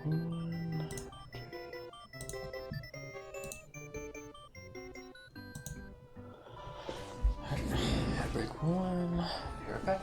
one. Okay. Break one. Be right back.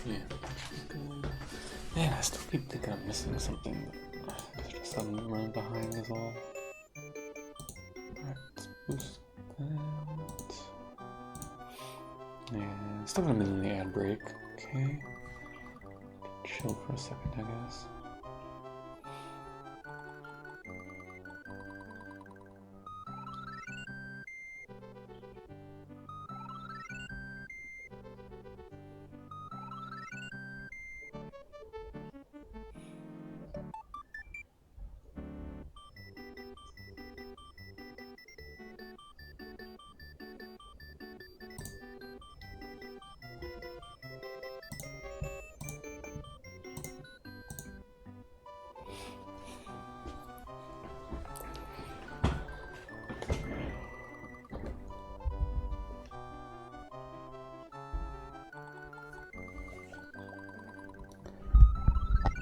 Yeah, good. Man, I still keep thinking I'm missing something. There's just something running behind is all. Alright, let's boost that. And still gonna be in the ad break. Okay. Chill for a second, I guess.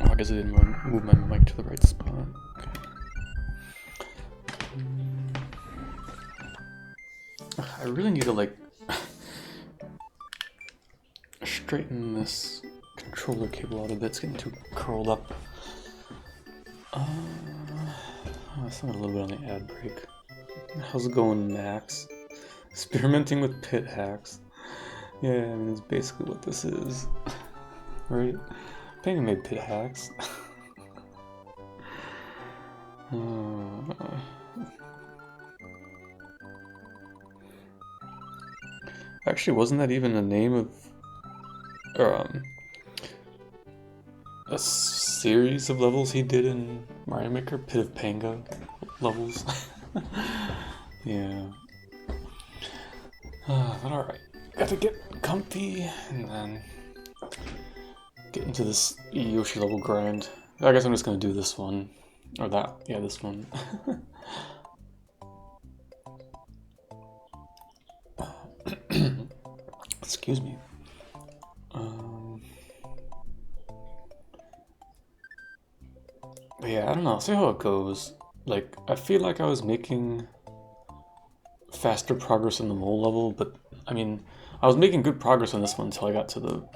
I guess I didn't move my mic to the right spot. Okay. I really need to like straighten this controller cable out a bit. It's getting too curled up. Let's have a little bit on the ad break. How's it going, Max? Experimenting with pit hacks. Yeah, I mean, it's basically what this is. Right? Painting made pit hacks. Actually, wasn't that even the name of a series of levels he did in Mario Maker? Pit of Panga levels. Yeah. But alright. Gotta get comfy and then get into this Yoshi level grind. I guess I'm just gonna do this one. Or that. Yeah, this one. Excuse me. But yeah, I don't know. I'll see how it goes. Like, I feel like I was making faster progress in the mole level, but I mean, I was making good progress on this one until I got to the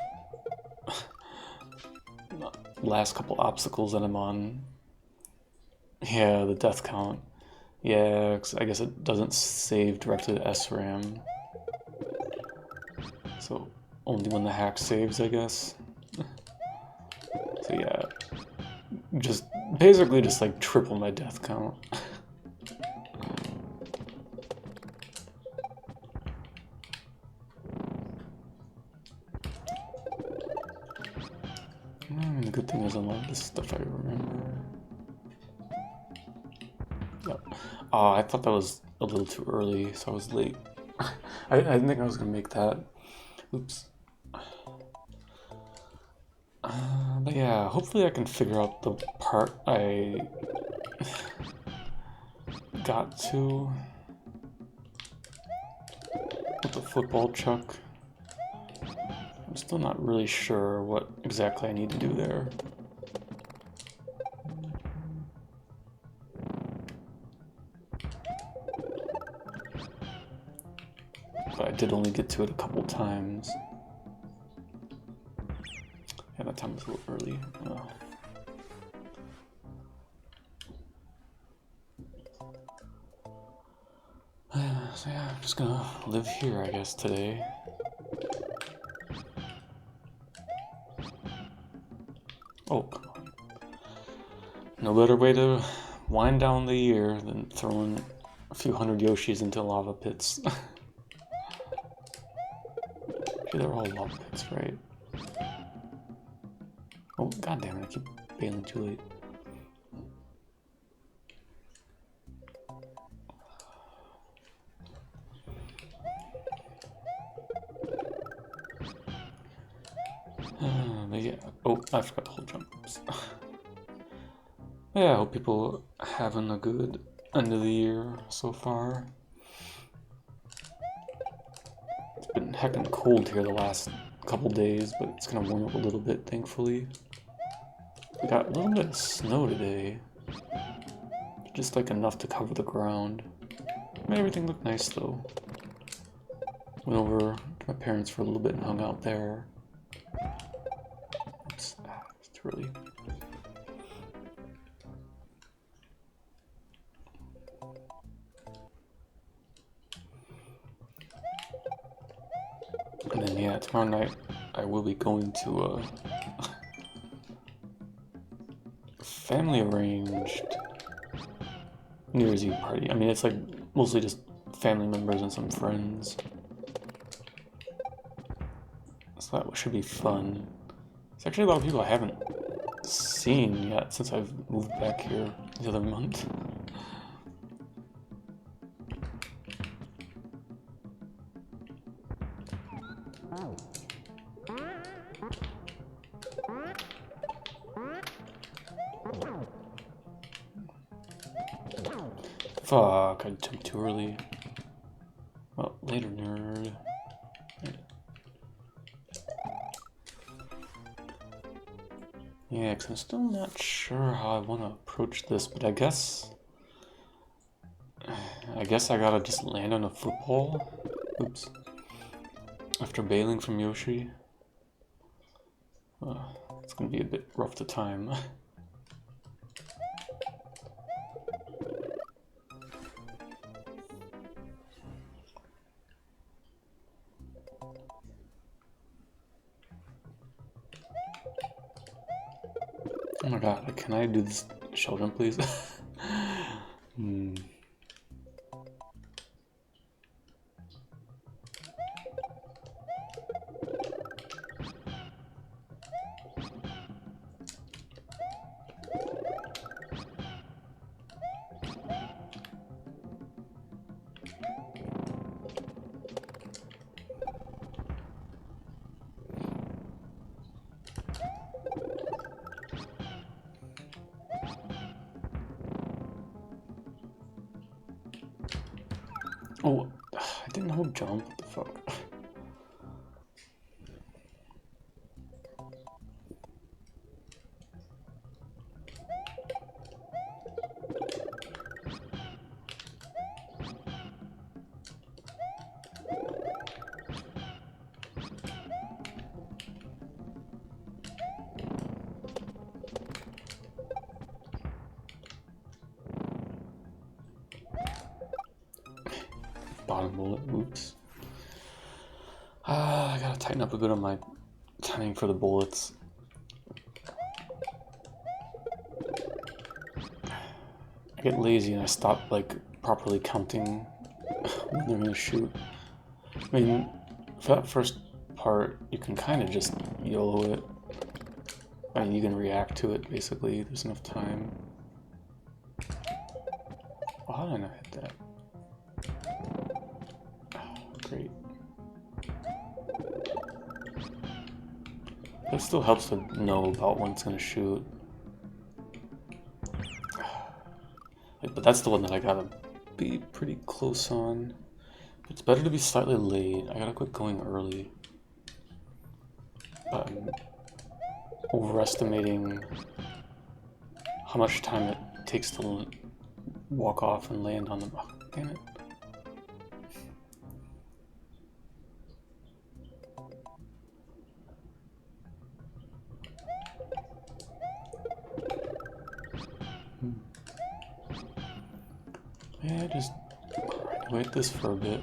last couple obstacles that I'm on. Yeah, the death count. Yeah, 'cause I guess it doesn't save directly to SRAM. So, only when the hack saves, I guess. So yeah, just basically just like triple my death count. I mean, the good thing is a lot of this stuff I remember. Yep. I thought that was a little too early, so I was late. I didn't think I was gonna make that. Oops. But yeah, hopefully I can figure out the part I got to with the football chuck. I'm still not really sure what exactly I need to do there. But I did only get to it a couple times. Yeah, that time was a little early. So yeah, I'm just gonna live here, I guess, today. Oh, come on. No better way to wind down the year than throwing a few hundred Yoshis into lava pits. Okay, they're all lava pits, right? Oh, god damn it, I keep bailing too late. But yeah, oh, I forgot the whole jump. Oops. Yeah, I hope people are having a good end of the year so far. It's been heckin' cold here the last couple days, but it's gonna warm up a little bit, thankfully. We got a little bit of snow today. Just like enough to cover the ground. Made everything look nice though. Went over to my parents for a little bit and hung out there. Oops, it's too early. And then yeah, tomorrow night I will be going to a family arranged New Year's Eve party. I mean, it's like mostly just family members and some friends. So that should be fun. It's actually a lot of people I haven't seen yet since I've moved back here the other month. Fuck, I jumped too early. Well, later, nerd. Yeah, because I'm still not sure how I want to approach this, but I guess I gotta just land on a football. Oops. After bailing from Yoshi. It's gonna be a bit rough to time. Oh my god, can I do this shell jump, please? Oh, I didn't hold jump. What the fuck? Bottom bullet, oops. I gotta tighten up a bit on my timing for the bullets. I get lazy and I stop like properly counting when they're gonna shoot. I mean, for that first part, you can kind of just YOLO it. I mean, you can react to it basically. There's enough time. Oh, how did I not hit that? Oh, great. It still helps to know about when it's gonna shoot. But that's the one that I gotta be pretty close on. It's better to be slightly late. I gotta quit going early. But I'm overestimating how much time it takes to walk off and land on the... Oh, damn it. Yeah, just wait this for a bit.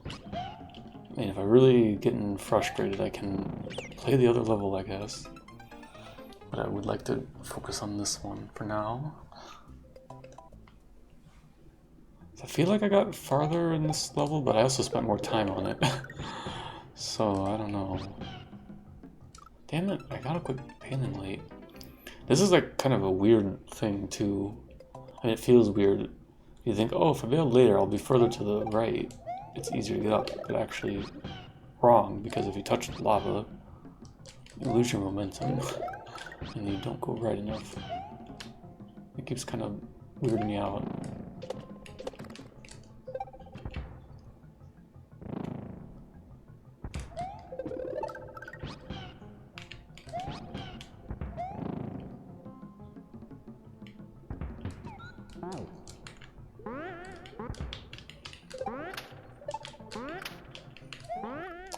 I mean, if I'm really getting frustrated, I can play the other level, I guess. But I would like to focus on this one for now. I feel like I got farther in this level, but I also spent more time on it. So, I don't know. Damn it, I gotta quit bailing late. This is like kind of a weird thing too. I mean, it feels weird. You think, oh, if I bail later, I'll be further to the right. It's easier to get up, but actually wrong, because if you touch the lava, you lose your momentum, and you don't go right enough. It keeps kind of weirding me out.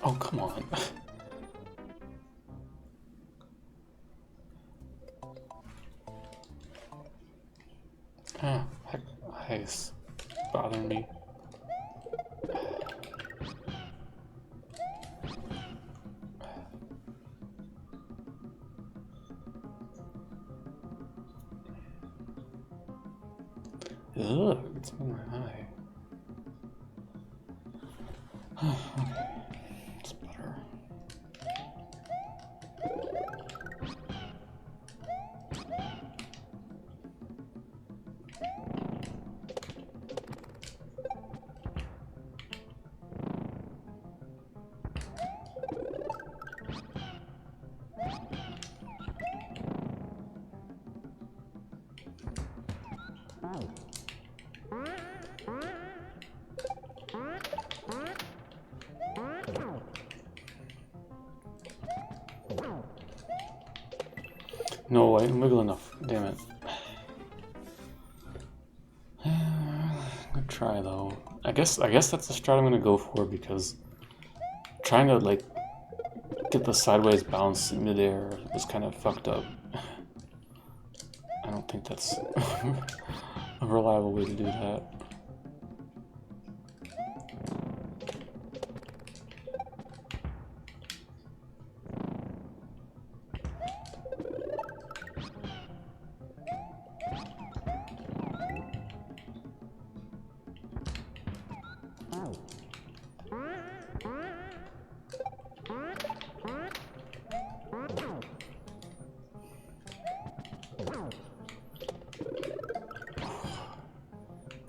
Oh, come on. Ah, he's bothering me. Ugh, it's in my eye. Okay, it's better. No, I didn't wiggle enough. Damn it. Good try though. I guess that's the strat I'm gonna go for, because trying to like get the sideways bounce in midair was kind of fucked up. I don't think that's a reliable way to do that.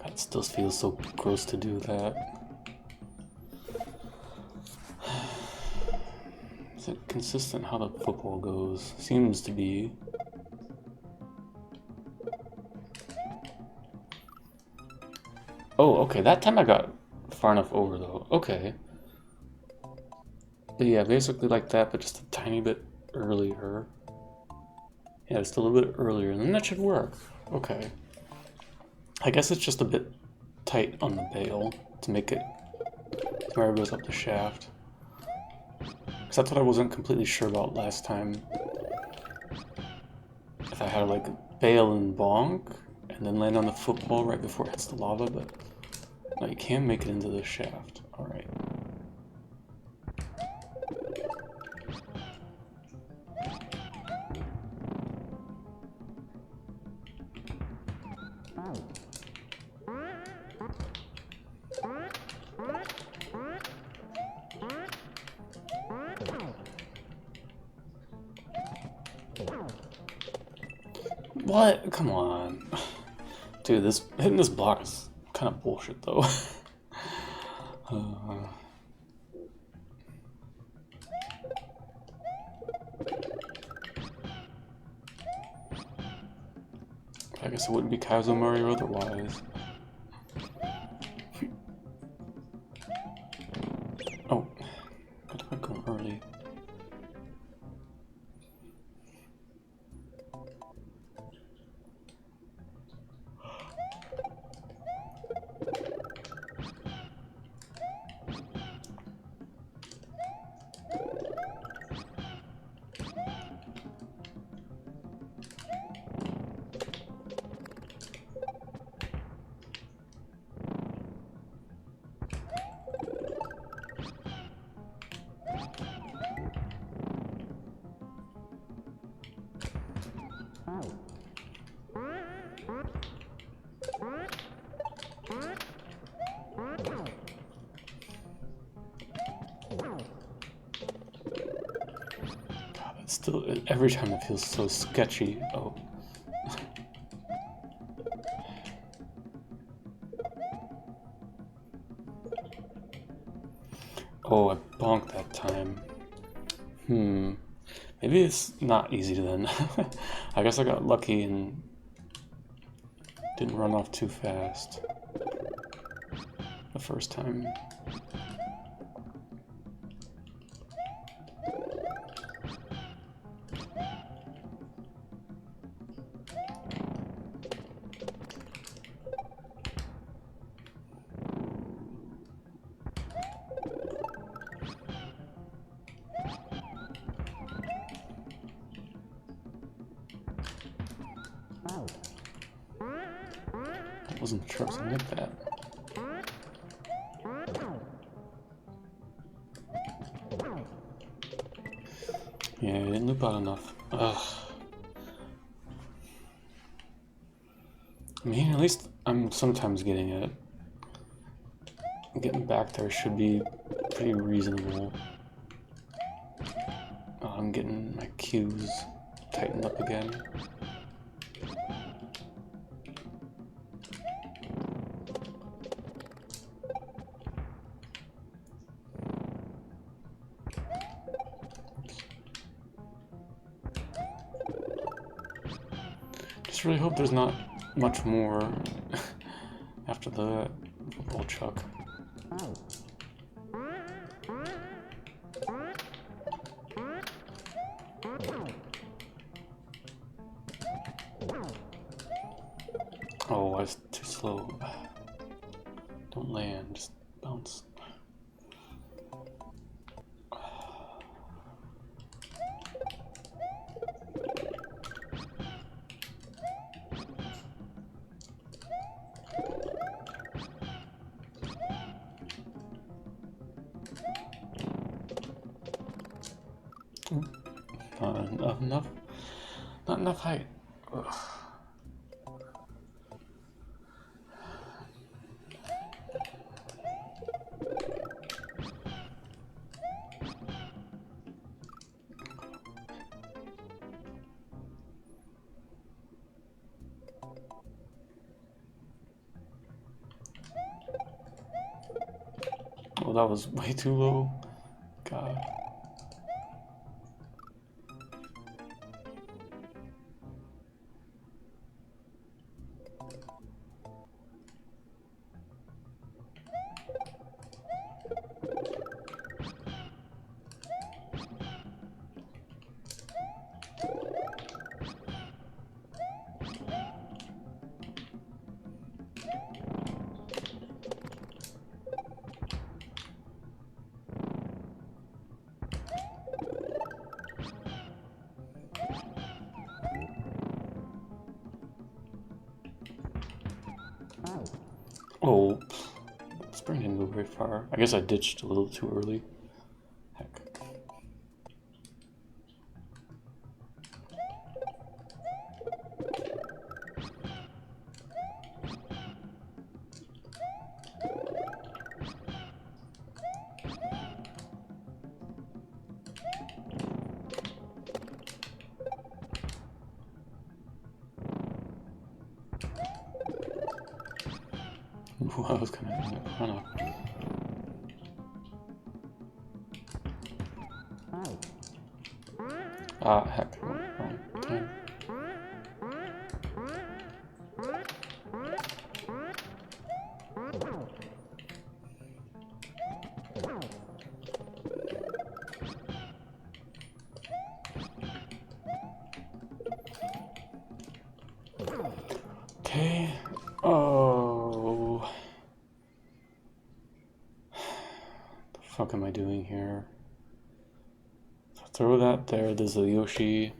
It still feels so gross to do that. Is it consistent how the football goes? Seems to be. Oh, okay, that time I got far enough over though. Okay. But yeah, basically like that, but just a tiny bit earlier. Yeah, just a little bit earlier, and then that should work. Okay. I guess it's just a bit tight on the bail to make it where it goes up the shaft. Because that's what I wasn't completely sure about last time. If I had to like bail and bonk, and then land on the football right before it hits the lava, but no, you can make it into the shaft. Alright. What? Come on. Dude, hitting this block is kind of bullshit though. I guess it wouldn't be Kaizo Mario otherwise. Oh, good am I going early? Still, every time it feels so sketchy. Oh. Oh, I bonked that time. Maybe it's not easy then. I guess I got lucky and didn't run off too fast the first time. I wasn't sure I was gonna get that. Yeah, I didn't loop out enough. Ugh. I mean, at least I'm sometimes getting it. Getting back there should be pretty reasonable. Oh, I'm getting my cues tightened up again. Just really hope there's not much more after the ball chuck. Oh, I was too slow. Don't land, just bounce. Not enough height. Ugh. Oh, that was way too low. God. Oh, spring didn't go very far. I guess I ditched a little too early. Heck. Ooh, I was gonna run up. Ah, heck, wrong time. Okay. Oh. What the fuck am I doing here? So throw that there. There's a Yoshi.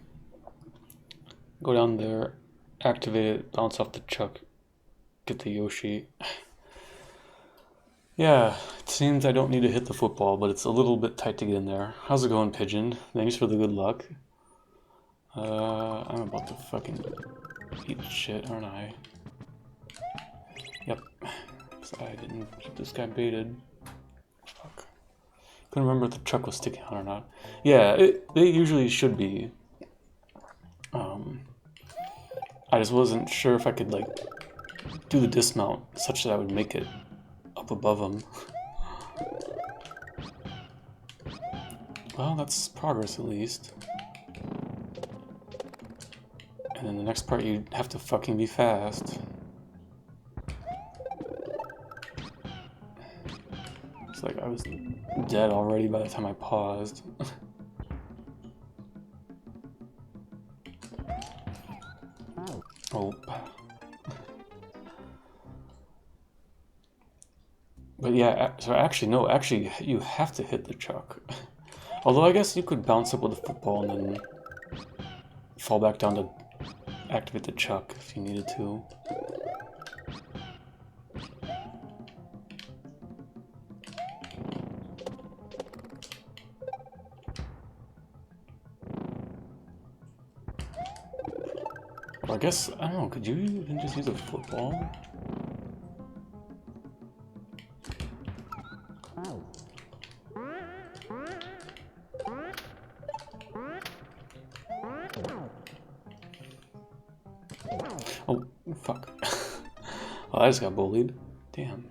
Go down there, activate it, bounce off the chuck, get the Yoshi. Yeah, it seems I don't need to hit the football, but it's a little bit tight to get in there. How's it going, Pigeon? Thanks for the good luck. I'm about to fucking eat shit, aren't I? Yep. So I didn't keep this guy baited. Fuck. Couldn't remember if the truck was sticking out or not. Yeah, they usually should be. I just wasn't sure if I could, like, do the dismount such that I would make it up above them. Well, that's progress at least. And then the next part, you have to fucking be fast. It's like I was dead already by the time I paused. Oh. But yeah, so actually, no, actually, you have to hit the chuck. Although I guess you could bounce up with the football and then fall back down to activate the chuck if you needed to. Or I guess, I don't know, could you even just use a football? Oh, fuck. Oh, I just got bullied. Damn.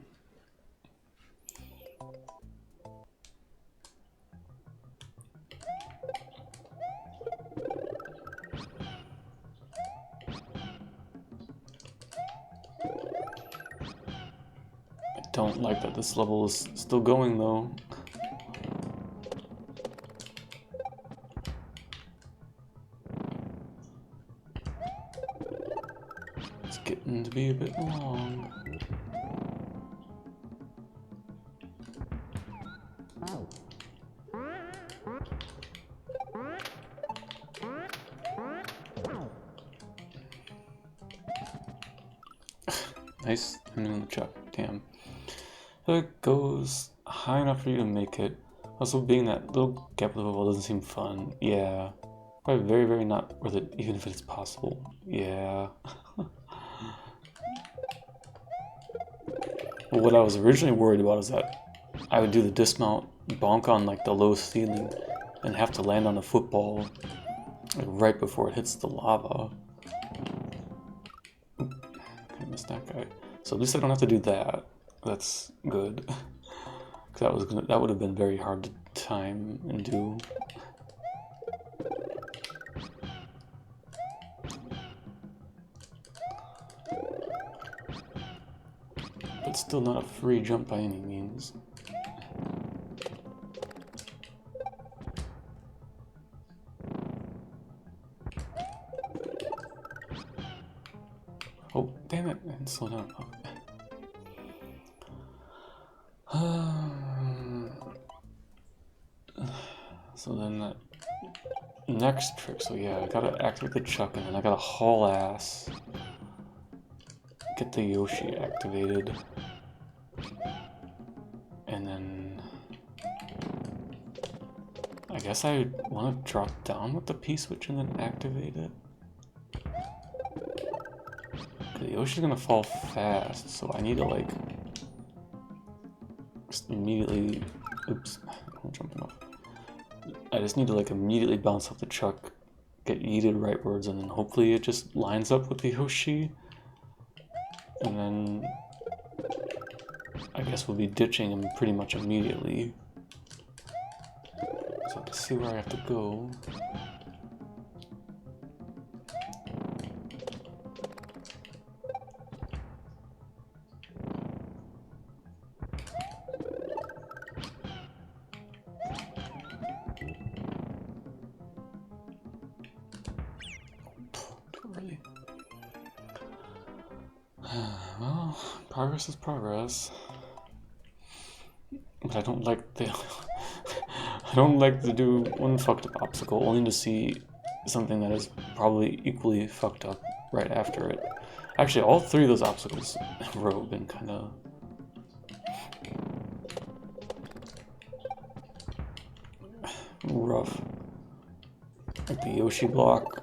I don't like that this level is still going, though. It's getting to be a bit long. Nice, I'm in the chuck, damn. It goes high enough for you to make it. Also, being that little gap of the level doesn't seem fun. Yeah. Probably very, very not worth it, even if it's possible. Yeah. Well, what I was originally worried about is that I would do the dismount, bonk on like the low ceiling, and have to land on a football like, right before it hits the lava. Oop, I missed that guy. So at least I don't have to do that. That's good. Cause that would have been very hard to time and do. But still not a free jump by any means. Oh, damn it, I didn't slow down. So then that next trick, so yeah, I gotta activate the chuck and then I gotta haul ass. Get the Yoshi activated. And then I guess I want to drop down with the P-switch and then activate it. The Yoshi's gonna fall fast, so I need to like just immediately, oops, I'm jumping off. I just need to like immediately bounce off the chuck, get yeeted rightwards, and then hopefully it just lines up with the Yoshi. And then I guess we'll be ditching him pretty much immediately. So let's see where I have to go. Well, progress is progress. But I don't like the I don't like to do one fucked up obstacle only to see something that is probably equally fucked up right after it. Actually, all three of those obstacles in a row have been kind of rough. Like the Yoshi block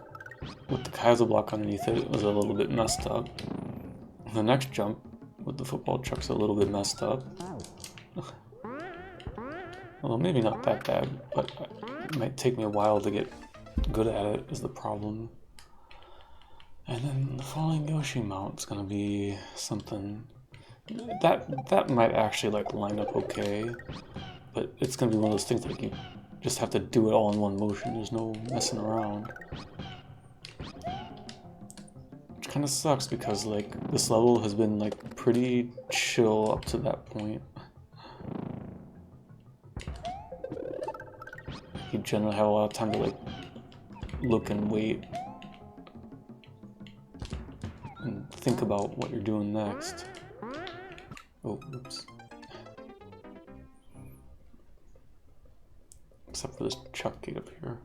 with the Kaizo block underneath it was a little bit messed up. The next jump with the football chuck's a little bit messed up. Well, maybe not that bad, but it might take me a while to get good at it is the problem. And then the falling Yoshi mount's gonna be something that might actually like line up okay, but it's gonna be one of those things like you just have to do it all in one motion. There's no messing around. Which kind of sucks because like this level has been like pretty chill up to that point. You generally have a lot of time to like look and wait and think about what you're doing next. Oh, oops. Except for this chuck gate up here.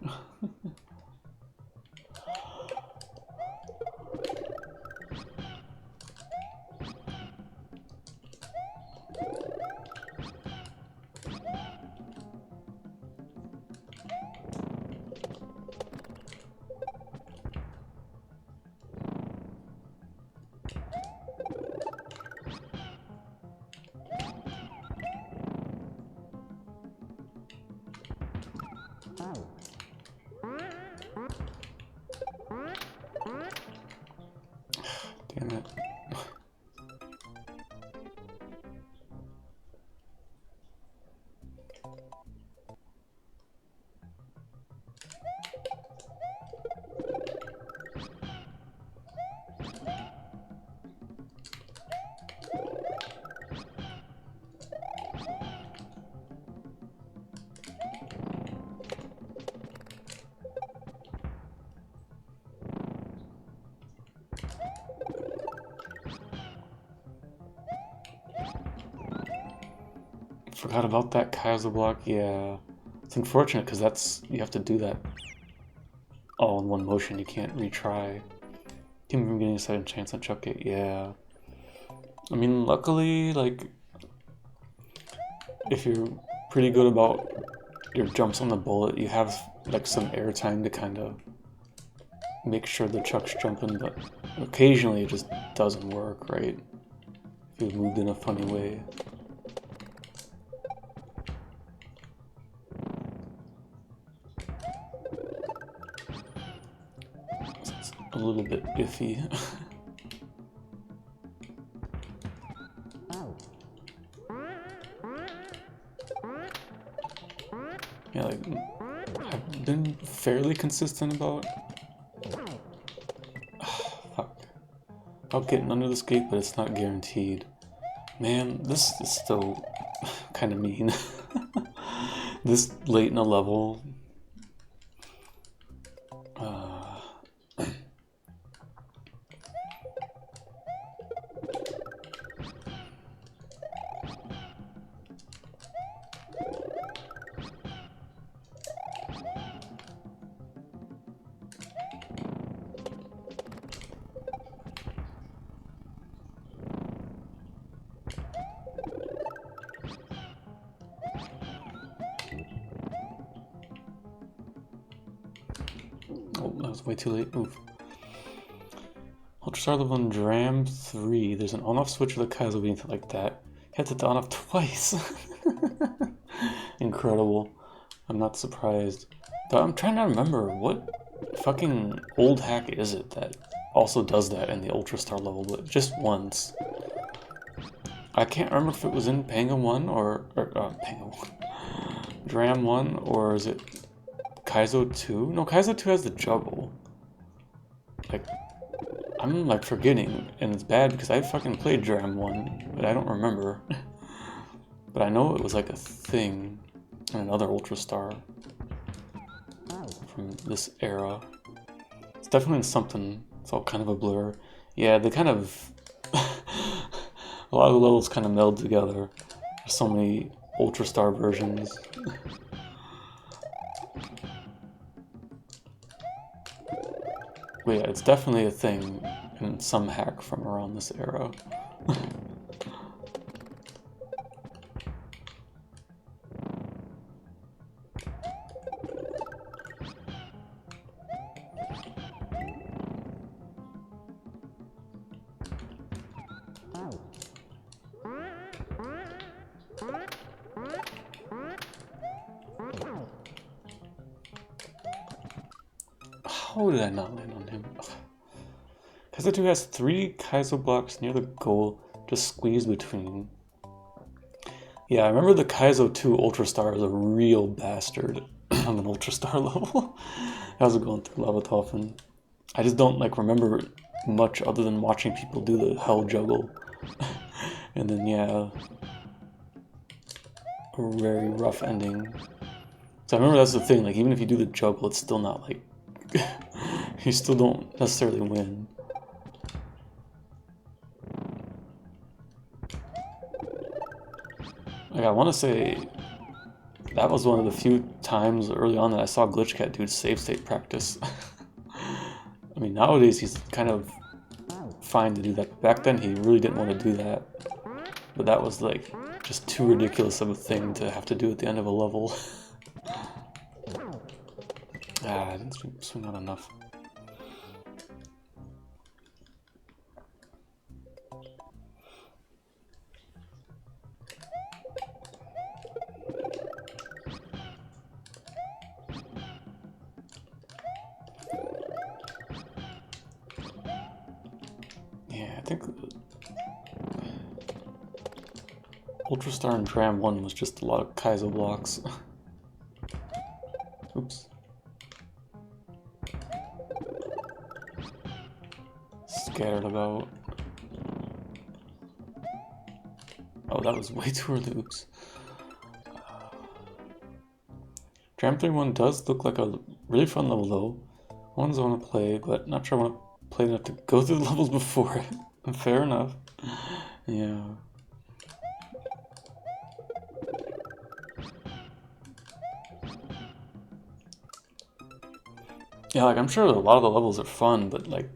Damn it. Forgot about that Kaizo block. Yeah, it's unfortunate because you have to do that all in one motion. You can't retry. Keep from getting a second chance on chuck it. Yeah, I mean, luckily, like if you're pretty good about your jumps on the bullet, you have like some air time to kind of make sure the chuck's jumping. But occasionally, it just doesn't work, right? If you've moved in a funny way. A little bit iffy. Yeah, like I've been fairly consistent about fuck. About getting under this gate, but it's not guaranteed. Man, this is still kind of mean. This late in a level. Oh, that was way too late. Oof. Ultra Star level on Dram 3. There's an on-off switch for the Kaizo being like that. You have to hit the on-off twice. Incredible. I'm not surprised. But I'm trying to remember, what fucking old hack is it that also does that in the Ultra Star level, but just once? I can't remember if it was in Panga 1 or Panga 1. Dram 1, or is it Kaizo 2? No, Kaizo 2 has the juggle. Like, I'm like forgetting, and it's bad because I fucking played Dram 1, but I don't remember. But I know it was like a thing in another Ultra Star from this era. It's definitely something. It's all kind of a blur. Yeah, they kind of... a lot of the levels kind of meld together. There's so many Ultra Star versions. But yeah, it's definitely a thing in some hack from around this era. How did I not land on him? Kaizo 2 has 3 Kaizo blocks near the goal, just squeeze between. Yeah, I remember the Kaizo 2 Ultra Star is a real bastard on an Ultra Star level. How's it going through Lava Dolphin? I just don't like remember much other than watching people do the hell juggle. And then yeah, a very rough ending. So I remember that's the thing, like even if you do the juggle, it's still not like you still don't necessarily win. Like I want to say that was one of the few times early on that I saw Glitch Cat do save state practice. I mean nowadays he's kind of fine to do that. Back then he really didn't want to do that. But that was like just too ridiculous of a thing to have to do at the end of a level. I didn't swing out enough. Yeah, I think Ultra Star and Dram 1 was just a lot of Kaizo blocks. Oops. Scattered about. Oh, that was way too early. Oops. Dram 3-1 does look like a really fun level though. Ones I want to play, but not sure I want to play enough to go through the levels before it. Fair enough. Yeah. Yeah, like I'm sure a lot of the levels are fun, but like,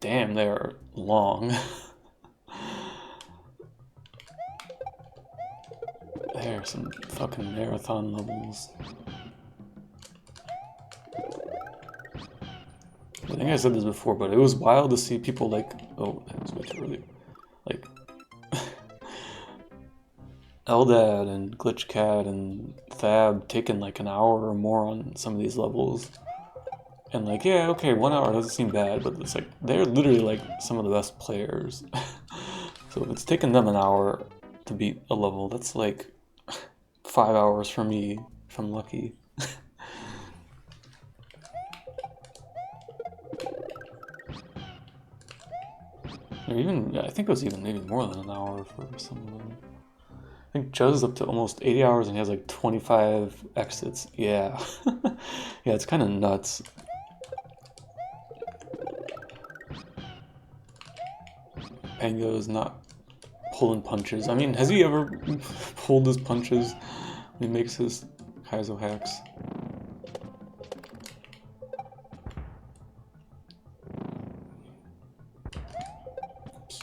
damn, they are long. There are some fucking marathon levels. I think I said this before, but it was wild to see people like, oh, that was way too early. Like, Eldad and Glitch Cat and Thab taking like an hour or more on some of these levels. And like, yeah, okay, 1 hour doesn't seem bad, but it's like, they're literally like some of the best players. So if it's taken them an hour to beat a level, that's like 5 hours for me, if I'm lucky. Or even, I think it was even maybe more than an hour for some of them. I think Juzz up to almost 80 hours and he has like 25 exits. Yeah. Yeah, it's kind of nuts. Pango is not pulling punches. I mean, has he ever pulled his punches when he makes his Kaizo hacks? Oops.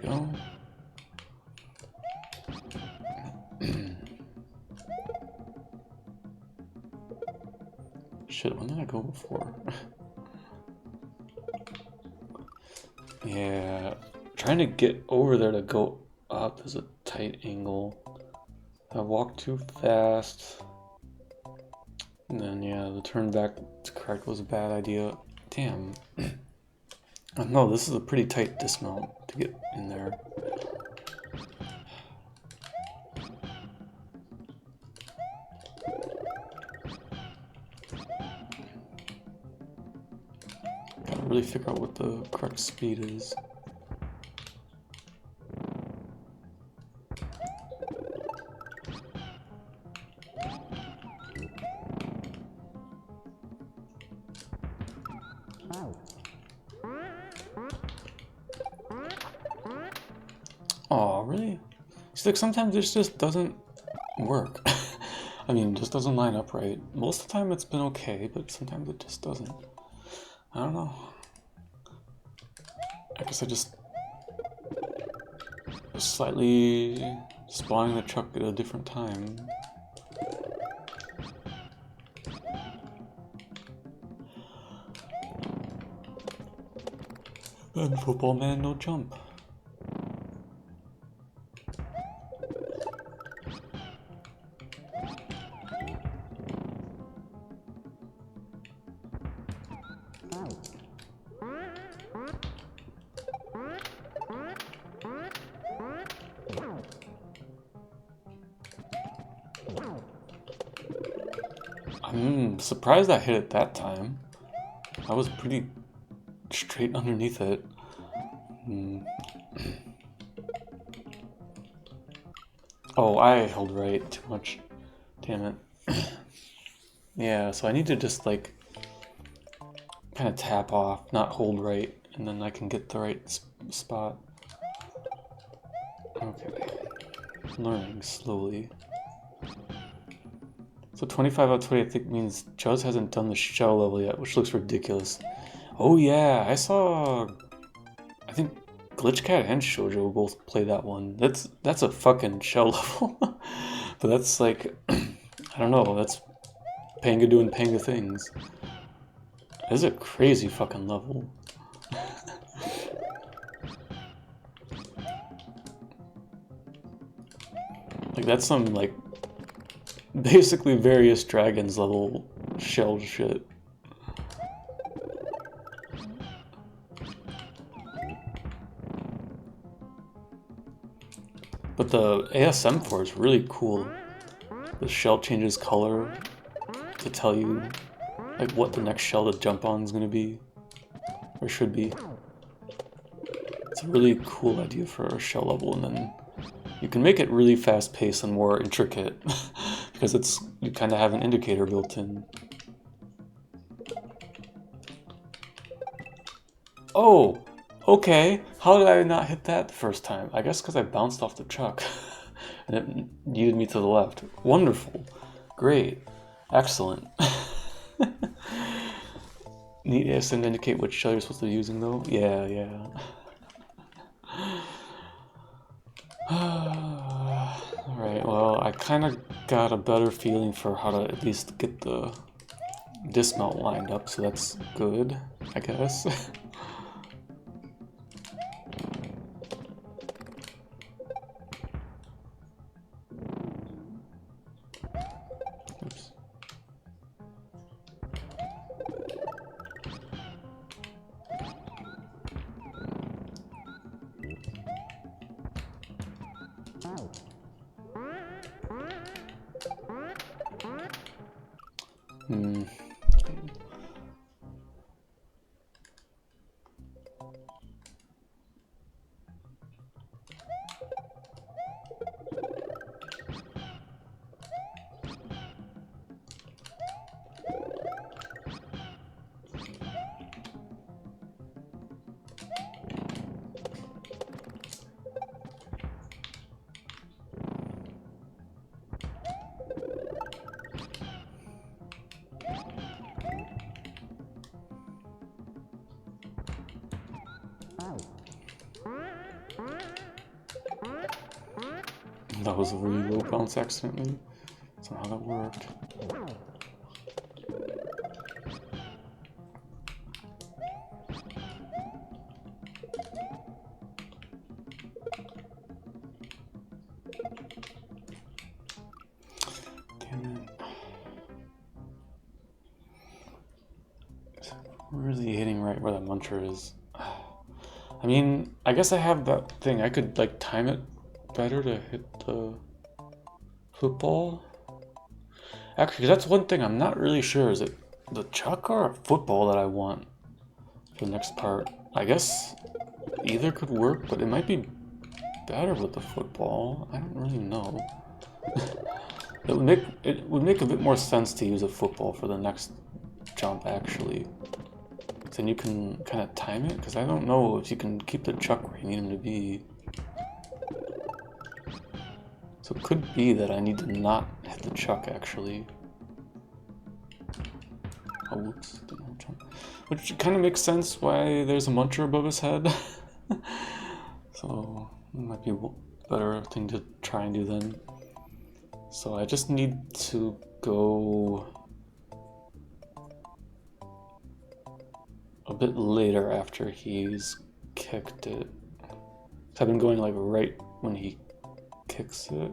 Go. Shit, when did I go before? Yeah, trying to get over there to go up is a tight angle. I walked too fast. And then, yeah, the turn back to correct was a bad idea. Damn. No, this is a pretty tight dismount to get in there. Gotta really figure out what the correct speed is. Oh, really? It's like sometimes it just doesn't work. I mean, it just doesn't line up right. Most of the time it's been okay, but sometimes it just doesn't. I don't know. I guess I just slightly spawning the truck at a different time. And football man, no jump. I'm surprised I hit it that time. I was pretty straight underneath it. Oh, I held right too much. Damn it. Yeah, so I need to just like kind of tap off, not hold right, and then I can get the right spot. Okay. Learning slowly. So 25 out of 20 I think means Juz hasn't done the shell level yet, which looks ridiculous. Oh yeah, I saw... I think Glitchcat and Shoujo both play that one. That's a fucking shell level. But that's like... I don't know, that's Panga doing Panga things. This is a crazy fucking level. Like that's some like... basically various dragons level shell shit. But the ASM for is really cool. The shell changes color to tell you like what the next shell to jump on is going to be, or should be. It's a really cool idea for a shell level, and then you can make it really fast paced and more intricate because you kind of have an indicator built in. Oh, okay. How did I not hit that the first time? I guess because I bounced off the truck and it needed me to the left. Wonderful. Great. Excellent. Need ASM to indicate which shell you're supposed to be using though? Yeah, yeah. Alright, well, I kind of got a better feeling for how to at least get the dismount lined up, so that's good, I guess. Oops. That was a really low bounce accidentally. Somehow that worked. really hitting right where that muncher is. I mean, I guess I have that thing. I could like time it better to hit the football. Actually, 'cause that's one thing I'm not really sure. Is it the chuck or a football that I want for the next part? I guess either could work, but it might be better with the football. I don't really know. It would make a bit more sense to use a football for the next jump, actually. Then you can kind of time it, because I don't know if you can keep the chuck where you need him to be. So it could be that I need to not hit the chuck, actually. Oh, whoops. Didn't jump. Which kind of makes sense why there's a muncher above his head. So it might be a better thing to try and do then. So I just need to go a bit later after he's kicked it. So I've been going like right when he kicks it,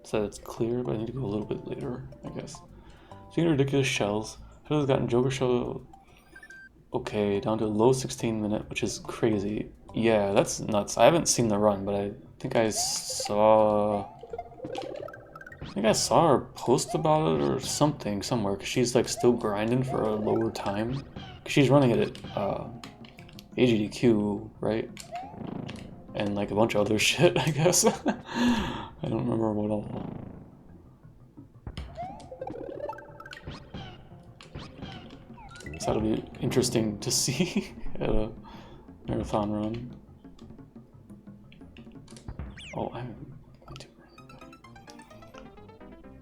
so that it's clear, but I need to go a little bit later, I guess. Seeing ridiculous shells. Has gotten Joker shell. Okay, down to a low 16 minute, which is crazy. Yeah, that's nuts. I haven't seen the run, but I think I saw her post about it or something somewhere, because she's like still grinding for a lower time. 'Cause she's running it at AGDQ, right? And like a bunch of other shit, I guess. I don't remember what all. So that'll be interesting to see at a marathon run. Oh, I'm going to run.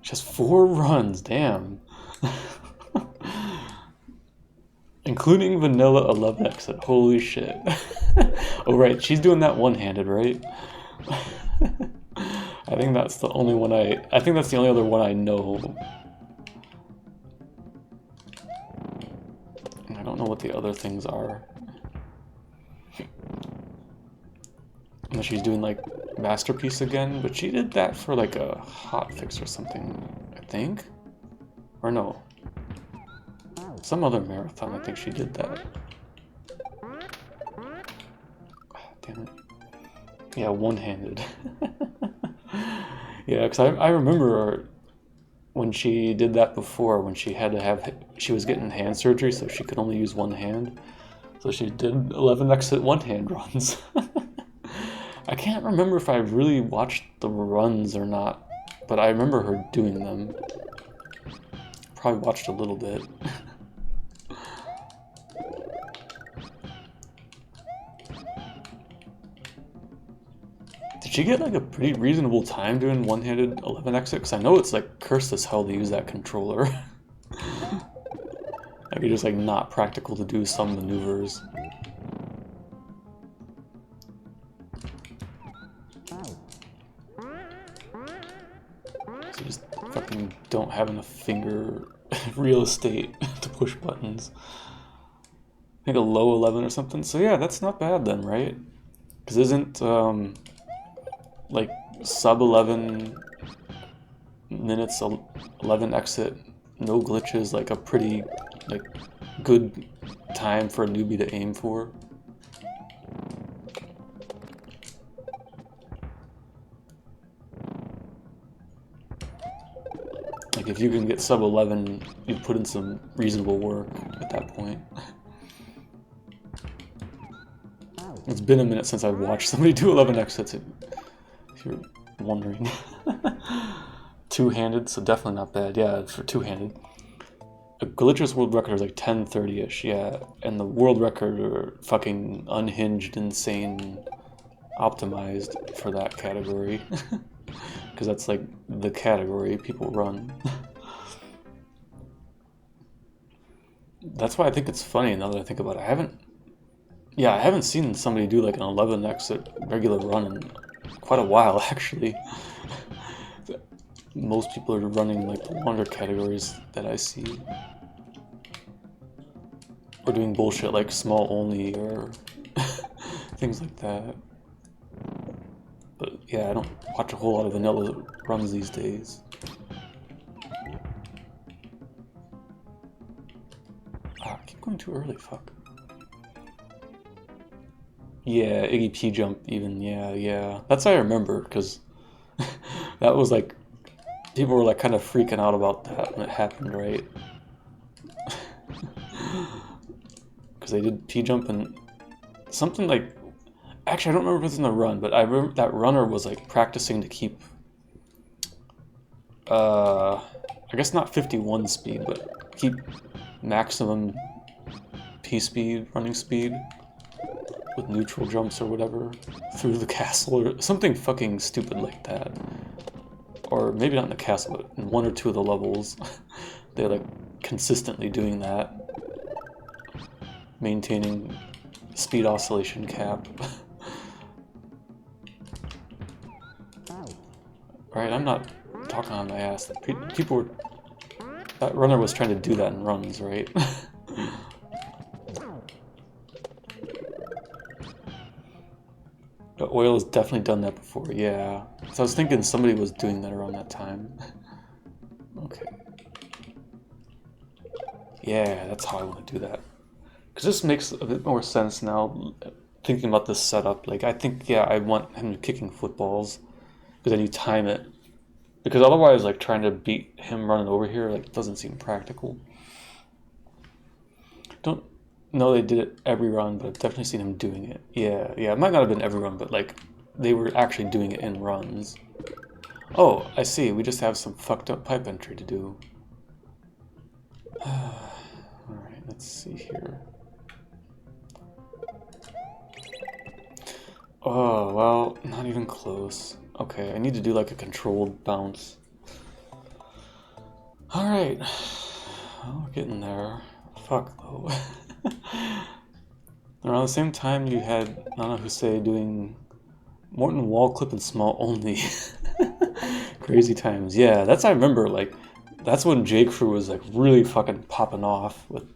Just 4 runs, damn. Including vanilla 11 exit, holy shit. Oh right, she's doing that one-handed, right? I think that's the only one I think that's the only other one I know. I don't know what the other things are. Unless she's doing like Masterpiece again, but she did that for like a hotfix or something, I think? Or no. Some other marathon, I think she did that. Oh, damn it. Yeah, one-handed. Yeah, because I remember her when she did that before, when she had to have, she was getting hand surgery, so she could only use one hand. So she did 11 exit one-hand runs. I can't remember if I really watched the runs or not, but I remember her doing them. Probably watched a little bit. Did she get like a pretty reasonable time doing one-handed 11 exit? Because I know it's like cursed as hell to use that controller. Like it's just like not practical to do some maneuvers. So you just fucking don't have enough finger real estate to push buttons. I think a low 11 or something. So yeah, that's not bad then, right? Because isn't like sub 11 minutes 11 exit, no glitches, like a pretty like good time for a newbie to aim for? Like if you can get sub 11, you put in some reasonable work at that point. It's been a minute since I've watched somebody do 11 exits, if you're wondering. Two-handed, so definitely not bad. Yeah, for two-handed. A glitchless world record is like 10:30ish, yeah. And the world record are fucking unhinged, insane, optimized for that category. Because that's like the category people run. That's why I think it's funny now that I think about it. I haven't seen somebody do like an 11 exit regular run in quite a while, actually. Most people are running like the longer categories that I see. Or doing bullshit like small only or things like that. But yeah, I don't watch a whole lot of vanilla runs these days. Ah, too early, fuck. Yeah, Iggy P jump even, yeah. That's what I remember, because that was like, people were like kind of freaking out about that when it happened, right? Because they did P jump and something like, actually I don't remember if it was in the run, but I remember that runner was like practicing to keep, I guess not 51 speed, but keep maximum P speed, running speed, with neutral jumps or whatever, through the castle or something fucking stupid like that. Or maybe not in the castle, but in one or two of the levels, they're like consistently doing that. Maintaining speed oscillation cap. Right, I'm not talking on my ass. People were... That runner was trying to do that in runs, right? But Oil has definitely done that before, yeah. So I was thinking somebody was doing that around that time. Okay. Yeah, that's how I want to do that. Because this makes a bit more sense now, thinking about this setup. Like, I think, yeah, I want him kicking footballs, because then you time it. Because otherwise, like, trying to beat him running over here, like, doesn't seem practical. Don't know they did it every run, but I've definitely seen him doing it. Yeah, it might not have been every run, but, like, they were actually doing it in runs. Oh, I see, we just have some fucked up pipe entry to do. Alright, let's see here. Oh, well, not even close. Okay, I need to do like a controlled bounce. Alright. Well, we're getting there. Fuck, though. Around the same time, you had Nana Hussein doing Morton wall clip and small only. Crazy times. Yeah, I remember, like, that's when J. Crew was, like, really fucking popping off with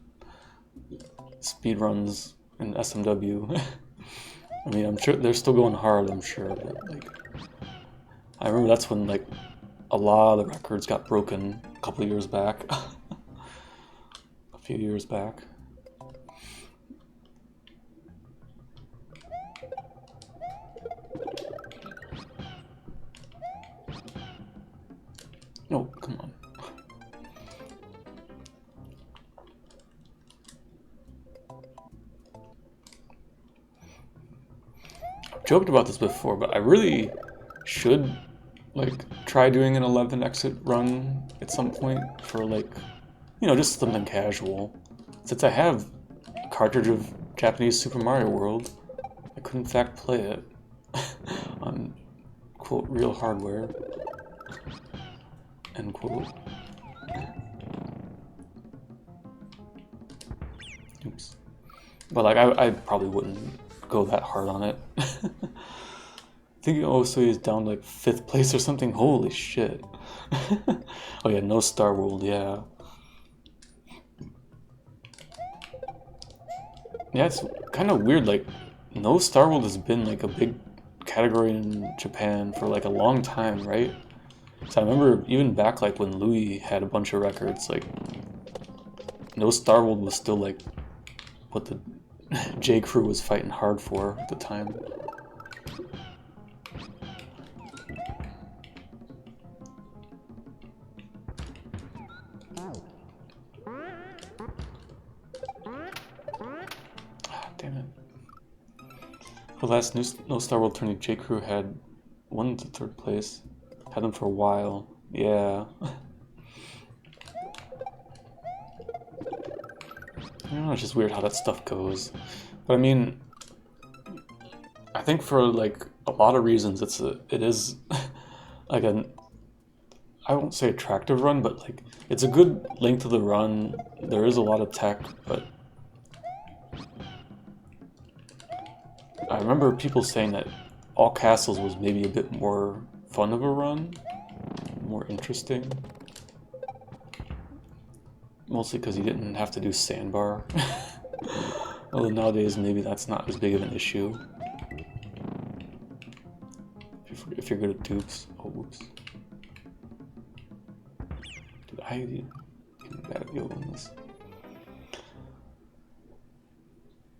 speedruns in SMW. I mean, I'm sure they're still going hard, I'm sure, but, like, I remember that's when, like, a lot of the records got broken a couple of years back. A few years back. No, come on. I've joked about this before, but I really should, like, try doing an 11 exit run at some point for, like, you know, just something casual. Since I have a cartridge of Japanese Super Mario World, I could in fact play it on, quote, real hardware, end quote. Oops. But, like, I probably wouldn't go that hard on it. I think also he's down like 5th place or something. Holy shit. Oh yeah, no Star World, yeah. Yeah, it's kind of weird, like, no Star World has been like a big category in Japan for like a long time, right? So I remember even back like when Louis had a bunch of records, like, no Star World was still like what the J. Crew was fighting hard for at the time. Damn it. The last No Star World tourney, J. Crew had won to 3rd place. Had them for a while. Yeah. You know, it's just weird how that stuff goes. But I mean, I think for like a lot of reasons, it is like I won't say attractive run, but like it's a good length of the run. There is a lot of tech, but I remember people saying that All Castles was maybe a bit more fun of a run, more interesting. Mostly because you didn't have to do sandbar. Although nowadays maybe that's not as big of an issue. If you're good at dupes. Oh, whoops. Dude, I am bad at yoga on this.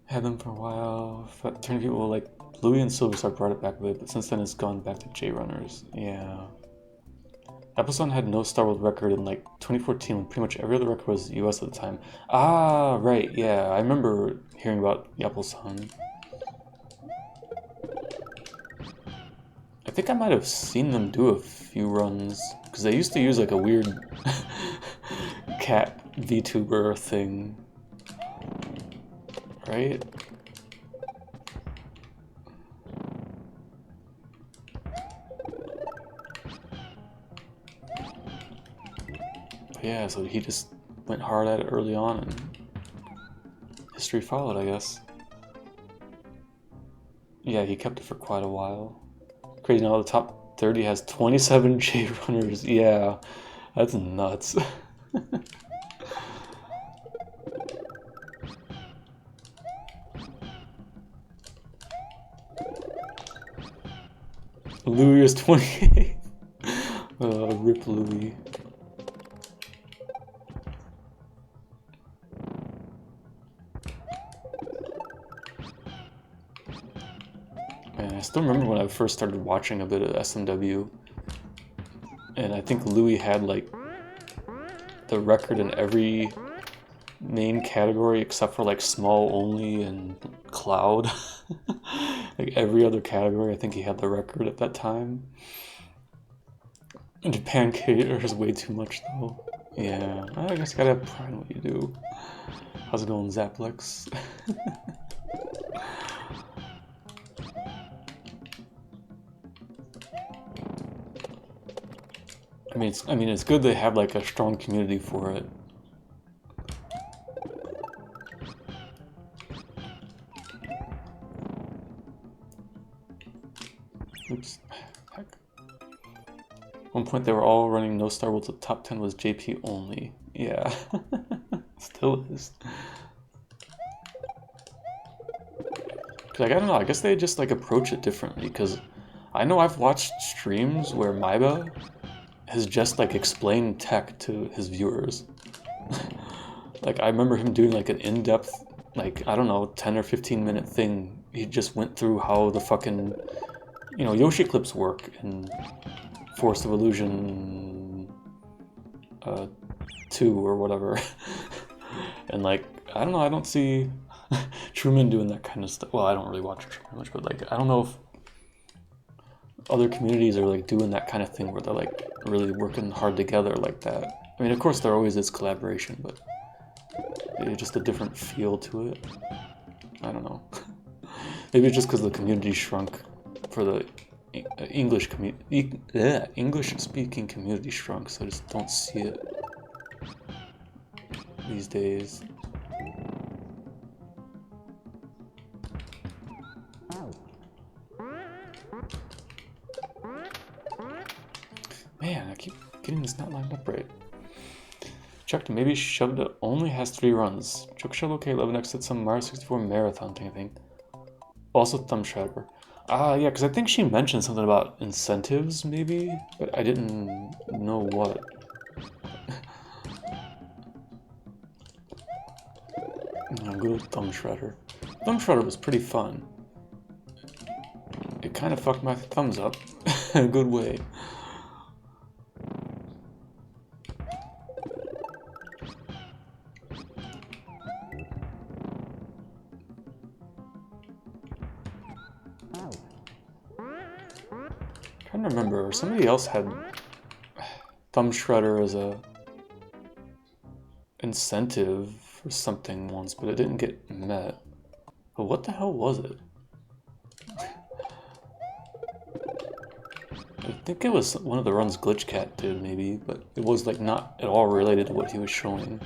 Had them for a while. Turning people like Louis and Silverstar brought it back a bit, but since then it's gone back to J Runners. Yeah. Appleson had no Star World record in like 2014 when pretty much every other record was US at the time. Ah, right, yeah. I remember hearing about Appleson. I think I might have seen them do a few runs, because they used to use like a weird cat VTuber thing. Right? Yeah, so he just went hard at it early on, and history followed, I guess. Yeah, he kept it for quite a while. Crazy, now the top 30 has 27 J runners. Yeah, that's nuts. Louis is 28. Rip Louis. Man, I still remember when I first started watching a bit of SMW, and I think Louis had like the record in every main category except for like small only and cloud. Like every other category, I think he had the record at that time. And Japan caters way too much though. Yeah, I guess you gotta have pride in what you do. How's it going, Zaplex? I mean, it's good they have like a strong community for it. Oops. Heck. At one point they were all running no Star Worlds. The top 10 was JP only. Yeah. Still is. Like, I don't know, I guess they just like approach it differently, because I know I've watched streams where Maiba has just like explained tech to his viewers. Like, I remember him doing like an in-depth, like, I don't know, 10 or 15-minute thing. He just went through how the fucking, you know, Yoshi clips work in Force of Illusion 2 or whatever. And like, I don't know, I don't see Truman doing that kind of stuff. Well, I don't really watch Truman much, but like, I don't know if other communities are like doing that kind of thing where they're like really working hard together like that. I mean, of course there always is collaboration, but maybe just a different feel to it. I don't know. Maybe it's just because the community shrunk for the English community. English-speaking community shrunk, so I just don't see it these days. Man, I keep getting this not lined up right. Checked, maybe Shoved only has 3 runs. Choke Shell, okay, 11x at some Mario 64 marathon thing, I think. Also Thumb Shredder. Ah, yeah, because I think she mentioned something about incentives, maybe? But I didn't know what. Good Thumb Shredder. Thumb Shredder was pretty fun. It kind of fucked my thumbs up in a good way. I'm trying to remember, somebody else had Thumb Shredder as a incentive for something once, but it didn't get met. But what the hell was it? I think it was one of the runs Glitchcat did, maybe, but it was like not at all related to what he was showing.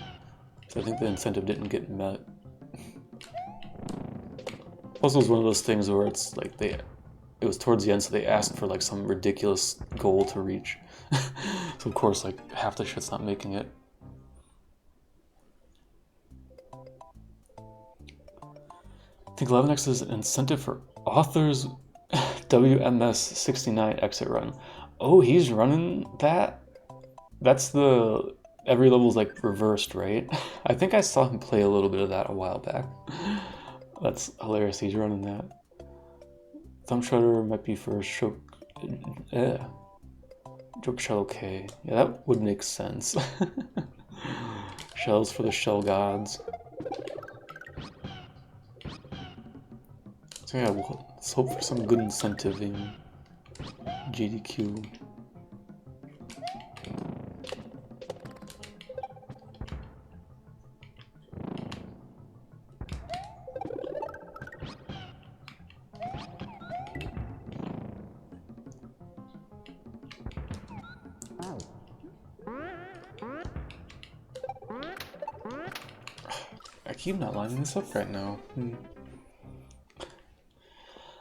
So I think the incentive didn't get met. Also, it was one of those things where it's like it was towards the end, so they asked for like some ridiculous goal to reach. So of course, like half the shit's not making it. I think 11x is an incentive for authors WMS 69 exit run. Oh, he's running that? That's the every level's like reversed, right? I think I saw him play a little bit of that a while back. That's hilarious. He's running that. Thumb Shredder might be for Joke Shell K. Yeah, that would make sense. Shells for the shell gods. So yeah, let's hope for some good incentive in GDQ. I keep not lining this up right now.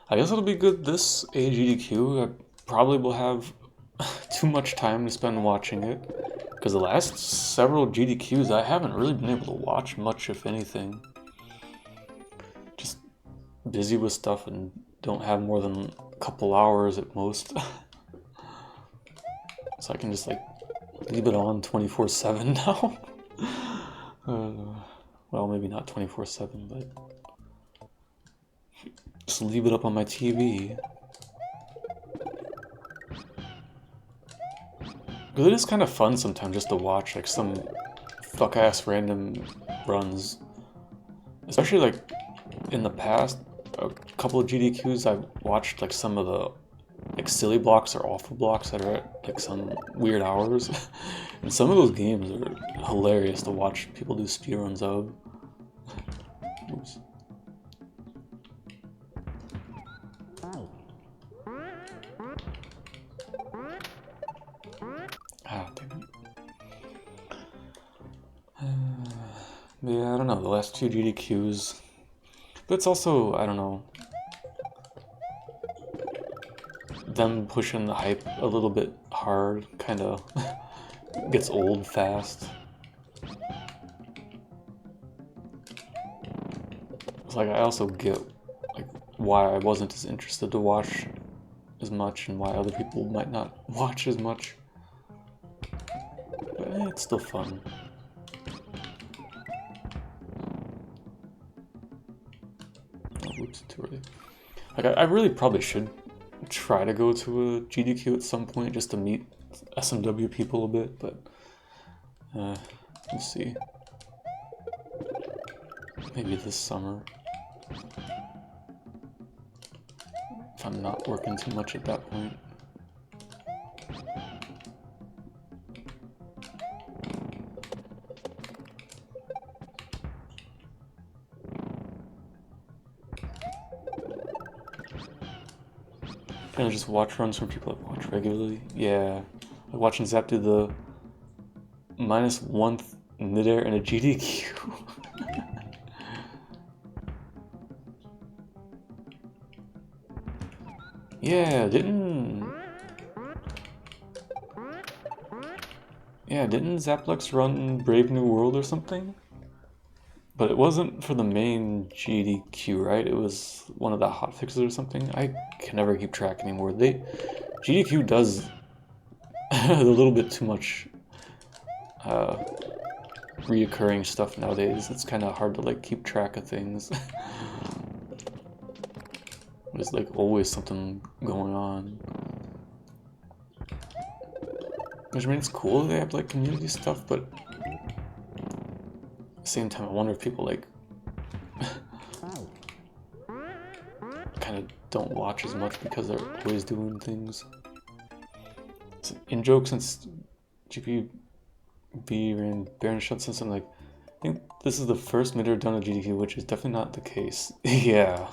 I guess it'll be good this AGDQ. I probably will have too much time to spend watching it, because the last several GDQs I haven't really been able to watch much, if anything. Just busy with stuff and don't have more than a couple hours at most. So I can just like leave it on 24/7 now. Well, maybe not 24/7, but just leave it up on my TV. Because it is kind of fun sometimes just to watch like some fuck-ass random runs. Especially like in the past, a couple of GDQs I've watched like some of the like silly blocks or awful blocks that are at like some weird hours. And some of those games are hilarious to watch people do speedruns of. Oops. Ah, damn it. Yeah, I don't know, the last two GDQs. But it's also, I don't know, them pushing the hype a little bit hard kind of gets old fast. It's like I also get like why I wasn't as interested to watch as much and why other people might not watch as much. But it's still fun. Oh, oops, too early. Like I really probably should try to go to a GDQ at some point just to meet SMW people a bit, but we'll see. Maybe this summer. If I'm not working too much at that point. Kind of just watch runs from people that watch regularly. Yeah, like watching Zap do the -1 midair in a GDQ. Yeah, didn't Zaplex run Brave New World or something? But it wasn't for the main GDQ, right? It was one of the hotfixes or something. I can never keep track anymore. GDQ does a little bit too much reoccurring stuff nowadays. It's kind of hard to like keep track of things. There's like always something going on. Which I mean, it's cool that they have like community stuff, but at the same time, I wonder if people like kind of don't watch as much because they're always doing things. So in joke, since GPB ran Baron Shut since I'm like, I think this is the first mid-air done at GDQ, which is definitely not the case. Yeah.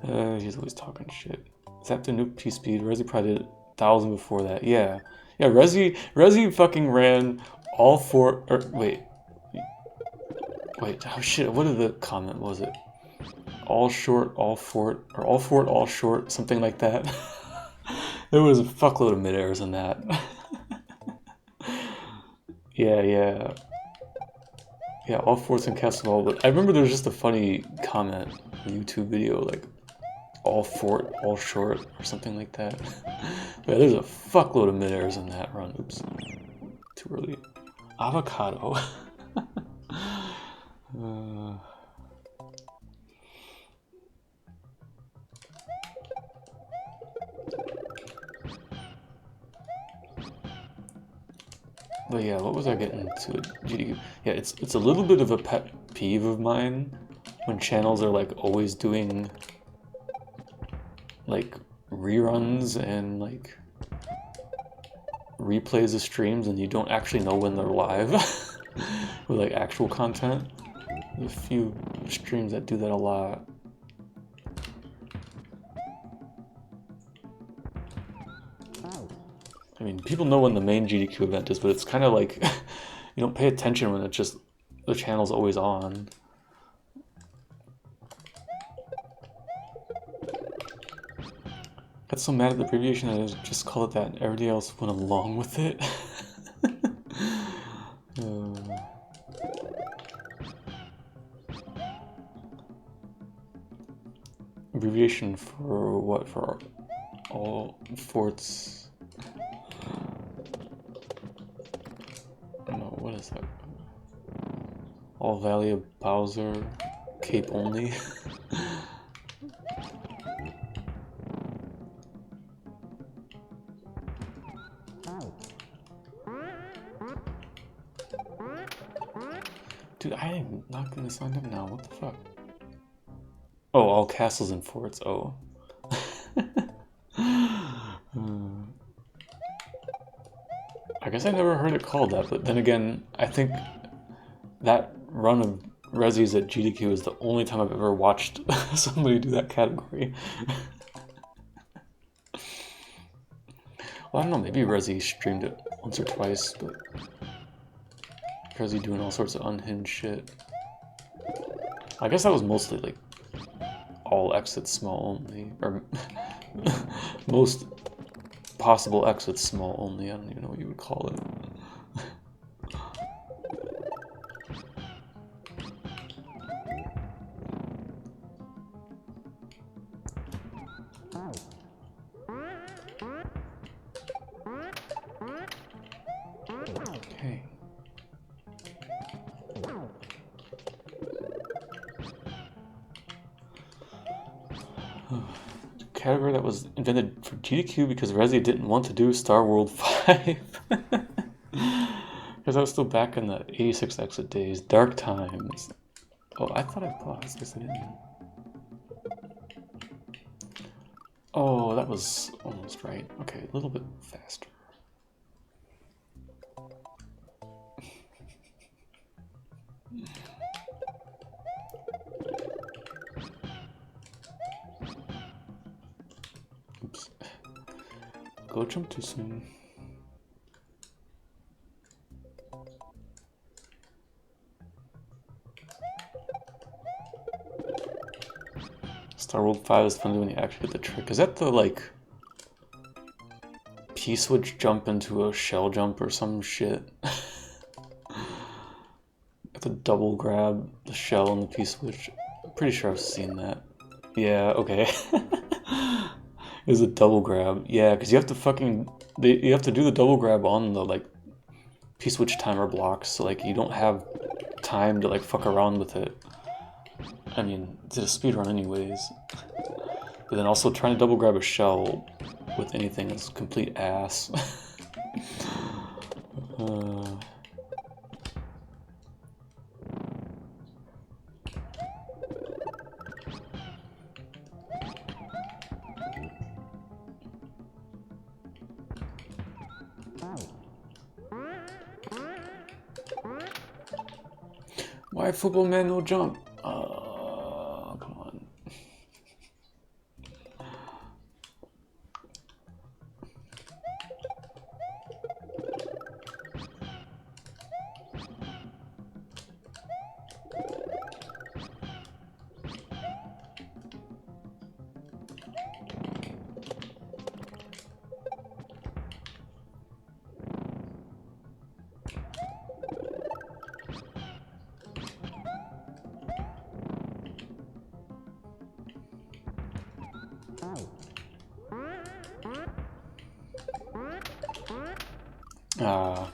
He's always talking shit. Zap to nuke P-Speed. Resi probably did 1,000 before that. Yeah. Yeah, Resi fucking ran all four, or wait, oh shit, what did the comment, was it? All short, all fort, or all fort, all short, something like that. There was a fuckload of mid-airs in that. Yeah, all forts in Castle. But I remember there was just a funny comment in a YouTube video, like, all fort, all short, or something like that. Yeah, there's a fuckload of mid-airs in that run. Oops. Too early. Avocado. But yeah, what was I getting to? GDQ? Yeah, it's a little bit of a pet peeve of mine when channels are like always doing like reruns and like replays of streams and you don't actually know when they're live with like actual content. There's a few streams that do that a lot. I mean, people know when the main GDQ event is, but it's kind of like you don't pay attention when it's just the channel's always on. Got so mad at the abbreviation that I just call it that and everybody else went along with it. Abbreviation for what? For all forts? No, what is that? All Valley of Bowser, Cape only. Dude, I am not gonna sign up now. What the fuck? Oh, all castles and forts. Oh. I guess I never heard it called that, but then again, I think that run of Resis at GDQ is the only time I've ever watched somebody do that category. Well, I don't know, maybe Resi streamed it once or twice, but Resi doing all sorts of unhinged shit. I guess that was mostly like all exits small only, or most possible exits small only. I don't even know what you would call it. Okay. Category that was invented for GDQ because Resi didn't want to do Star World 5. Because I was still back in the 86 exit days. Dark Times. Oh, I thought I paused. I guess I didn't. Oh, that was almost right. Okay, a little bit faster. Oops. Go jump too soon. Star World 5 is fun when you actually get the trick. Is that the, like, P-switch jump into a shell jump or some shit? Have to double grab the shell and the P-switch. I'm pretty sure I've seen that. Yeah, okay. It's a double grab. Yeah, because you have to fucking... you have to do the double grab on the, like, P-switch timer blocks, so, like, you don't have time to, like, fuck around with it. I mean, it's a speedrun anyways. But then also trying to double grab a shell with anything is complete ass. Why football man no jump? Come on.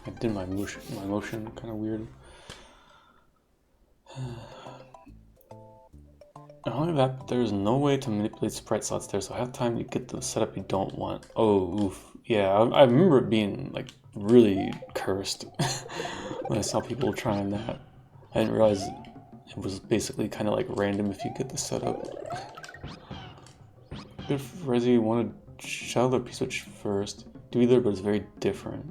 I did my motion kind of weird. Only that there's no way to manipulate sprite slots there, so have time to get the setup you don't want. Oh, oof. Yeah, I remember it being like really cursed when I saw people trying that. I didn't realize it was basically kind of like random if you get the setup. If Resi wanted Shell or P-Switch first, do either, but it's very different.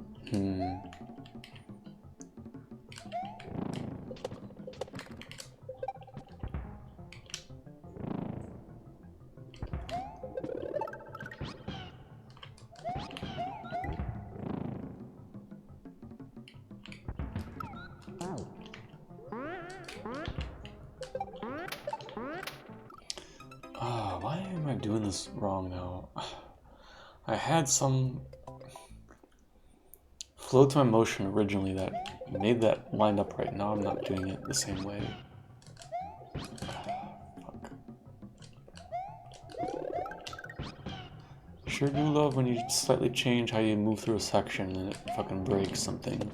Why am I doing this wrong now? I had some flow to my motion originally that made that line up right. Now I'm not doing it the same way. Fuck. Sure do love when you slightly change how you move through a section and it fucking breaks something.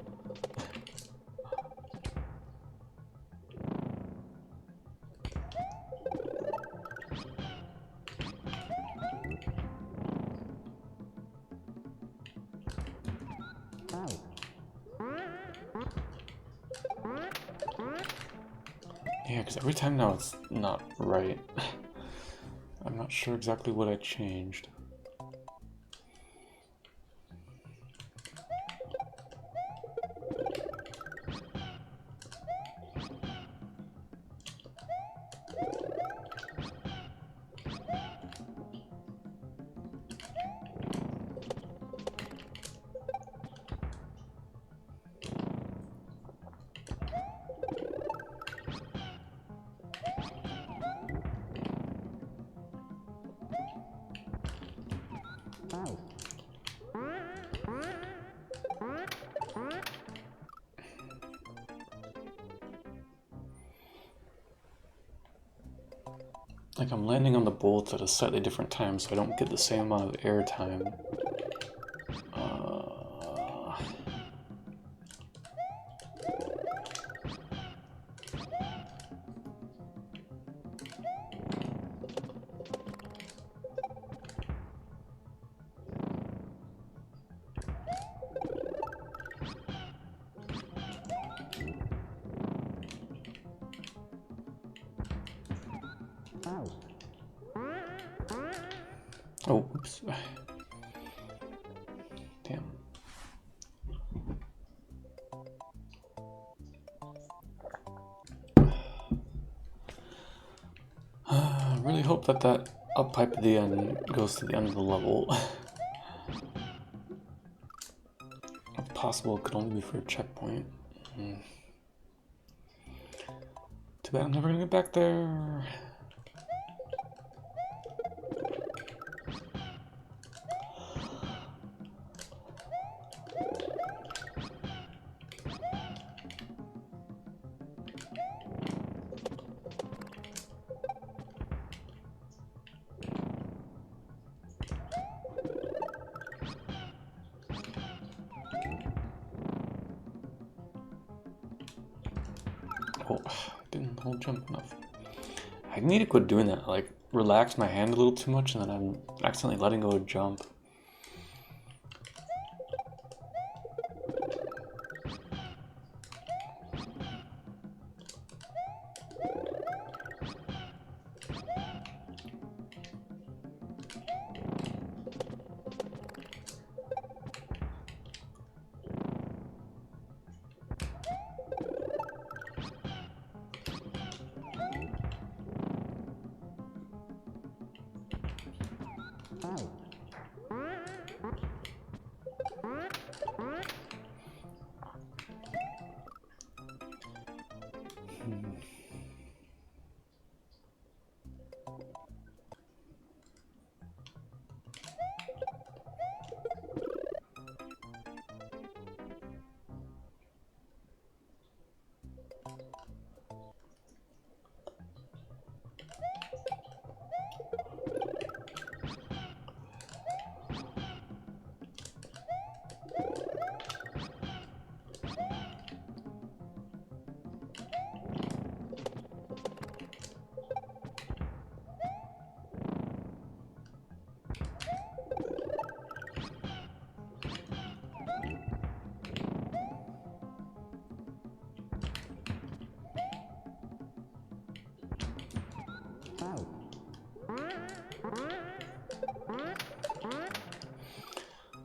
Yeah, because every time now it's not right. I'm not sure exactly what I changed. Like I'm landing on the bolts at a slightly different time so I don't get the same amount of air time. Oh, oops. Damn. I really hope that that up pipe at the end goes to the end of the level. If possible, it could only be for a checkpoint. Too bad I'm never gonna get back there. Oh, didn't hold jump enough. I need to quit doing that. I, like, relax my hand a little too much and then I'm accidentally letting go of jump.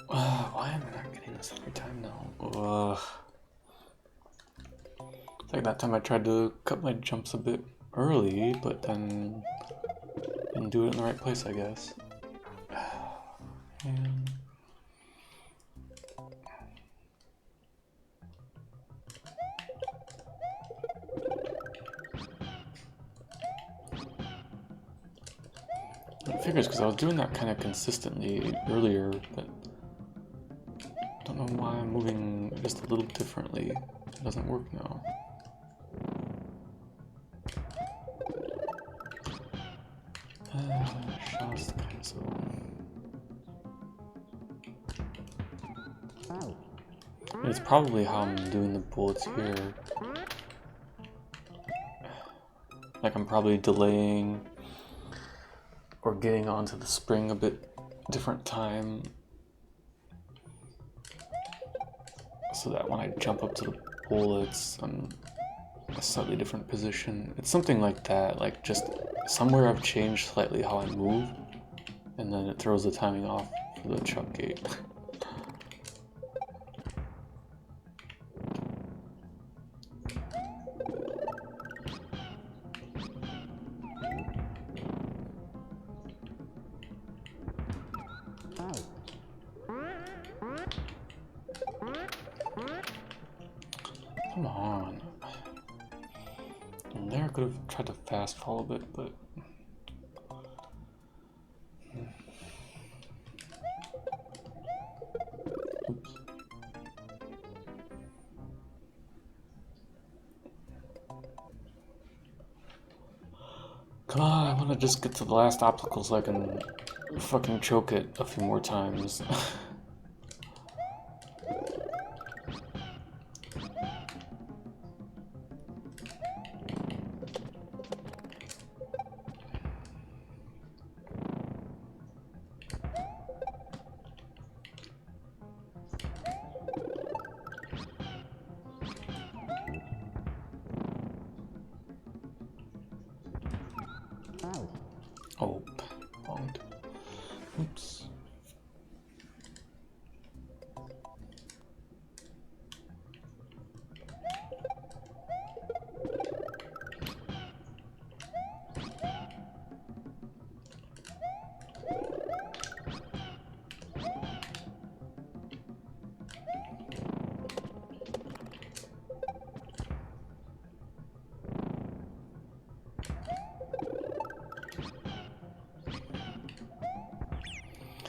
Why am I not getting this every time now? It's like that time I tried to cut my jumps a bit early, but then didn't do it in the right place, I guess. And it figures because I was doing that kind of consistently earlier, but I don't know why I'm moving just a little differently. It doesn't work now. Just cancel. It's probably how I'm doing the bullets here. Like I'm probably delaying or getting onto the spring a bit different time, so that when I jump up to the bullets, I'm in a slightly different position. It's something like that, like just somewhere I've changed slightly how I move, and then it throws the timing off for the chuck gate. Come on. And there I could have tried to fast fall a bit, but oops. Come on, I want to just get to the last obstacle so I can fucking choke it a few more times. Oh, bonked. Oops.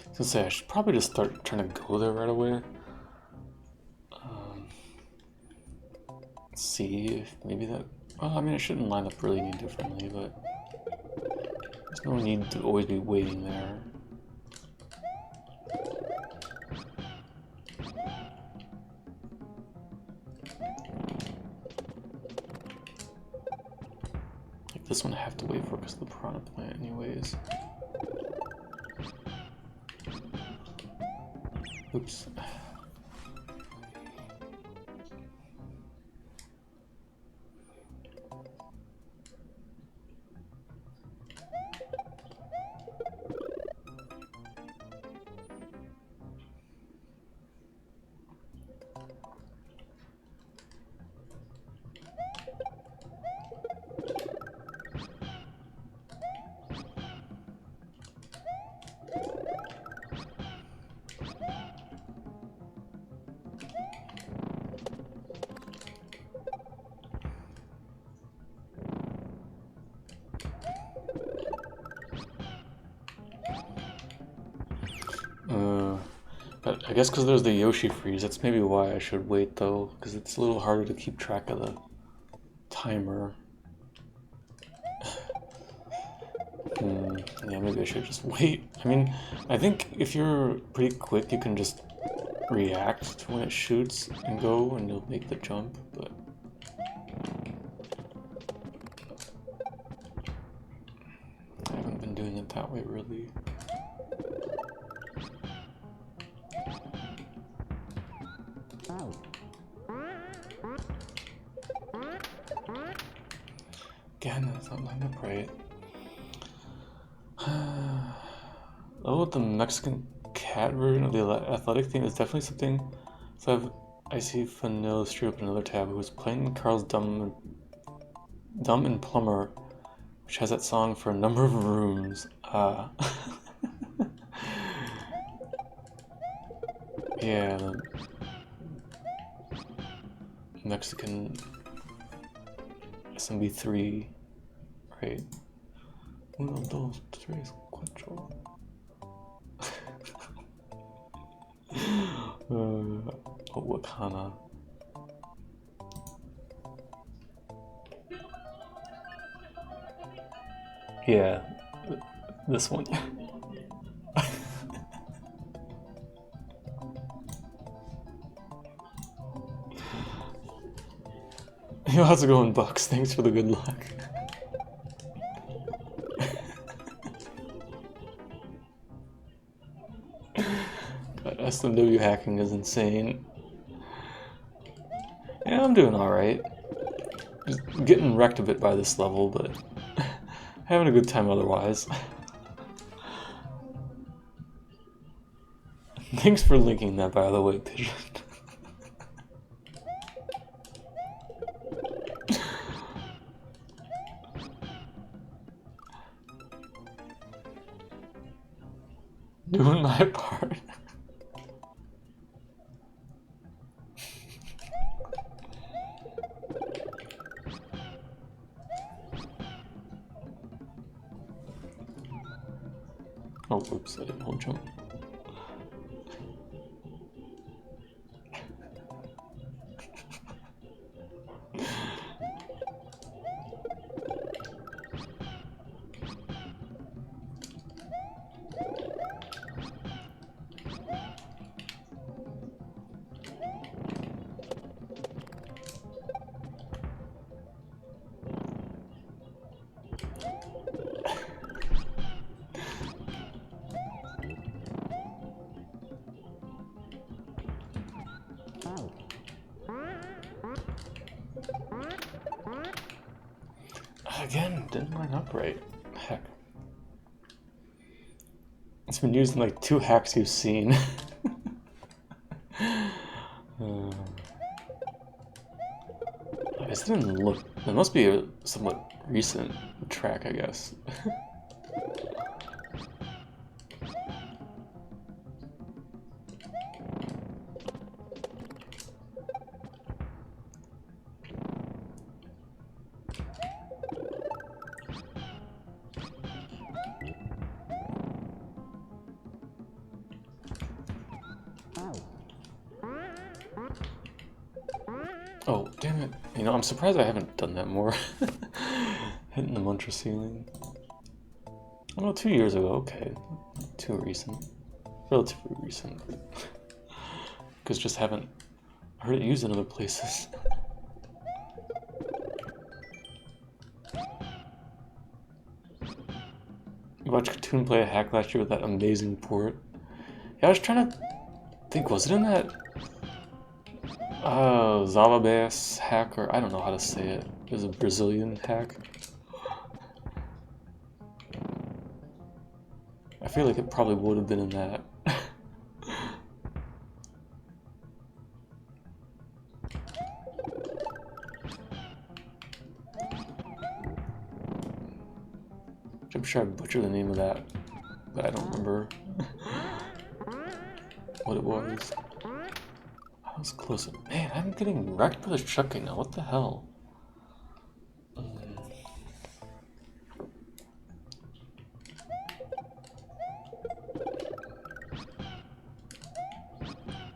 I was gonna say, I should probably just start trying to go there right away. Let's see if maybe that... Well, I mean, it shouldn't line up really any differently, but there's no need to always be waiting there. Like this one I have to wait for because of the piranha plant anyways. Oops. But I guess because there's the Yoshi freeze, that's maybe why I should wait though, because it's a little harder to keep track of the timer. Yeah, maybe I should just wait. I mean, I think if you're pretty quick, you can just react to when it shoots and go, and you'll make the jump, but... I haven't been doing it that way, really. Again, that's not lined up right. Oh, the Mexican cat version of the athletic theme is definitely something. So I see Fanil street up another tab who was playing Carl's Dumb and Plumber, which has that song for a number of rooms. Yeah, the Mexican SMB3, right? Uno, dos, tres, cuatro. Wakana. Yeah, this one. Yo, how's it going, Bucks? Thanks for the good luck. God, SMW hacking is insane. Yeah, I'm doing alright. Just getting wrecked a bit by this level, but having a good time otherwise. Thanks for linking that, by the way, Pigeon. Doing my part. Oh, oops, I didn't hold jump. Again, didn't line up right. Heck. It's been used in like 2 hacks you've seen. I guess it didn't look... It must be a somewhat recent track, I guess. Oh, damn it. You know, I'm surprised I haven't done that more. Hitting the mantra ceiling. Oh, 2 years ago, okay. Too recent. Relatively recent. Because just haven't heard it used in other places. You watched Cartoon play a hack last year with that amazing port. Yeah, I was trying to think, was it in that Zalabas hack, or I don't know how to say it. It was a Brazilian hack. I feel like it probably would have been in that. I'm sure I butchered the name of that, but I don't remember what it was. I was close. Man, I'm getting wrecked by the trucking now. What the hell?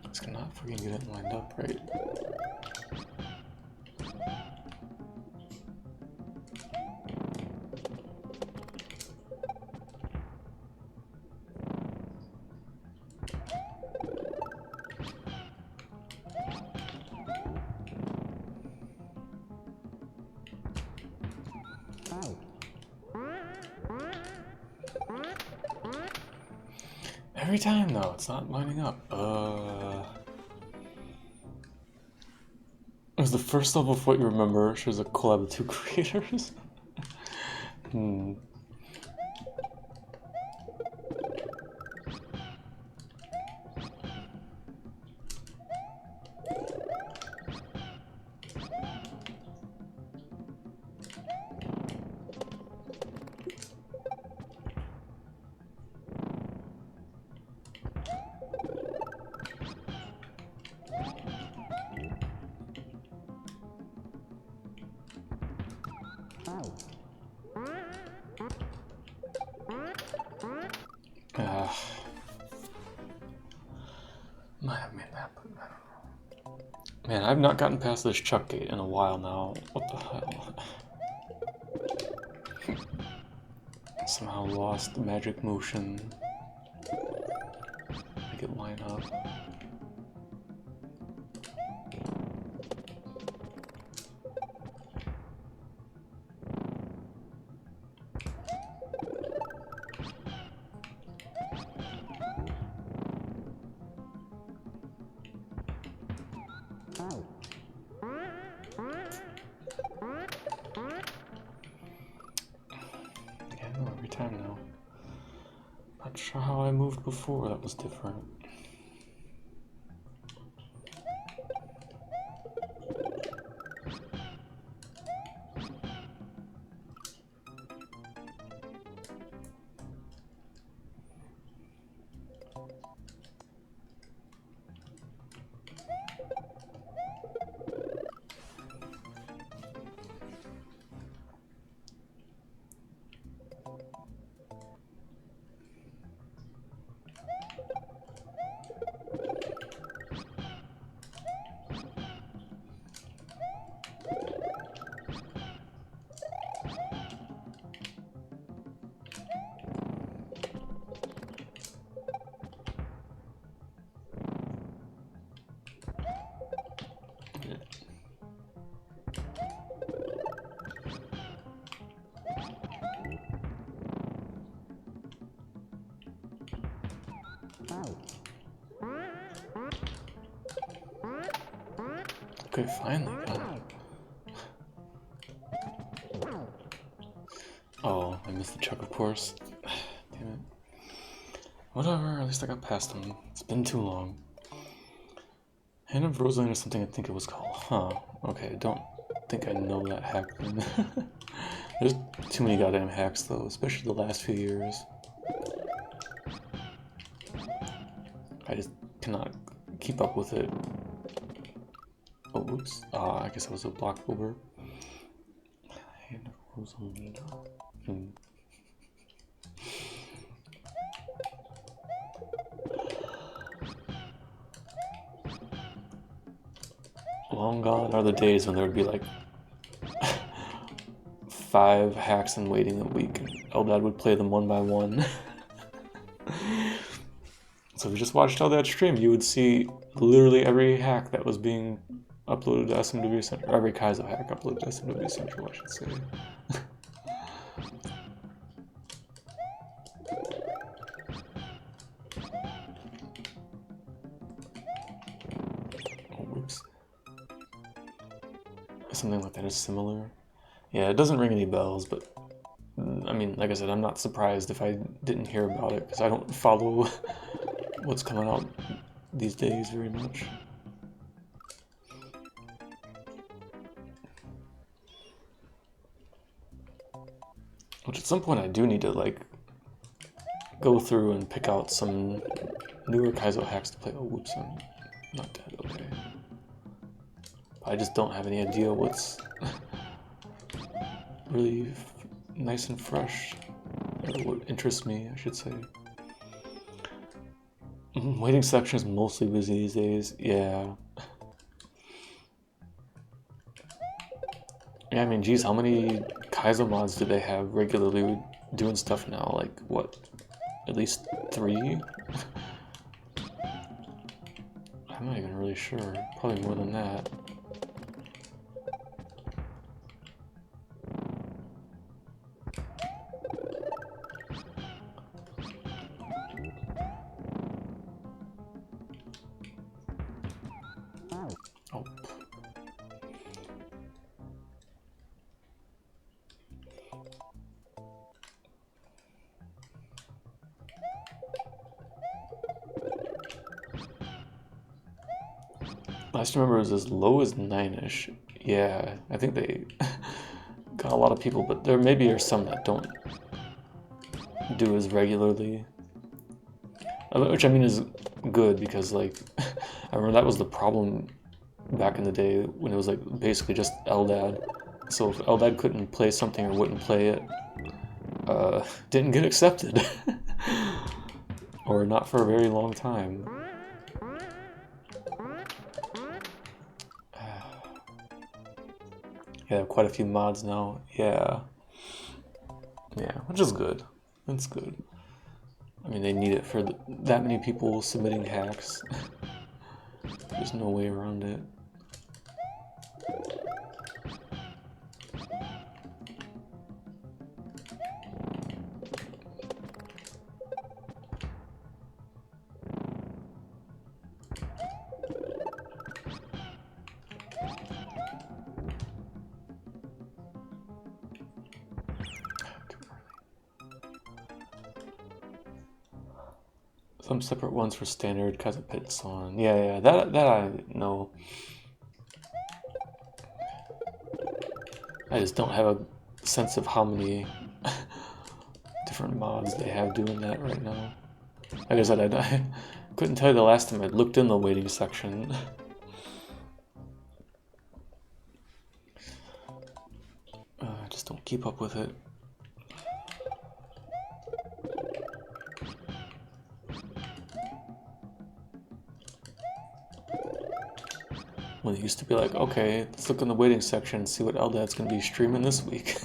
Just cannot freaking get it lined up right. Every time though, it's not lining up. It was the first level of what you remember. It shows a collab of 2 creators. Man, I've not gotten past this chuck gate in a while now. What the hell? Somehow lost the magic motion. Make it line up. Every time now. Not sure how I moved before, that was different. Okay, finally got it. Oh, I missed the chuck, of course. Damn it. Whatever, at least I got past him. It's been too long. Hand of Rosaline or something, I think it was called. Huh. Okay, I don't think I know that hack then. There's too many goddamn hacks though, especially the last few years. I just cannot keep up with it. Oh, whoops. I guess that was a block over. Hand of Rosaline. Long gone are the days when there would be like 5 hacks in waiting a week, and Eldad would play them one by one. So if you just watched Eldad stream, you would see literally every hack that was being uploaded to SMW Central, or every Kaizo hack uploaded to SMW Central, I should say. Oh, whoops. Something like that is similar. Yeah, it doesn't ring any bells, but I mean, like I said, I'm not surprised if I didn't hear about it, because I don't follow what's coming out these days very much. Which at some point I do need to, like, go through and pick out some newer Kaizo hacks to play. Oh, whoops, I'm not dead, okay. I just don't have any idea what's really nice and fresh, or what interests me, I should say. Waiting section is mostly busy these days, yeah. Yeah, I mean, geez, how many Kaizo mods do they have regularly doing stuff now? Like, what, at least 3? I'm not even really sure. Probably more than that. Oh. Last remember it was as low as 9-ish. Yeah, I think they got a lot of people, but there maybe are some that don't do as regularly. Which I mean is good, because like I remember that was the problem back in the day when it was like basically just Eldad. So if Eldad couldn't play something or wouldn't play it, didn't get accepted. Or not for a very long time. Yeah, quite a few mods now. Yeah. Yeah, which is good. That's good. I mean, they need it for that many people submitting hacks. There's no way around it. Some separate ones for standard, Kaiser Pit, so on. Yeah, that I know. I just don't have a sense of how many different mods they have doing that right now. Like I said, I couldn't tell you the last time I looked in the waiting section. I just don't keep up with it. When it used to be like, okay, let's look in the waiting section and see what Eldad's going to be streaming this week.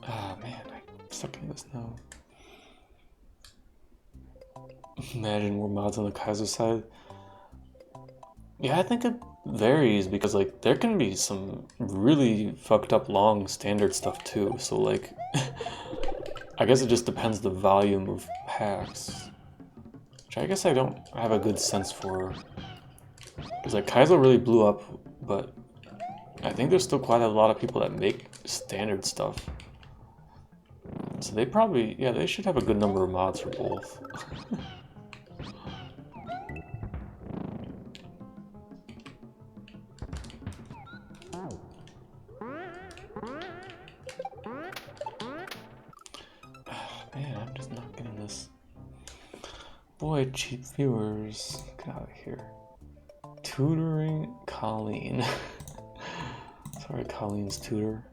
Ah, man, I'm stuck in this now. Imagine more mods on the Kaiser side. Yeah, I think it varies because like there can be some really fucked up long standard stuff too. So like I guess it just depends the volume of hacks. Which I guess I don't have a good sense for. Because like Kaizo really blew up, but I think there's still quite a lot of people that make standard stuff. So they probably, yeah, they should have a good number of mods for both. Man, I'm just not getting this. Boy, cheap viewers, get out of here. Tutoring Colleen. Sorry, Colleen's tutor.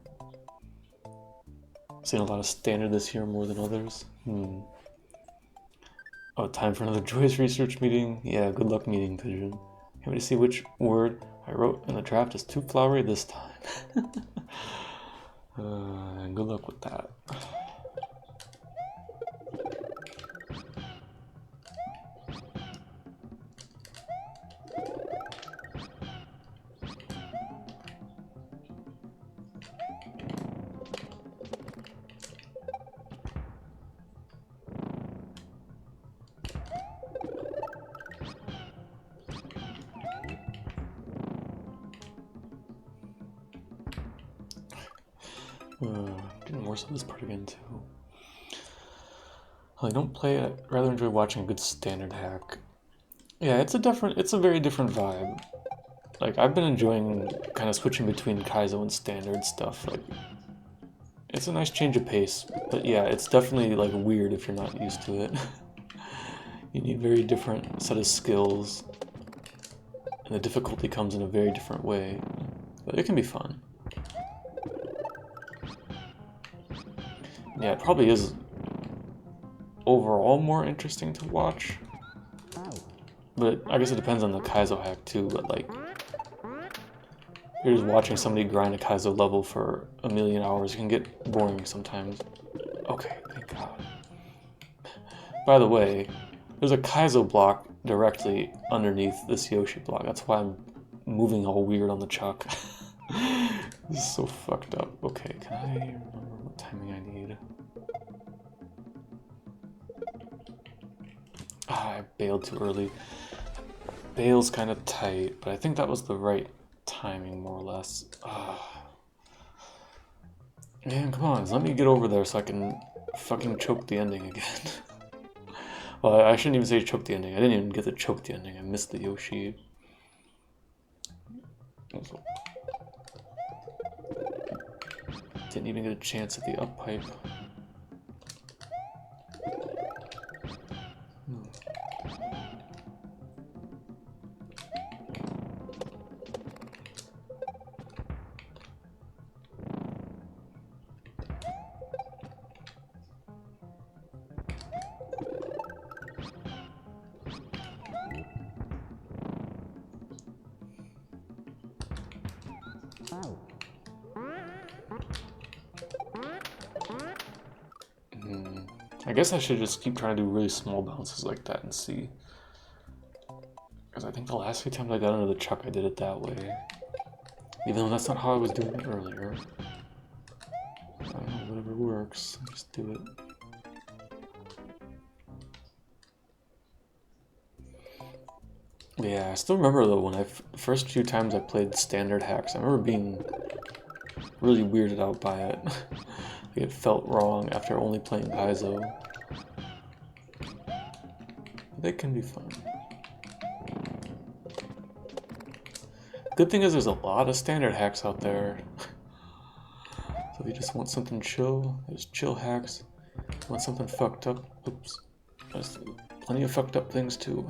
Seen a lot of standard this year more than others. Oh, time for another Joyce research meeting? Yeah, good luck meeting, Pigeon. Can't wait to see which word I wrote in the draft is too flowery this time. Good luck with that. Getting worse at this part again too. I don't play it. I rather enjoy watching a good standard hack. Yeah, it's a very different vibe. Like I've been enjoying kind of switching between Kaizo and standard stuff. Like it's a nice change of pace, but yeah, it's definitely like weird if you're not used to it. You need a very different set of skills, and the difficulty comes in a very different way, but it can be fun. Yeah, it probably is overall more interesting to watch, but I guess it depends on the Kaizo hack too, but like you're just watching somebody grind a Kaizo level for a million hours, it can get boring sometimes. Okay, thank God. By the way, there's a Kaizo block directly underneath this Yoshi block. That's why I'm moving all weird on the chuck. This is so fucked up. Okay, can I remember what timing I need? Ah, I bailed too early. Bail's kind of tight, but I think that was the right timing, more or less. Man, come on, let me get over there so I can fucking choke the ending again. Well, I shouldn't even say choke the ending. I didn't even get to choke the ending. I missed the Yoshi. Didn't even get a chance at the up pipe. guess I should just keep trying to do really small bounces like that and see. Because I think the last few times I got into the chuck, I did it that way. Even though that's not how I was doing it earlier. I don't know, whatever works, just do it. Yeah, I still remember though when the first few times I played standard hacks, I remember being really weirded out by it. It felt wrong after only playing Kaizo. They can be fun. Good thing is there's a lot of standard hacks out there. So if you just want something chill, there's chill hacks. Want something fucked up, oops. There's plenty of fucked up things too.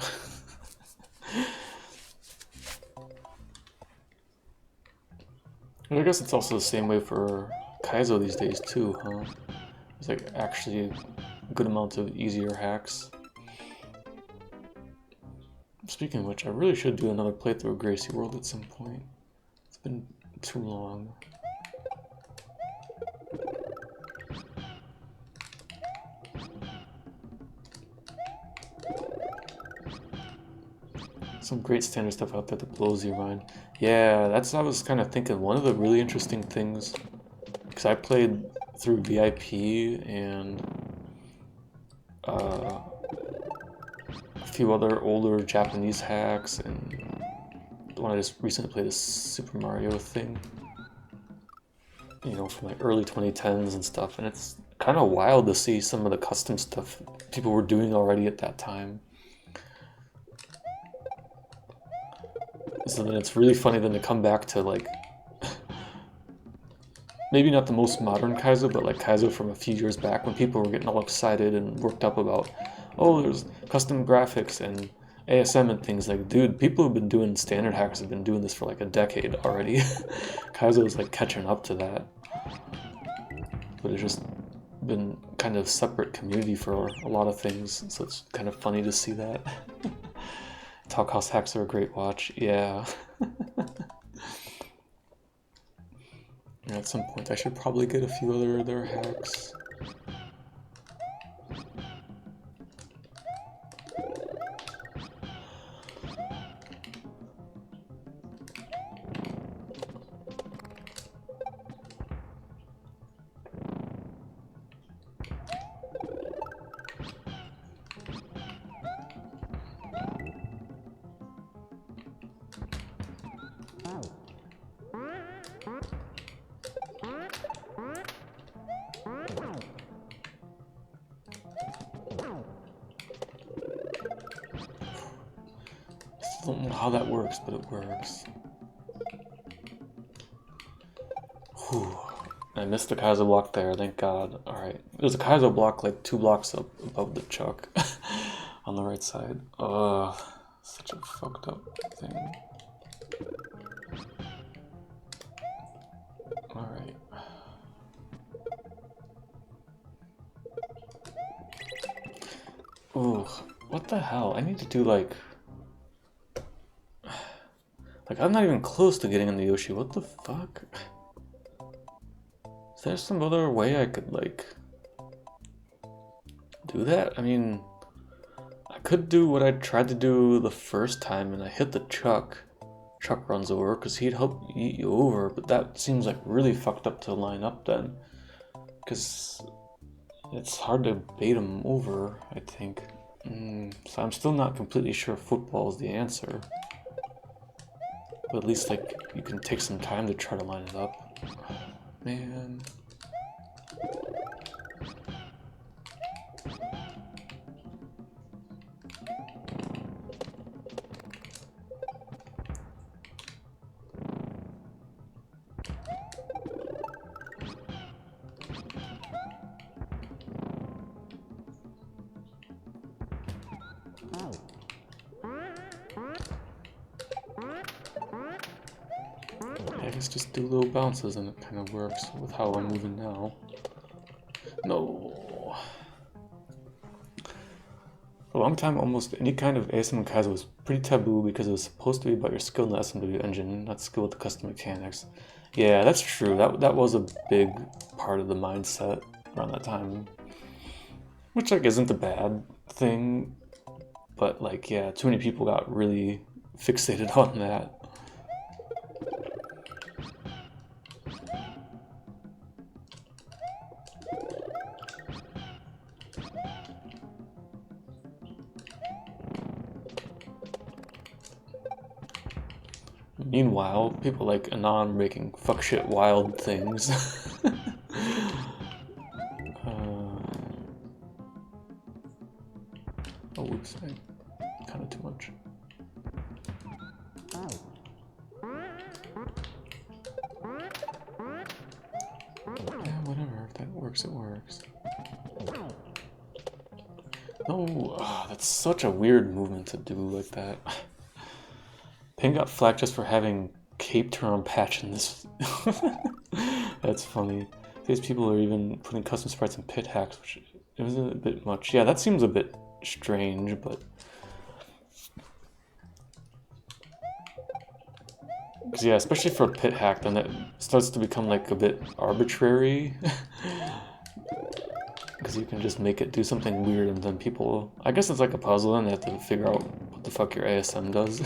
I guess it's also the same way for Kaizo these days too, huh? There's like actually a good amount of easier hacks. Speaking of which, I really should do another playthrough of Gracie World at some point. It's been too long. Some great standard stuff out there that blows your mind. Yeah, that's what I was kind of thinking. One of the really interesting things, because I played through VIP and a few other older Japanese hacks, and the one I just recently played, this Super Mario thing, you know, from like early 2010s and stuff, and it's kind of wild to see some of the custom stuff people were doing already at that time. So then it's really funny then to come back to like, maybe not the most modern Kaizo, but like Kaizo from a few years back when people were getting all excited and worked up about, oh, there's custom graphics and ASM and things. Like, dude, people who've been doing standard hacks have been doing this for like a decade already. Kaizo is like catching up to that. But it's just been kind of separate community for a lot of things, so it's kind of funny to see that. Talkhouse hacks are a great watch, yeah. At some point I should probably get a few other their hacks. I don't know how that works, but it works. Whew. I missed the Kaizo block there, thank God. Alright. There's a Kaizo block like 2 blocks up above the chuck on the right side. Ugh. Such a fucked up thing. Alright. Ooh. What the hell? I need to do like... Like, I'm not even close to getting in the Yoshi. What the fuck? Is there some other way I could, like, do that? I mean, I could do what I tried to do the first time and I hit the chuck. Chuck runs over because he'd help eat you over, but that seems like really fucked up to line up then. Because it's hard to bait him over, I think. So I'm still not completely sure football is the answer. But at least, like, you can take some time to try to line it up. Man. I guess just do little bounces and it kind of works with how I'm moving now. No. For a long time, almost any kind of ASM Kaizo was pretty taboo because it was supposed to be about your skill in the SMW engine, not skill with the custom mechanics. Yeah, that's true. That was a big part of the mindset around that time. Which, like, isn't a bad thing, but, like, yeah, too many people got really fixated on that. Meanwhile, people like Anon making fuck shit wild things. Oh, whoops, kind of too much. Yeah, whatever, if that works, it works. No, that's such a weird movement to do like that. Ping got flagged just for having caped around patch in this. That's funny. These people are even putting custom sprites in pit hacks, which it was a bit much. Yeah, that seems a bit strange, but because yeah, especially for a pit hack, then it starts to become like a bit arbitrary. Because you can just make it do something weird, and then people, I guess it's like a puzzle, and they have to figure out what the fuck your ASM does.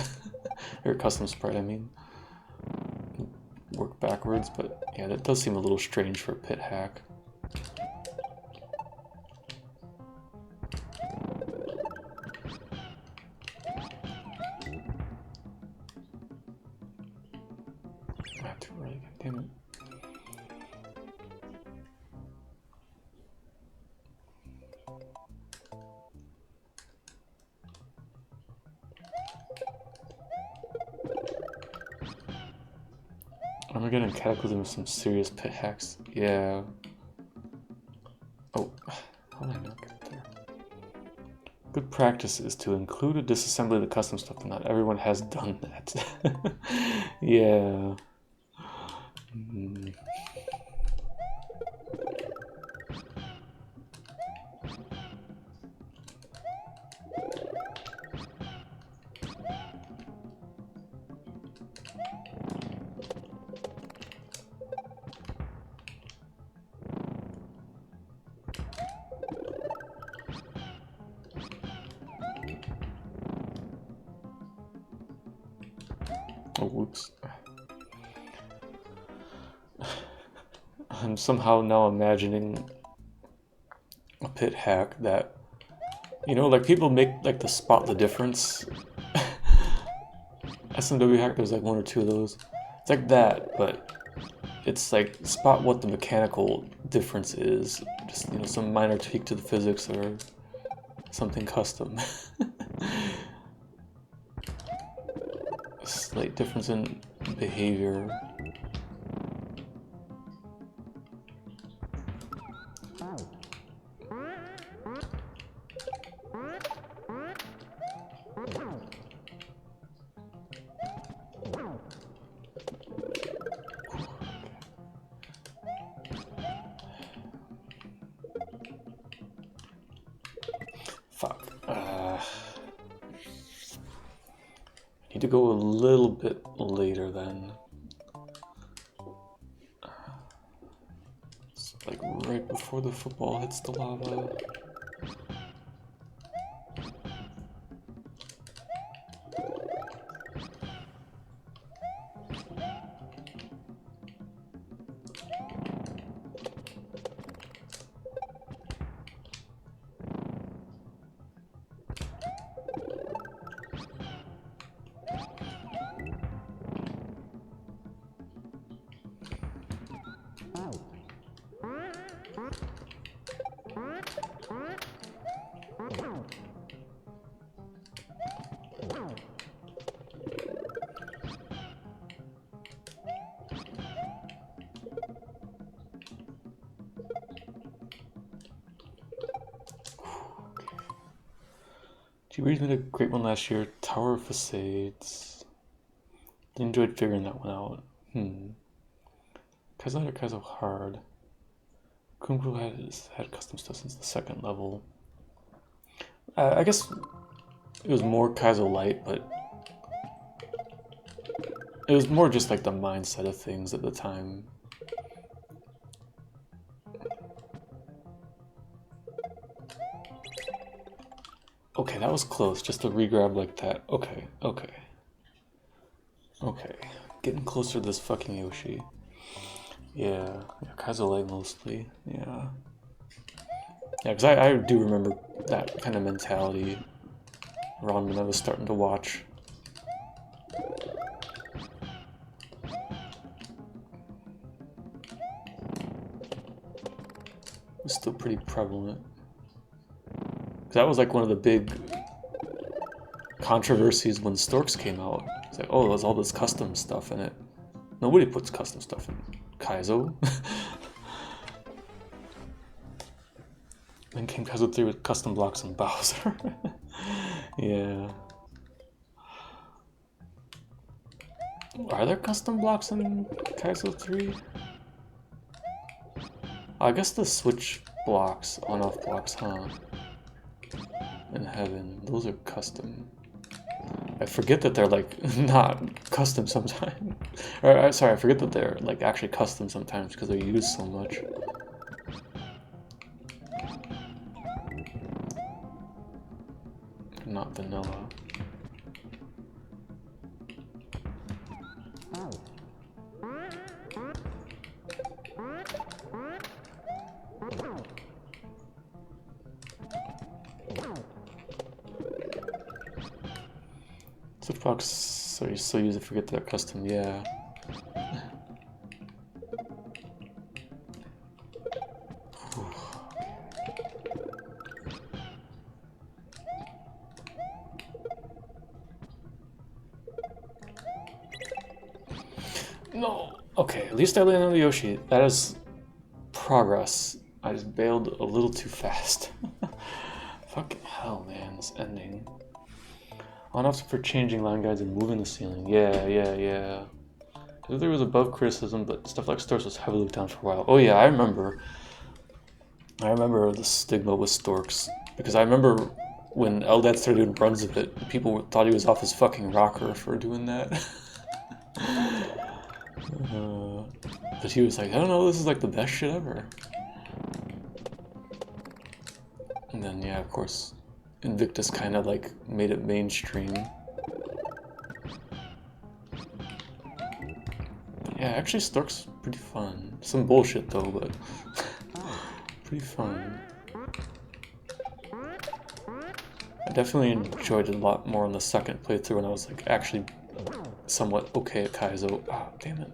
Or custom sprite, I mean. Work backwards, but yeah, that does seem a little strange for a pit hack. I have to really, damn it. I'm getting Cataclysm with some serious pit hacks. Yeah. Oh, how did I not get there? Good practice is to include a disassembly of the custom stuff, and not everyone has done that. Yeah. Oh, whoops. I'm somehow now imagining a pit hack that, you know, like people make like the spot the difference. SMW hack, there's like one or two of those. It's like that, but it's like spot what the mechanical difference is. Just, you know, some minor tweak to the physics or something custom. A slight difference in behavior. Fuck. Need to go a little bit later then. It's like right before the football hits the lava. G-Breeze made a great one last year. Tower of Facades. Enjoyed figuring that one out. Kaizo or Kaizo hard. Kumku had custom stuff since the second level. I guess it was more Kaizo light, but it was more just like the mindset of things at the time. Okay, that was close. Just to re-grab like that. Okay, okay. Okay. Getting closer to this fucking Yoshi. Yeah, Kaizo mostly. Yeah. Yeah, because I do remember that kind of mentality around when I was starting to watch. It was still pretty prevalent. Because that was like one of the big controversies when Storks came out. It's like, oh, there's all this custom stuff in it. Nobody puts custom stuff in Kaizo. Then came Kaizo 3 with custom blocks and Bowser. Yeah. Are there custom blocks in Kaizo 3? I guess the switch blocks, on-off blocks, huh? In Heaven, those are custom. I forget that they're like not custom sometimes. Or sorry, I forget that they're like actually custom sometimes because they're used so much. Not vanilla. Switchbox, so you still use it, forget they're custom, yeah. No! Okay, at least I landed on the Yoshi. That is progress. I just bailed a little too fast. Fucking hell, man, this ending. On off for changing line guides and moving the ceiling. Yeah. There was above criticism, but stuff like Storks was heavily looked down for a while. Oh yeah, I remember the stigma with Storks. Because I remember when Eldad started doing runs of it, people thought he was off his fucking rocker for doing that. But he was like, I don't know, this is like the best shit ever. And then, yeah, of course, Invictus kind of like made it mainstream. But yeah, actually Stork's pretty fun. Some bullshit though, but pretty fun. I definitely enjoyed it a lot more on the second playthrough when I was like actually somewhat okay at Kaizo. Ah, damn it.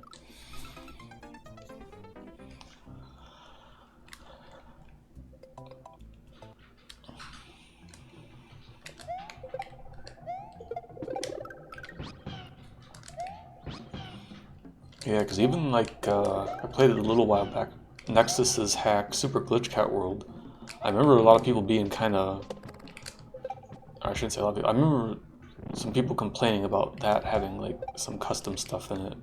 Yeah, because even like, I played it a little while back, Nexus's hack Super Glitch Cat World. I remember a lot of people being kind of, I shouldn't say a lot of people, I remember some people complaining about that having like some custom stuff in it.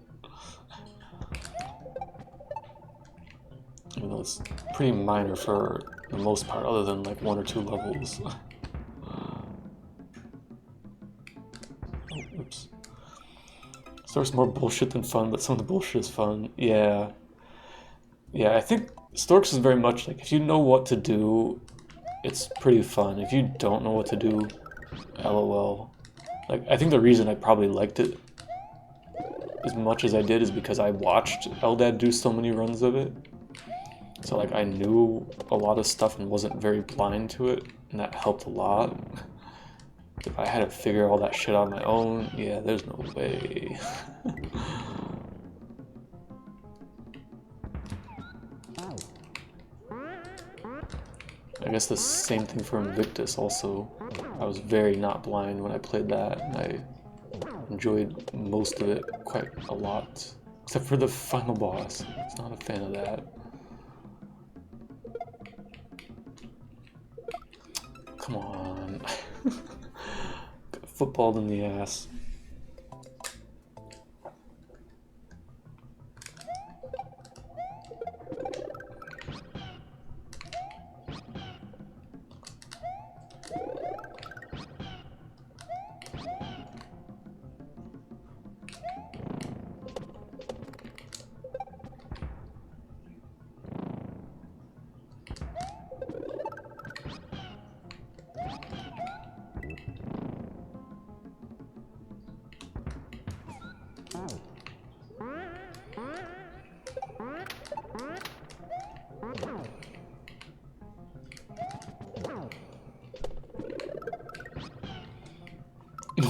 Even though it's pretty minor for the most part, other than like 1 or 2 levels. Oh, oops. Stork's more bullshit than fun, but some of the bullshit is fun. Yeah. Yeah, I think Storks is very much like, if you know what to do, it's pretty fun. If you don't know what to do, LOL. Like, I think the reason I probably liked it as much as I did is because I watched Eldad do so many runs of it. So, like, I knew a lot of stuff and wasn't very blind to it, and that helped a lot. If I had to figure all that shit out on my own, yeah, there's no way. I guess the same thing for Invictus also. I was very not blind when I played that, and I enjoyed most of it quite a lot. Except for the final boss. I was not a fan of that. Come on. Got footballed in the ass.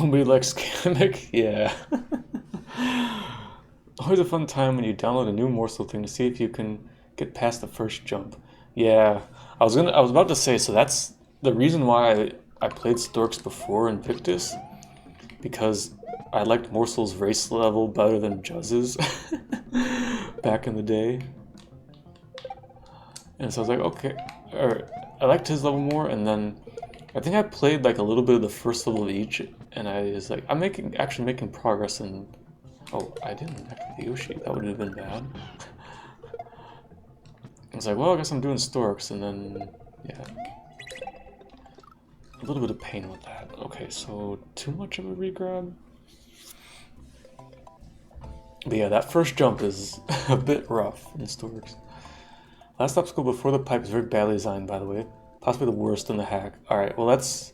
Nobody likes Gamic? Yeah. Always a fun time when you download a new morsel thing to see if you can get past the first jump. Yeah. I was about to say, so that's the reason why I played Storks before Invictus, because I liked Morsel's race level better than Juzz's back in the day. And so I was like, okay, or I liked his level more, and then I think I played like a little bit of the first level of each, and I was like, I'm actually making progress in. Oh, I didn't activate the Yoshi. That would have been bad. I was like, well, I guess I'm doing Storks, and then yeah, a little bit of pain with that. Okay, so too much of a regrab. But yeah, that first jump is a bit rough in Storks. Last obstacle before the pipe is very badly designed, by the way. Possibly the worst in the hack. Alright, well that's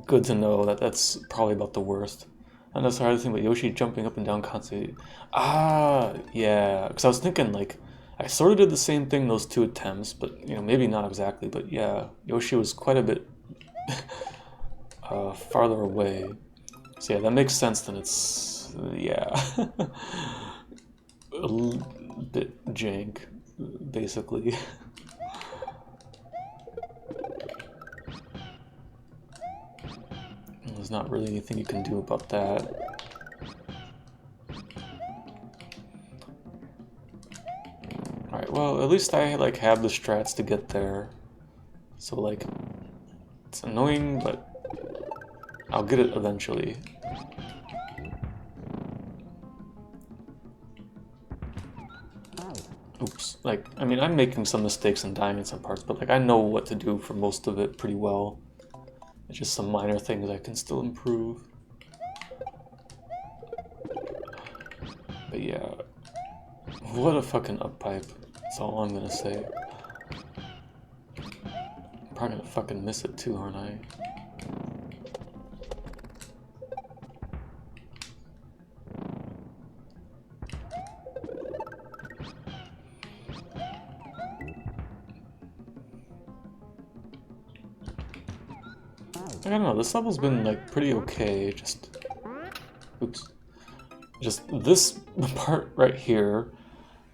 good to know that that's probably about the worst. And that's the hardest thing about Yoshi jumping up and down constantly. Ah, yeah. Because I was thinking, like, I sort of did the same thing those two attempts, but, you know, maybe not exactly. But yeah, Yoshi was quite a bit farther away. So yeah, that makes sense then. It's, yeah. A bit jank, basically. There's not really anything you can do about that. Alright, well, at least I like have the strats to get there. So like, it's annoying, but I'll get it eventually. Oops. Like, I mean, I'm making some mistakes and dying in some parts, but like I know what to do for most of it pretty well. It's just some minor things I can still improve. But yeah, what a fucking up pipe. That's all I'm gonna say. I'm probably gonna fucking miss it too, aren't I? I don't know, this level's been like pretty okay, just... Oops. Just this part right here,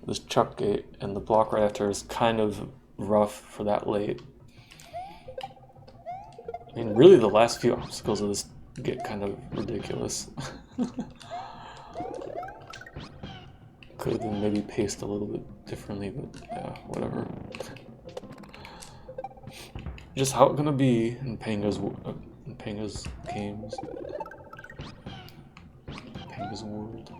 this chuck gate, and the block right after is kind of rough for that late. I mean, really the last few obstacles of this get kind of ridiculous. Could have been maybe paced a little bit differently, but yeah, whatever. Just how it's gonna be in Panga's games. Panga's world.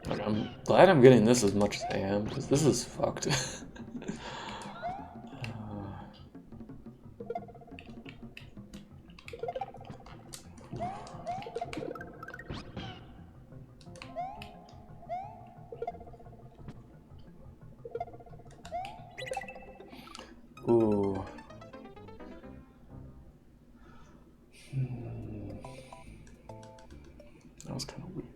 Like, I'm glad I'm getting this as much as I am, because this is fucked. Ooh. That was kind of weird.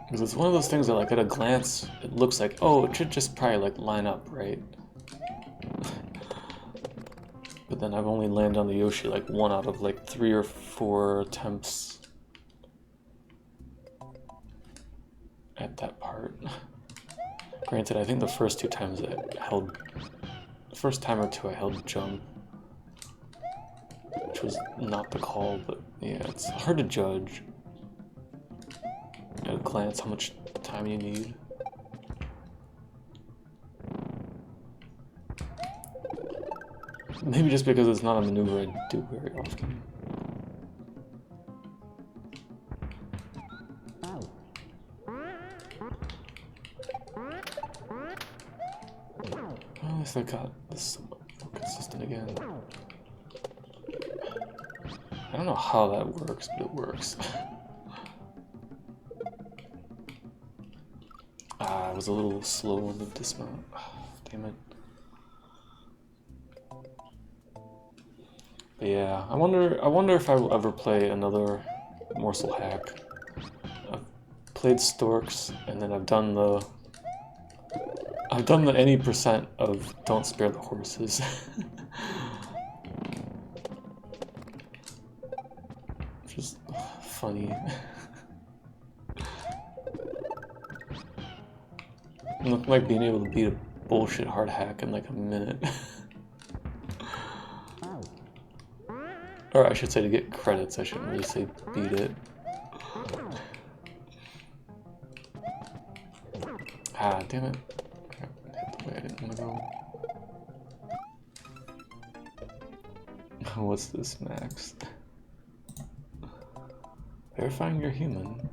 Because it's one of those things that, like, at a glance, it looks like, oh, it should just probably, like, line up, right? But then I've only landed on the Yoshi, like, 1 out of, like, 3 or 4 attempts at that part. Granted, I think the first 2 times I held... The first time or 2 I held jump. Which was not the call, but yeah, it's hard to judge at a glance how much time you need. Maybe just because it's not a maneuver I do very often. Well, at least I got this somewhat more consistent again. I don't know how that works, but it works. I was a little slow on the dismount. Damn it. But yeah, I wonder if I will ever play another morsel hack. I've played Storks, and then I've done the any percent of Don't Spare the Horses. Just funny. Look like being able to beat a bullshit hard hack in like a minute. Or I should say to get credits, I shouldn't really say beat it. Ah, damn it. Crap, hit the way I didn't want to go. What's this, Max? Verifying you're human.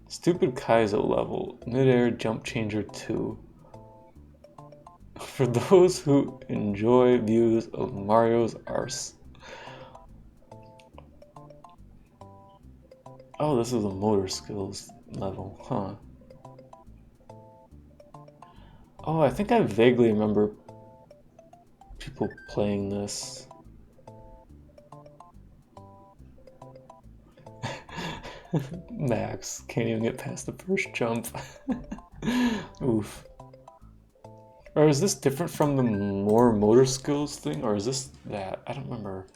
Stupid Kaizo level. Mid-air jump changer 2. For those who enjoy views of Mario's arse. Oh, this is a motor skills level, huh? Oh, I think I vaguely remember people playing this. Max can't even get past the first jump. Oof. Or is this different from the more motor skills thing, or is this that? I don't remember.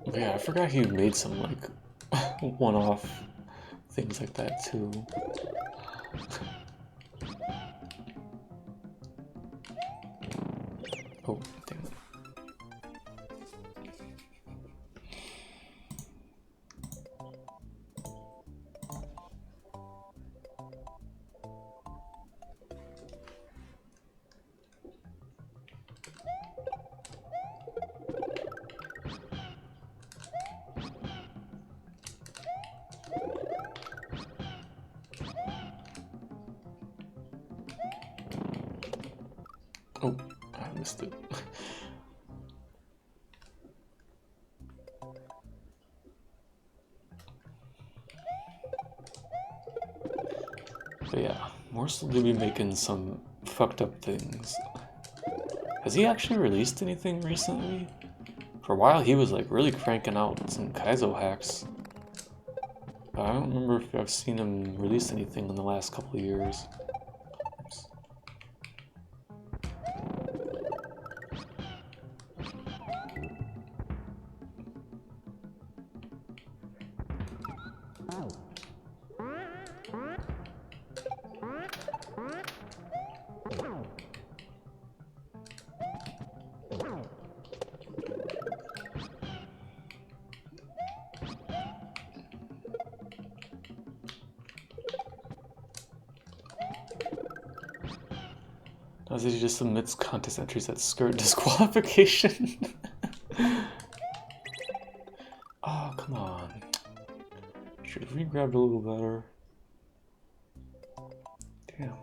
But yeah, I forgot he made some like one-off things like that too. Oh, damn it. Oh, I missed it. But yeah, Morsel do be making some fucked up things. Has he actually released anything recently? For a while he was like really cranking out some Kaizo hacks. But I don't remember if I've seen him release anything in the last couple of years. Oops. As he just submits contest entries that skirt disqualification. Oh, come on. Should have re-grabbed a little better. Damn.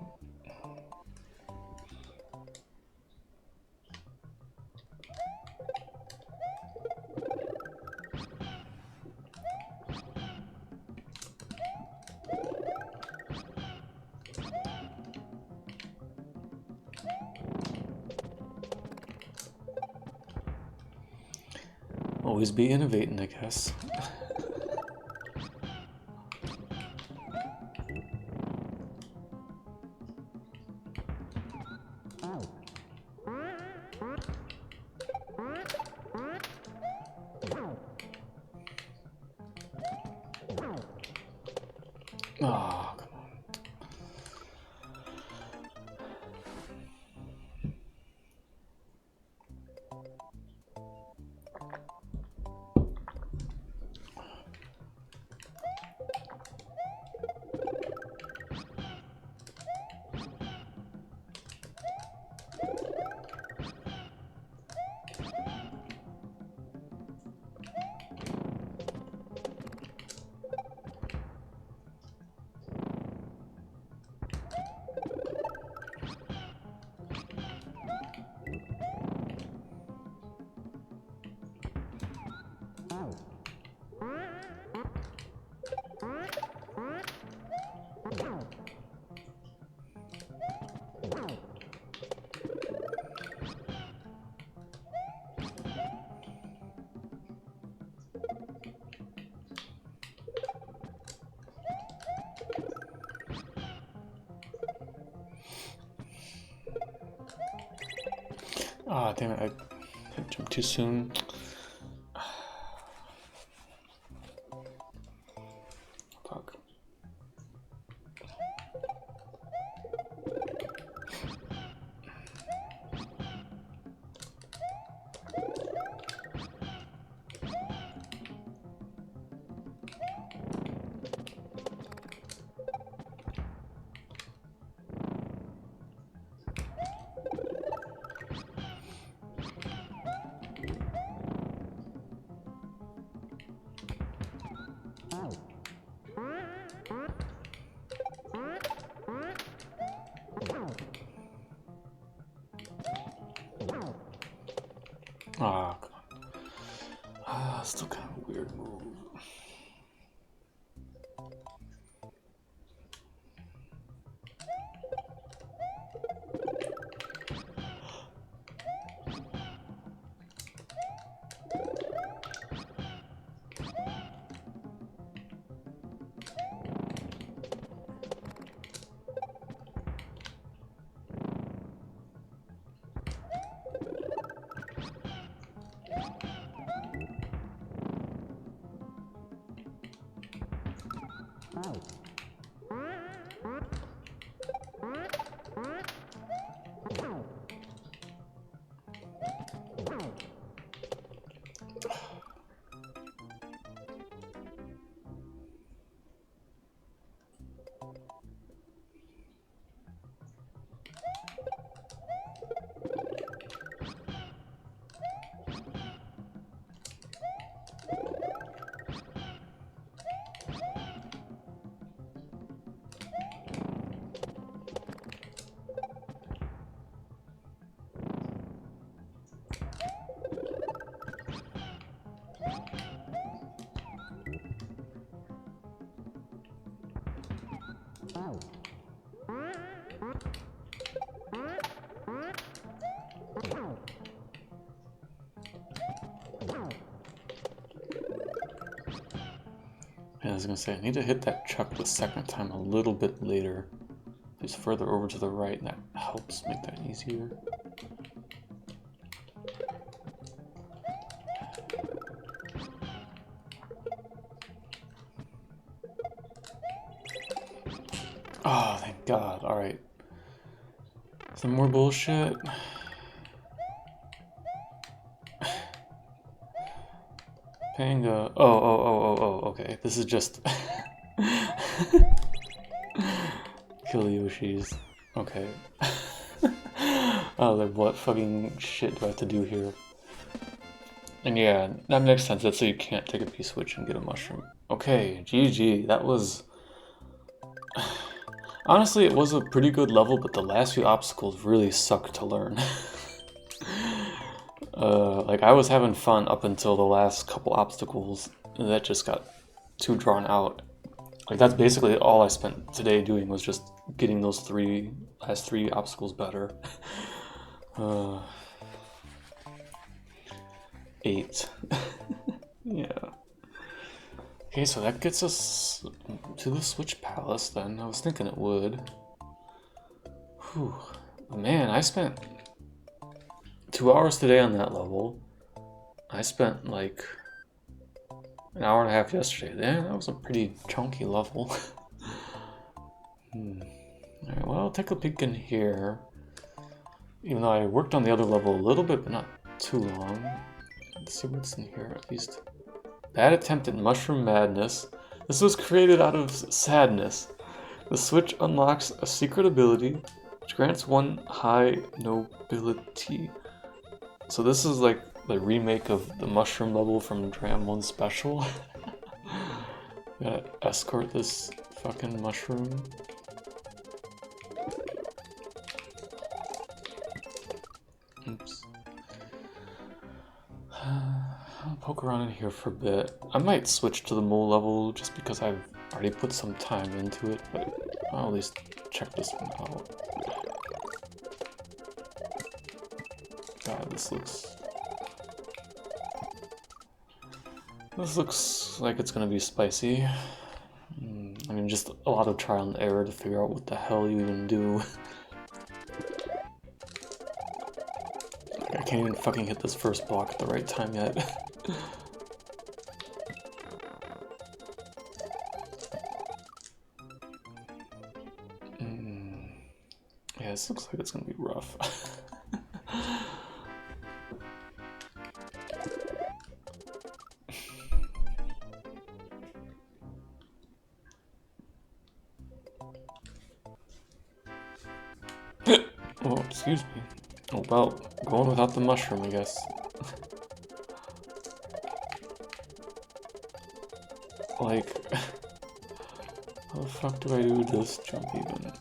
Always be innovating, I guess. Oh, come on. Ah, damn it, I jumped too soon. Fuck. Ah, come on. Ah, still kind of a weird move. Yeah, I was gonna say, I need to hit that chuck the second time a little bit later. Just further over to the right, and that helps make that easier. Oh, thank God. Alright. Some more bullshit. Panga. Oh, okay. This is just... Kill the Yoshis. Okay. Oh, like what fucking shit do I have to do here? And yeah, that makes sense. That's so you can't take a P-switch and get a mushroom. Okay, GG. That was... Honestly, it was a pretty good level, but the last few obstacles really sucked to learn. Like, I was having fun up until the last couple obstacles, and that just got too drawn out. Like, that's basically all I spent today doing, was just getting those last three obstacles better. 8. Yeah. Okay, so that gets us to the Switch Palace then. I was thinking it would. Whew. Man, I spent 2 hours today on that level. I spent like an hour and a half yesterday. Yeah, that was a pretty chunky level. Alright, well, I'll take a peek in here. Even though I worked on the other level a little bit, but not too long. Let's see what's in here at least. Bad attempt at Mushroom Madness. This was created out of sadness. The Switch unlocks a secret ability, which grants one high nobility. So this is like the remake of the mushroom level from Dram 1 Special. Gotta escort this fucking mushroom. Oops. I'll poke around in here for a bit. I might switch to the mole level just because I've already put some time into it, but I'll at least check this one out. God, this looks like it's gonna be spicy. I mean, just a lot of trial and error to figure out what the hell you even do. I can't even fucking hit this first block at the right time yet. Yeah, this looks like it's gonna be rough. Oh, excuse me. Oh, well, going without the mushroom, I guess. Like, how the fuck do I do this jump even?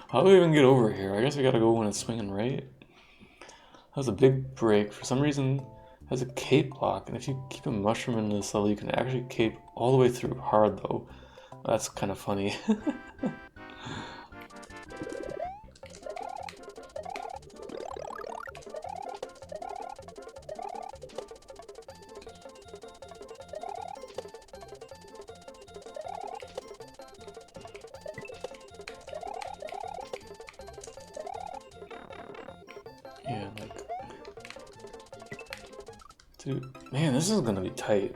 How do I even get over here? I guess I gotta go when it's swinging right. That was a big break. For some reason, it has a cape block, and if you keep a mushroom in this level, you can actually cape all the way through hard, though. That's kind of funny. Yeah, like... Dude, man, this is gonna be tight.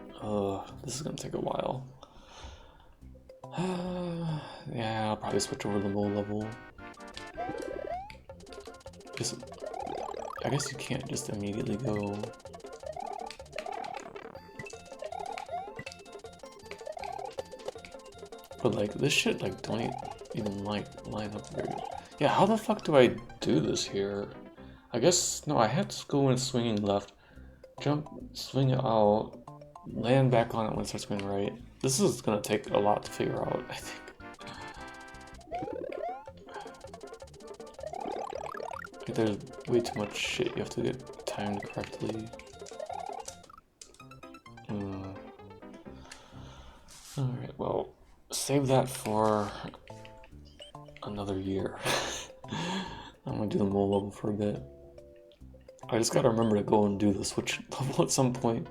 This is gonna take a while. Yeah, I'll probably switch over to the low level. I guess you can't just immediately go... But like, this shit like don't even like line up very... Yeah, how the fuck do I do this here? I guess, no, I have to go when it's swinging left, jump, swing it out, land back on it when it starts swinging right. This is gonna take a lot to figure out, I think. Like, there's way too much shit you have to get timed correctly. Alright, well, save that for another year. I'm gonna do the mole level for a bit. I just gotta remember to go and do the switch level at some point.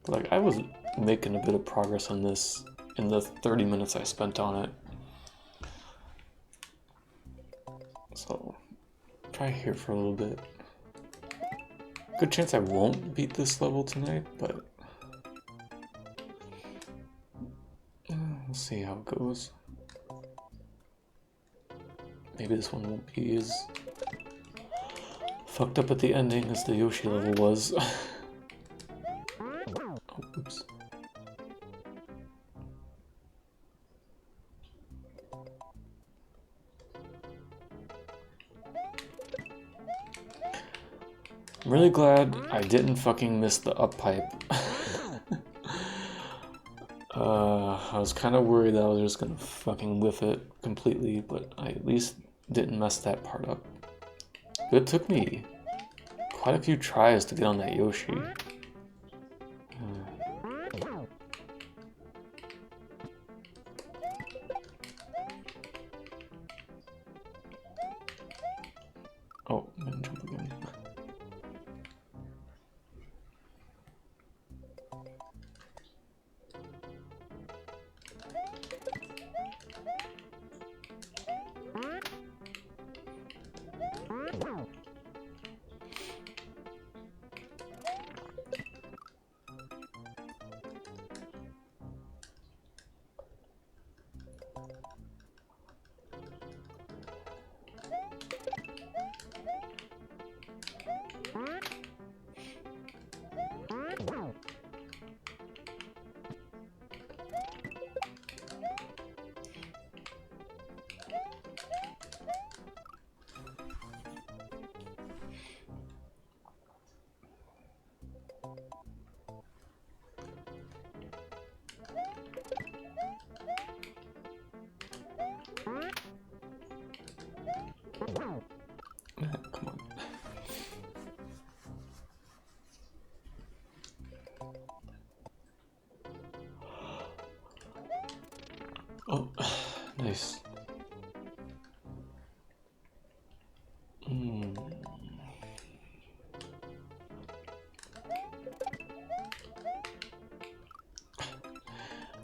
Like, I was making a bit of progress on this in the 30 minutes I spent on it. So, try here for a little bit. Good chance I won't beat this level tonight, but... we'll see how it goes. Maybe this one won't be as fucked up at the ending as the Yoshi level was. Oh, oops. I'm really glad I didn't fucking miss the up pipe. I was kind of worried that I was just gonna fucking whiff it completely, but I at least didn't mess that part up. It took me quite a few tries to get on that Yoshi. Oh, I'm gonna jump again. Come on. Oh, nice.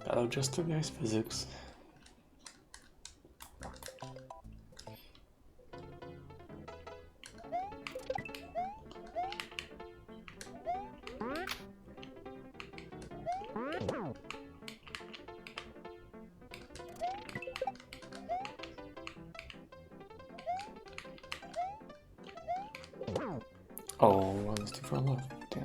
Gotta adjust to the ice physics. Oh, I was too far left. Damn.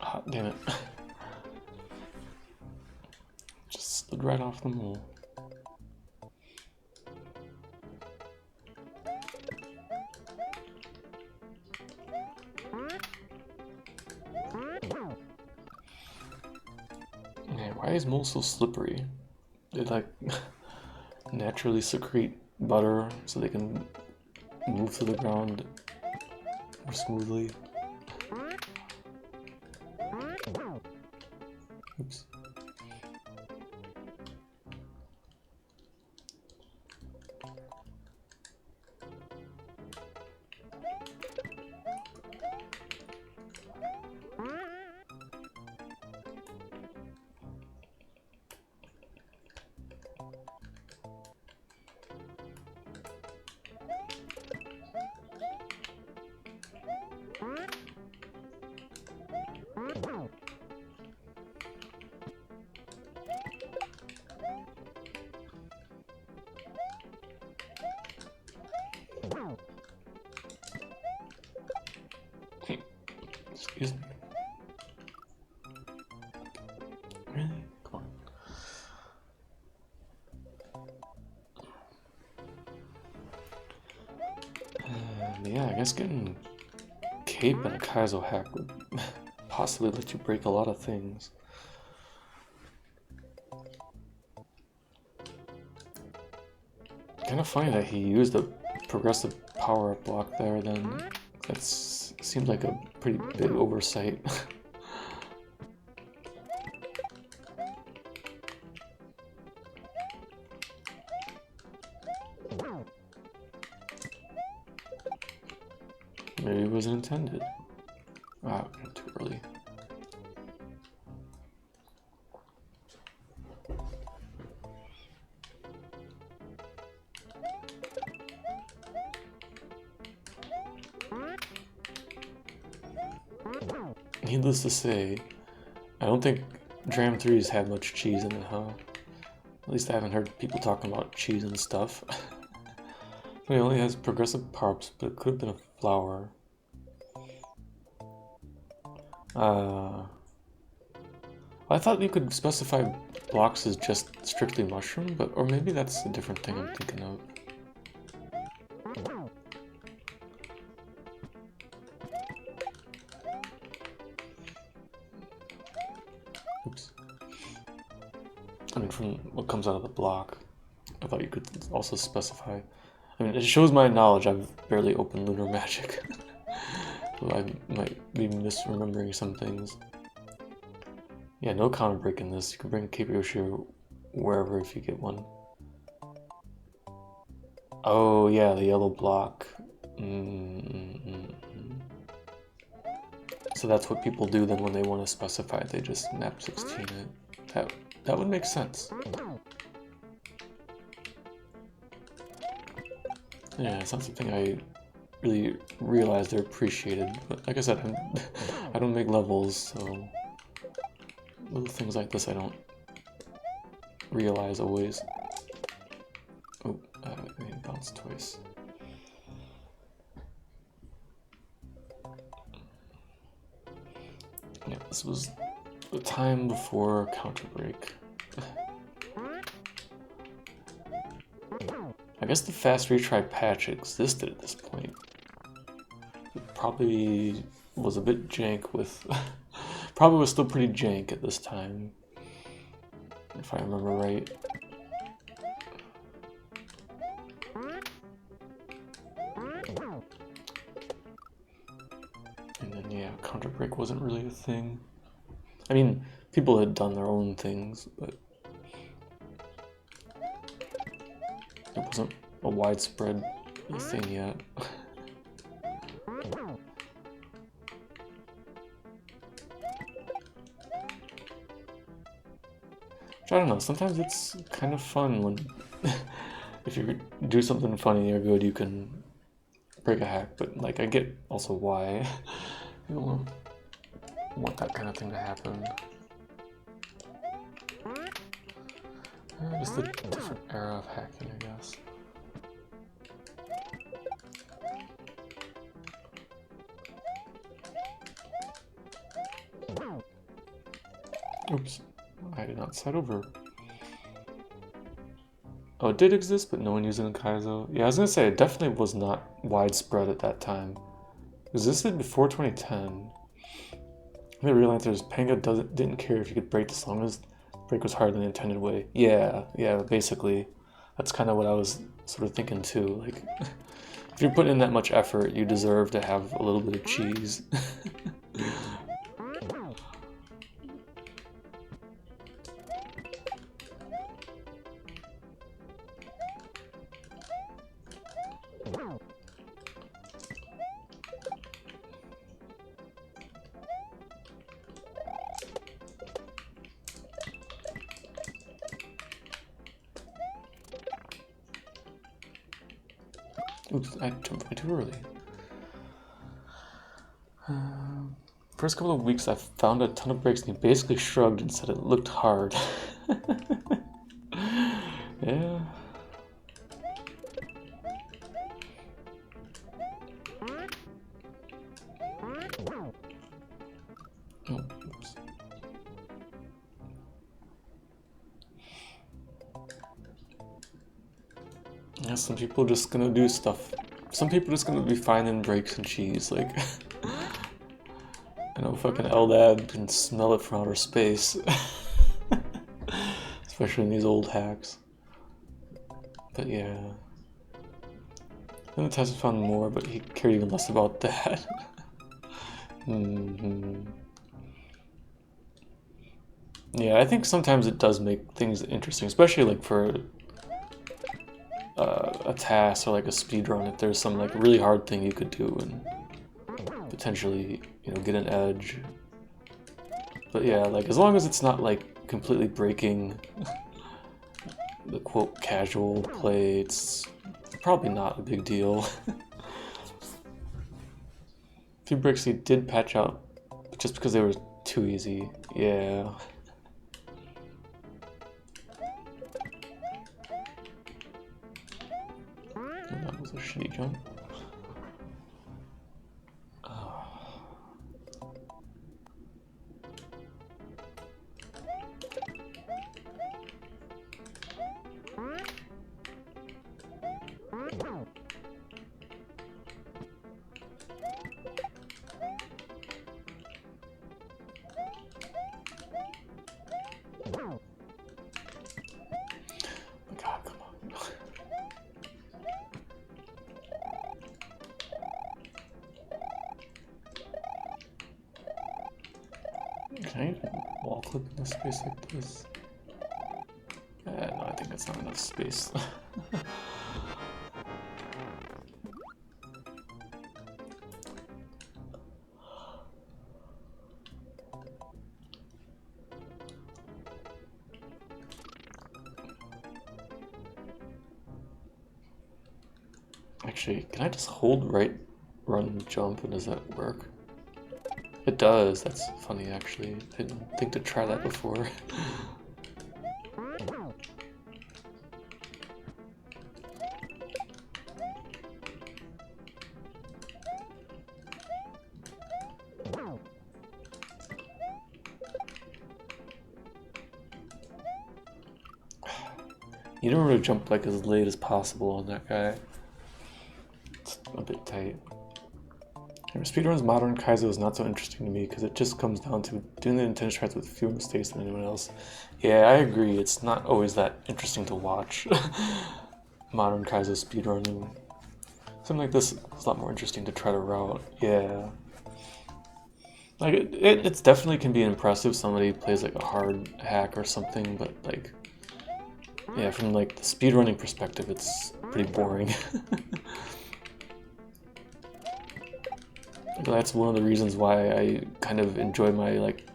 Ah, damn it. Just slid right off the mole. Man, why is mole so slippery? They like naturally secrete butter so they can move to the ground more smoothly. Oops. Excuse me. Really? Come on. Yeah, I guess getting cape and a Kaizo hack would possibly let you break a lot of things. Kind of funny that he used a progressive power-up block there then. That seems like a pretty big oversight. Maybe it wasn't intended. Ah, too early. Needless to say, I don't think Dram 3's had much cheese in it, huh? At least I haven't heard people talking about cheese and stuff. It only has progressive parps, but it could have been a flower. I thought you could specify blocks as just strictly mushroom, but or maybe that's a different thing I'm thinking of. Oops. I mean, from what comes out of the block, I thought you could also specify. I mean, it shows my knowledge. I've barely opened Lunar Magic. So I might be misremembering some things. Yeah, no counter break in this. You can bring Cape Yoshi wherever if you get one. Oh yeah, the yellow block. So that's what people do then when they want to specify it. They just map 16 it. That would make sense. Yeah, it's not something I really realized or appreciated. But like I said, I don't make levels, so little things like this I don't realize always. Oh, I bounced twice. Yeah, this was the time before counter break. I guess the fast retry patch existed at this point. It probably was a bit jank with... probably was still pretty jank at this time, if I remember right. And then yeah, counter break wasn't really a thing. I mean, people had done their own things, but it wasn't a widespread thing yet. I don't know, sometimes it's kind of fun when if you do something funny or good, you can break a hack, but like I get also why you don't want that kind of thing to happen. Just a different era of hacking, I guess. Oops, I did not slide over. Oh, it did exist, but no one used it in Kaizo. Yeah, I was gonna say, it definitely was not widespread at that time. It existed before 2010. The real answer is Panga didn't care if you could break as long as the break was hard in the intended way. Yeah, basically. That's kind of what I was sort of thinking too. Like, if you're putting in that much effort, you deserve to have a little bit of cheese. Oops, I jumped way too early. First couple of weeks I found a ton of breaks and he basically shrugged and said it looked hard. Yeah. Oh, oops. Yeah, some people just gonna do stuff. Some people just gonna be finding breaks and cheese, like I know fucking Eldad can smell it from outer space. Especially in these old hacks. But yeah. Then the test found more, but he cared even less about that. Yeah, I think sometimes it does make things interesting, especially like for a task or like a speed run. If there's some like really hard thing you could do and potentially, you know, get an edge. But yeah, like as long as it's not like completely breaking the quote casual play, it's probably not a big deal. A few breaks he did patch out just because they were too easy. Yeah. And that was a shitty jump. God, come on. Can I even wall clip in a space like this? No, I think that's not enough space. Actually, can I just hold right, run, jump, and does that work? It does. That's funny, actually. I didn't think to try that before. You don't want to jump like as late as possible on that guy. It's a bit tight. Speedruns modern Kaizo is not so interesting to me because it just comes down to doing the intense tries with fewer mistakes than anyone else. Yeah, I agree. It's not always that interesting to watch modern Kaizo speedrunning. Something like this is a lot more interesting to try to route. Yeah. Like it's definitely can be impressive. Somebody plays like a hard hack or something, but like, yeah, from like the speedrunning perspective, it's pretty boring. That's one of the reasons why I kind of enjoy my like,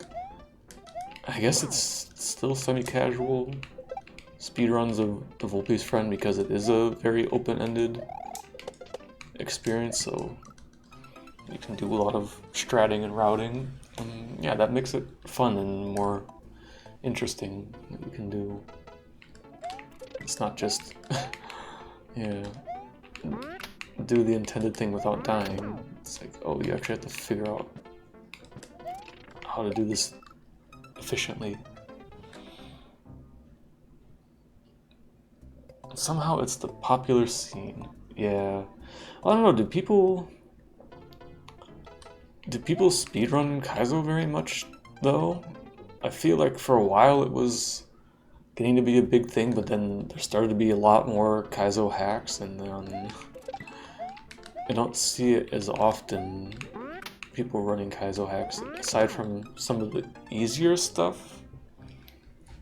I guess it's still semi-casual speedruns of the Volpe's Friend, because it is a very open-ended experience, so you can do a lot of stratting and routing. And yeah, that makes it fun and more interesting that you can do. It's not just, yeah, do the intended thing without dying. It's like, oh, you actually have to figure out how to do this efficiently. Somehow it's the popular scene. Yeah. I don't know, do people speedrun Kaizo very much though? I feel like for a while it was getting to be a big thing, but then there started to be a lot more Kaizo hacks, and then I don't see it as often, people running Kaizo hacks, aside from some of the easier stuff.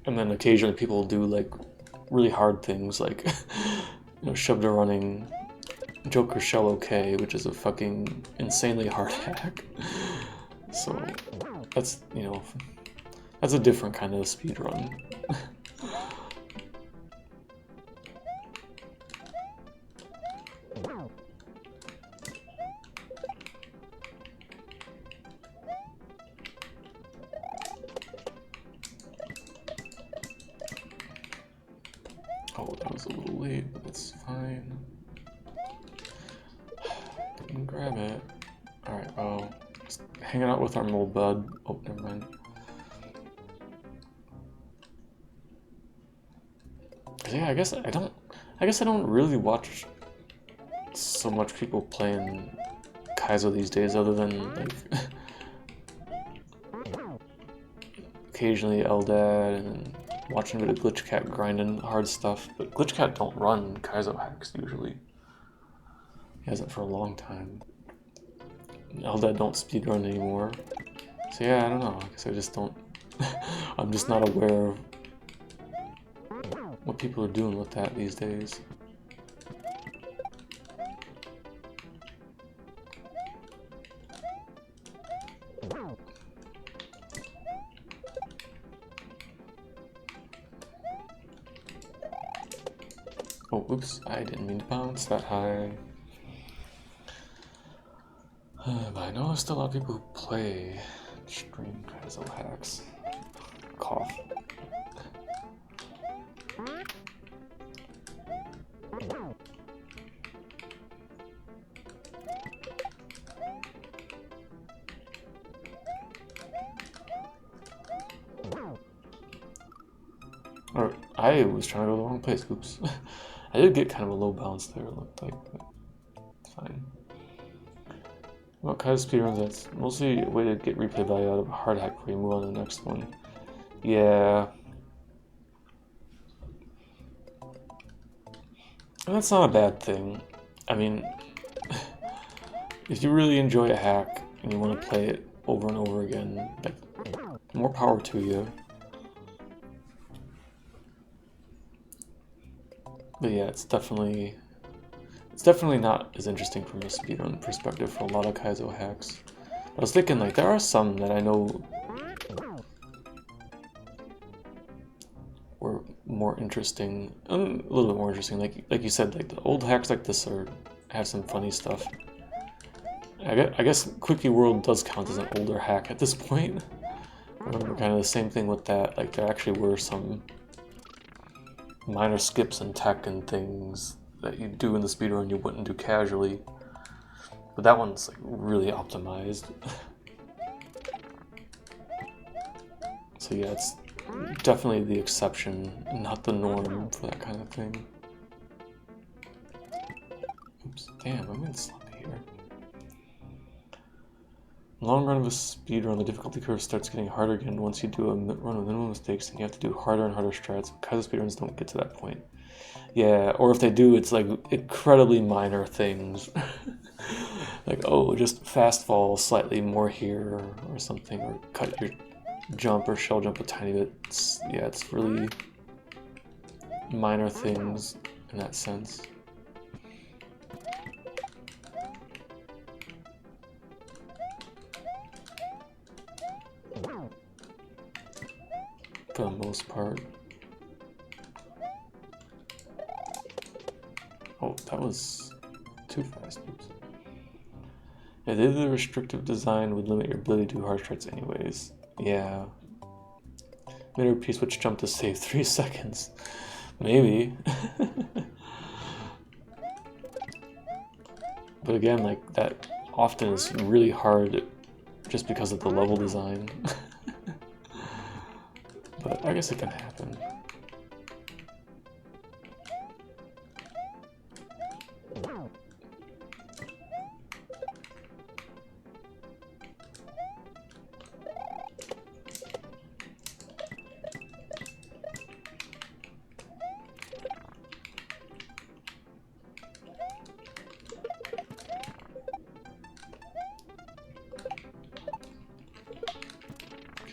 And then occasionally people do like really hard things, like Shubda running Joker Shell OK, which is a fucking insanely hard hack. So that's, that's a different kind of speedrun. Oh, that was a little late, but it's fine. Didn't grab it. Alright, well, just hanging out with our little bud. Oh, never mind. Yeah, I guess I don't really watch so much people playing Kaizo these days, other than like occasionally Eldad and watching a bit of Glitchcat grinding hard stuff. But Glitchcat don't run Kaizo hacks usually. He hasn't for a long time. Eldad don't speedrun anymore. So yeah, I don't know. I guess I just don't. I'm just not aware of what people are doing with that these days. Oh, oops, I didn't mean to bounce that high. But I know there's still a lot of people who play stream Kaizo hacks. Cough. Or I was trying to go the wrong place. Oops. I did get kind of a low bounce there, it looked like, but it's fine. What kind of speedruns? That's mostly a way to get replay value out of a hard hack before you move on to the next one. Yeah. And that's not a bad thing. I mean, if you really enjoy a hack and you want to play it over and over again, like, more power to you. But yeah, it's definitely not as interesting from a speedrun perspective for a lot of Kaizo hacks. I was thinking, like, there are some that I know were more interesting, a little bit more interesting. Like you said, like the old hacks like this have some funny stuff. I guess Quickie World does count as an older hack at this point. I remember kind of the same thing with that. Like there actually were some minor skips in tech and things that you do in the speedrun you wouldn't do casually. But that one's like really optimized. So yeah, it's definitely the exception, not the norm for that kind of thing. Oops, damn, I'm in sloppy here. Long run of a speedrun, the difficulty curve starts getting harder again once you do a run with minimal mistakes, and you have to do harder and harder strats. Kaizo speedruns don't get to that point. Yeah, or if they do, it's like incredibly minor things. Like, oh, just fast fall slightly more here or something, or cut your jump or shell jump a tiny bit. Yeah, it's really minor things in that sense. For the most part. Oh, that was too fast. Oops. Yeah, the restrictive design would limit your ability to do hard strikes anyways. Yeah. Made a P-switch jump to save 3 seconds. Maybe. But again, like, that often is really hard just because of the level design. But I guess it can happen.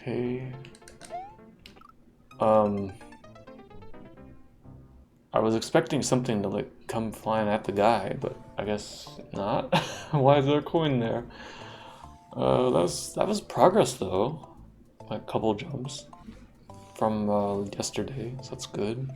Okay. I was expecting something to like come flying at the guy, but I guess not. Why is there a coin there? That was progress though. Like a couple jumps from yesterday, so that's good.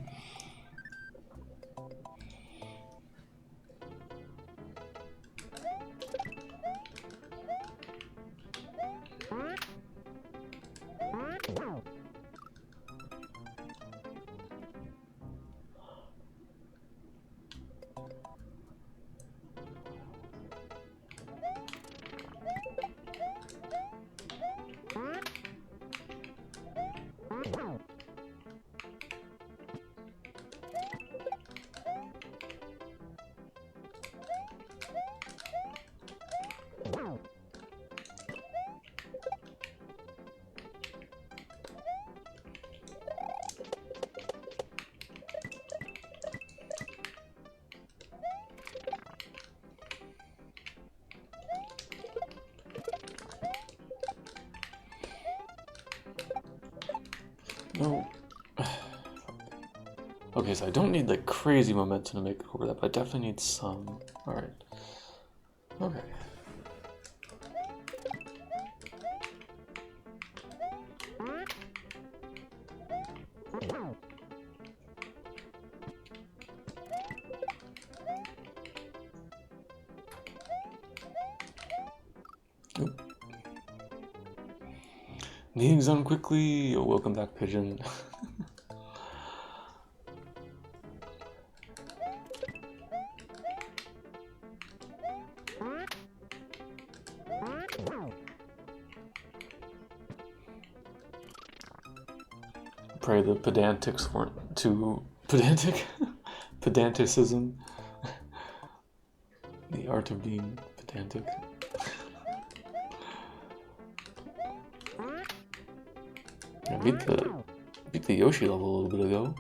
No. Okay, so I don't need like crazy momentum to make it over that, but I definitely need some. Alright. Okay. Oop. Meeting's done quickly. Oh, welcome back, Pigeon. Pray the pedantics weren't too pedantic. Pedanticism. The art of being pedantic. I beat the Yoshi level a little bit ago.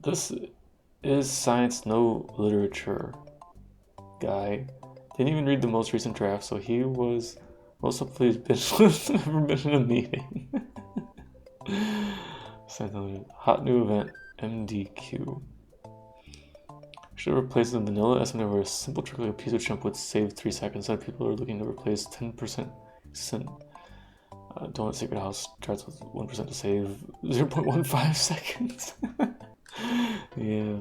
This is science, no literature guy. Didn't even read the most recent draft, so he was most hopefully has never been in a meeting. Hot new event, MDQ. Should replace the vanilla estimate over a simple trick like a piece of jump would save 3 seconds. Some people are looking to replace 10%. Donut Secret House starts with 1% to save 0.15 seconds. Yeah.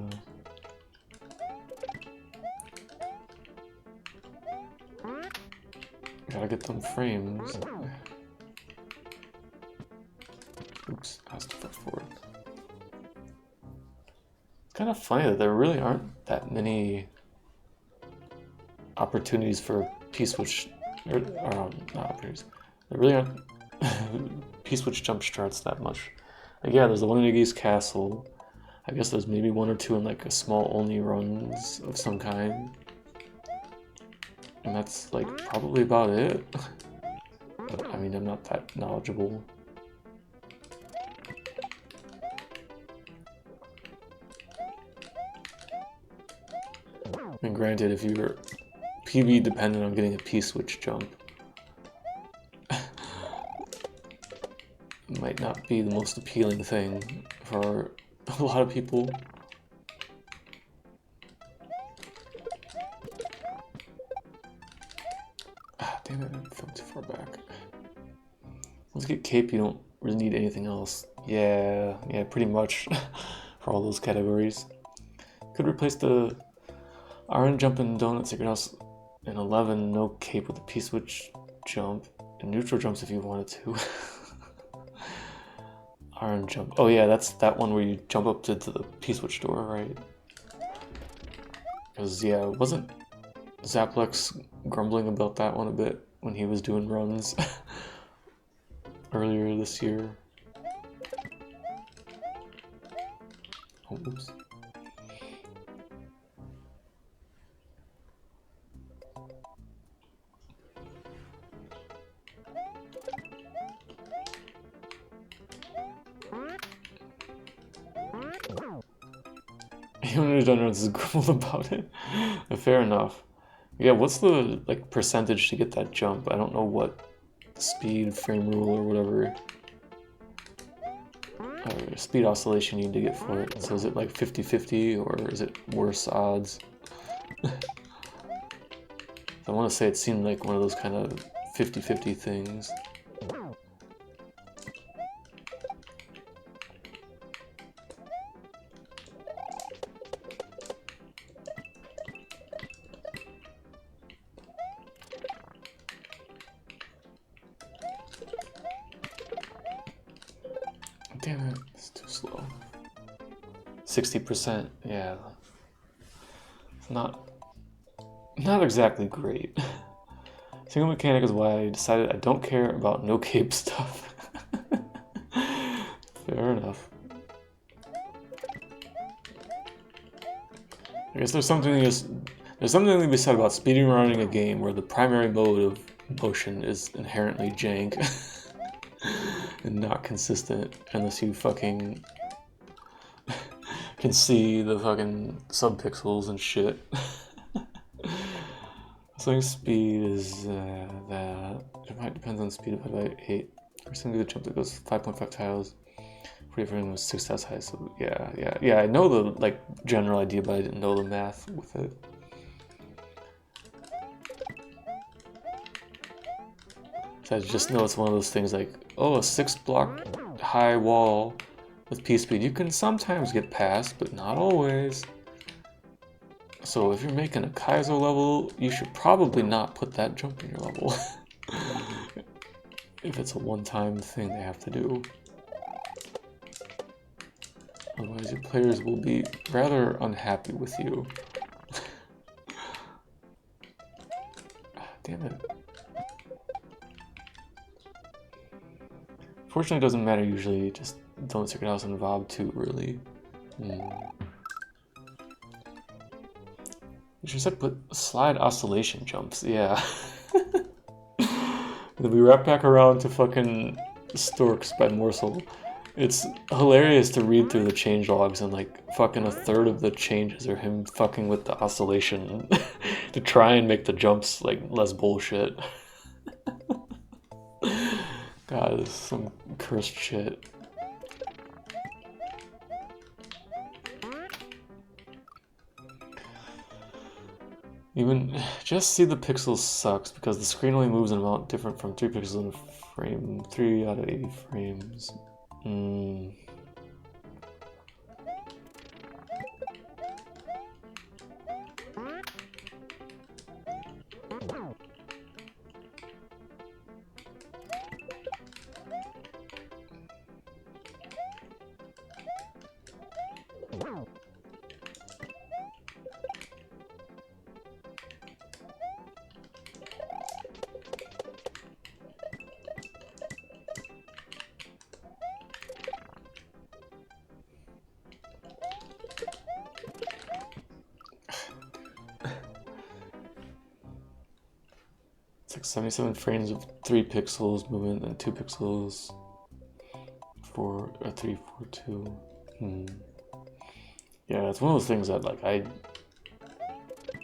Gotta get them frames. Oops, has to fast forward. It's kind of funny that there really aren't that many opportunities for P-switch, or not opportunities. There really aren't P-switch jump starts that much. Like, yeah, there's the one in Iggy's Castle. I guess there's maybe 1 or 2 in like a small only runs of some kind. And that's like probably about it. But I mean, I'm not that knowledgeable. And granted, if you're PB dependent on getting a P-switch jump, it might not be the most appealing thing for a lot of people. Ah, damn it, I fell too far back. Once you get cape, you don't really need anything else. Yeah, pretty much for all those categories. Could replace the Iron Jump and Donut Secret House in 11, no cape with a P-switch jump, and neutral jumps if you wanted to. Iron Jump. Oh yeah, that's that one where you jump up to the P-switch door, right? Because, yeah, wasn't Zaplex grumbling about that one a bit when he was doing runs earlier this year? Oh, oops. Even if Dunruns is grumbled about it. Fair enough. Yeah, what's the like percentage to get that jump? I don't know what speed, frame rule, or whatever speed oscillation you need to get for it. So is it like 50-50 or is it worse odds? I want to say it seemed like one of those kind of 50-50 things. Damn it, it's too slow. 60%, yeah. It's not exactly great. Single mechanic is why I decided I don't care about no cape stuff. Fair enough. I guess there's something to be said about speedrunning a game where the primary mode of motion is inherently jank and not consistent unless you fucking can see the fucking subpixels and shit. So speed is that. It might depend on speed divided by 8. For some good jump that goes 5.5 tiles. For everyone was 6 tiles high, so yeah. I know the like general idea, but I didn't know the math with it. So I just know it's one of those things like, oh, a 6-block high wall with P-speed. You can sometimes get past, but not always. So if you're making a Kaizo level, you should probably not put that jump in your level. If it's a one-time thing they have to do. Otherwise your players will be rather unhappy with you. Damn it. Fortunately, it doesn't matter usually, just don't Secret House and Vob too, really. You should have put slide oscillation jumps, yeah. Then we wrap back around to fucking Storks by Morsel. It's hilarious to read through the changelogs and like fucking a third of the changes are him fucking with the oscillation to try and make the jumps like less bullshit. God, this is some cursed shit. Even just see the pixels sucks because the screen only moves an amount different from 3 pixels in a frame. 3 out of 80 frames. It's like 77 frames of 3 pixels movement and 2 pixels for a 3, 4, 2. Yeah, it's one of those things that like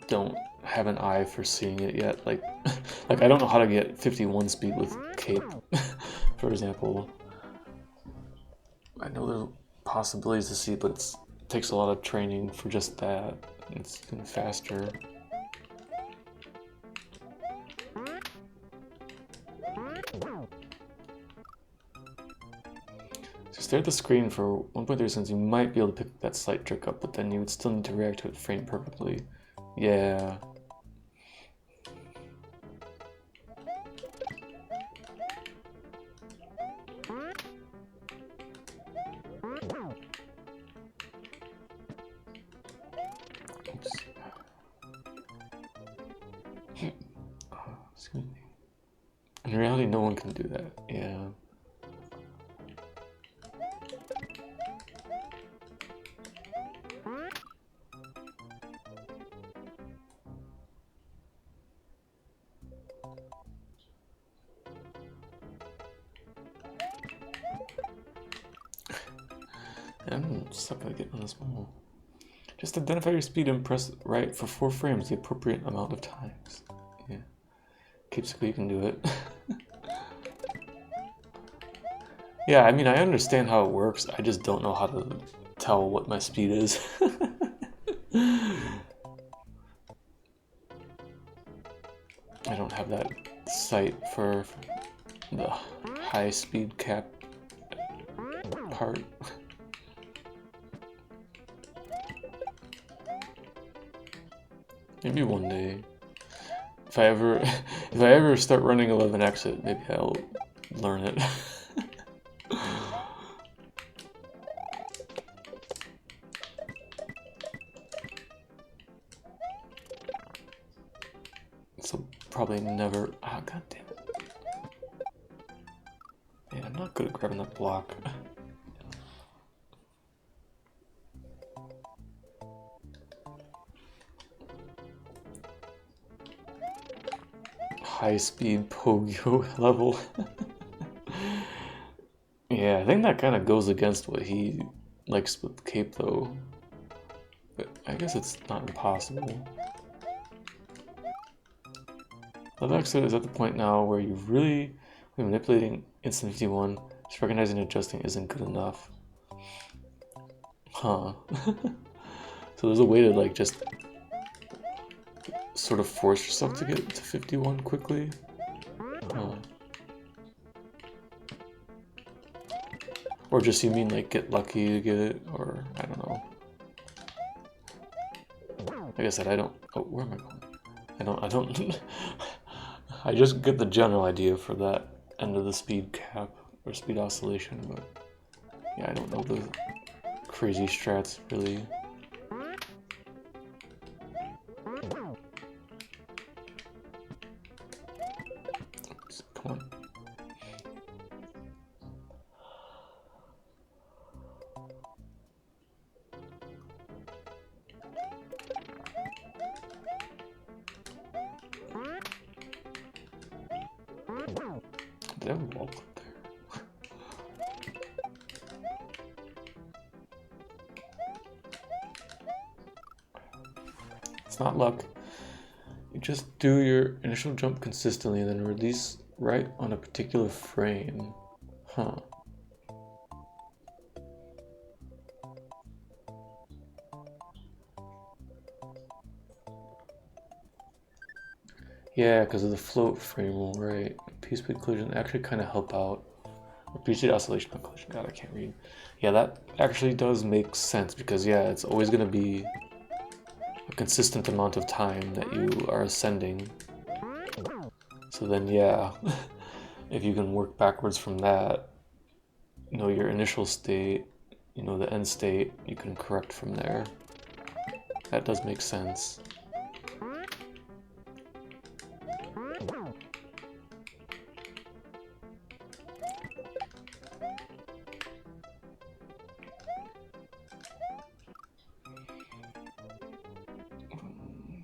don't have an eye for seeing it yet. Like I don't know how to get 51 speed with Cape, for example. I know there's possibilities to see, but it takes a lot of training for just that. It's getting faster. So stare at the screen for 1.3 seconds, you might be able to pick that slight trick up, but then you would still need to react to it frame perfectly. Yeah. Oops. Excuse me. In reality, no one can do that. Yeah. I'm stuck at getting on this mall. Just identify your speed and press right for 4 frames, the appropriate amount of times. Yeah. Keepsake, you can do it. Yeah, I mean, I understand how it works. I just don't know how to tell what my speed is. I don't have that sight for the high speed cap part. Maybe one day. If I ever start running 11 exit, maybe I'll learn it. So probably never. Ah, god damn it! Man, I'm not good at grabbing that block. High-speed Pogo level. Yeah, I think that kind of goes against what he likes with Cape, though. But I guess it's not impossible. Levexa is at the point now where you really manipulating instant 51, just recognizing and adjusting isn't good enough. Huh. So there's a way to like just sort of force yourself to get to 51 quickly. Huh. Or just you mean like get lucky to get it, or I don't know. Like I said, I don't. Oh, where am I going? I don't. I just get the general idea for that end of the speed cap or speed oscillation, but yeah, I don't know the crazy strats really. Oops, come on. Did I have a wall clip there? It's not luck. You just do your initial jump consistently and then release right on a particular frame. Huh. Yeah, because of the float frame rule, right? P-speed collision actually kind of help out. Or P-speed oscillation, not collision. God, I can't read. Yeah, that actually does make sense because, yeah, it's always going to be a consistent amount of time that you are ascending. So then, yeah, if you can work backwards from that, you know, your initial state, you know, the end state, you can correct from there. That does make sense.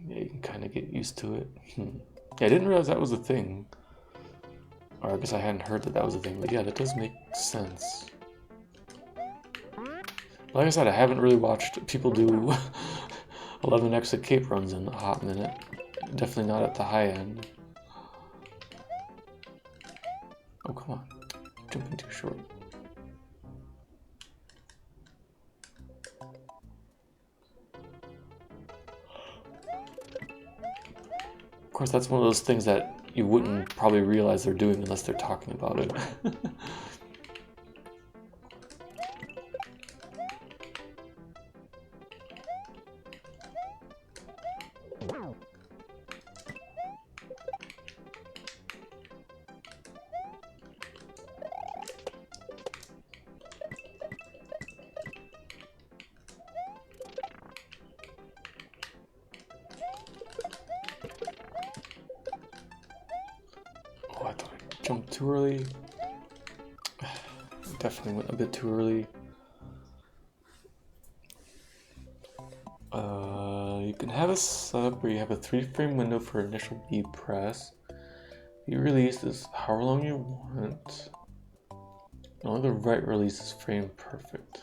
Yeah, you can kind of get used to it. Yeah, I didn't realize that was a thing. Or I guess I hadn't heard that was a thing, but yeah, that does make sense. Like I said, I haven't really watched people do 11 exit cape runs in a hot minute. Definitely not at the high end. Oh, come on. Jumping too short. Of course, that's one of those things that you wouldn't probably realize they're doing unless they're talking about it. Oh, I thought I jumped too early. Definitely went a bit too early. You can have a setup where you have a 3-frame window for initial B press. B release is however long you want. Only the right release is frame perfect.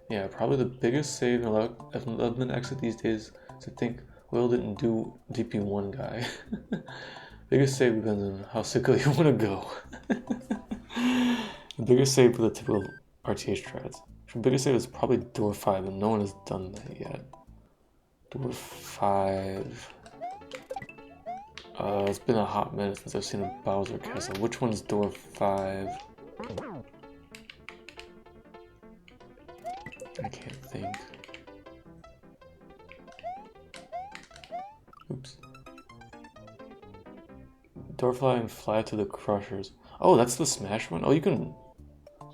Yeah, probably the biggest save in 11 exit these days is I think Will didn't do DP1 guy. Biggest save depends on how sickly you want to go. The biggest save for the typical RTA strats. The biggest save is probably door 5, and no one has done that yet. Door 5. It's been a hot minute since I've seen a Bowser castle. Which one's door 5? I can't think. Oops. Door fly and fly to the crushers. Oh, that's the smash one? Oh, you can...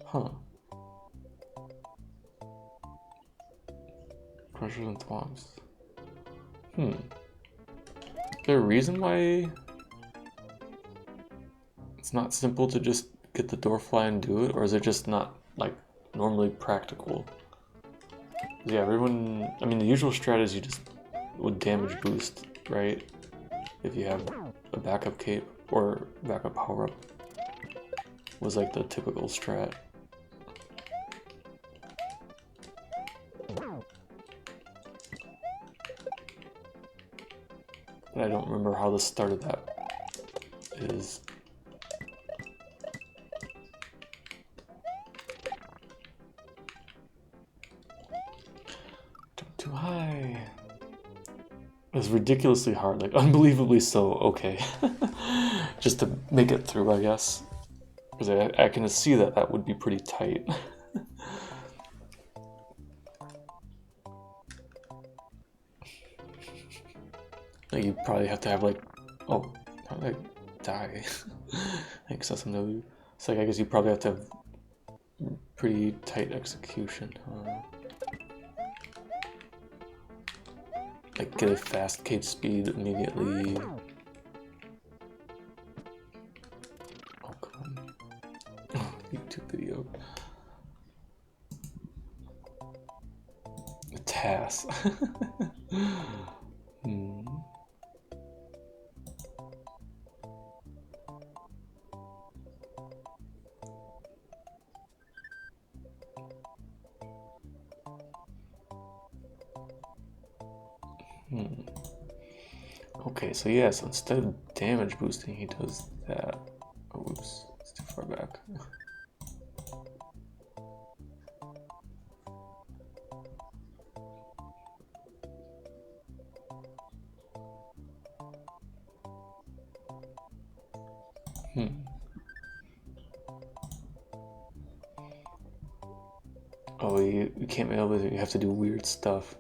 Huh. Crushers and thwomps. Is there a reason why it's not simple to just get the door fly and do it? Or is it just not, like, normally practical? Yeah, everyone... I mean, the usual strat is you just would damage boost, right? If you have a backup cape or backup power-up. Was like the typical strat. But I don't remember how the start of that is. Jump too high. It's ridiculously hard, like unbelievably so, okay. Just to make it through, I guess. Because I can see that that would be pretty tight. Like you probably have to have like, oh, how did I die? Thanks, SMW. It's like I guess you probably have to have pretty tight execution. Like get a fast cape speed immediately. Oh come on. YouTube video. A task. Okay, so yeah, so instead of damage boosting, he does that. Oh, oops, it's too far back. Oh, you can't be able to, you have to do weird stuff.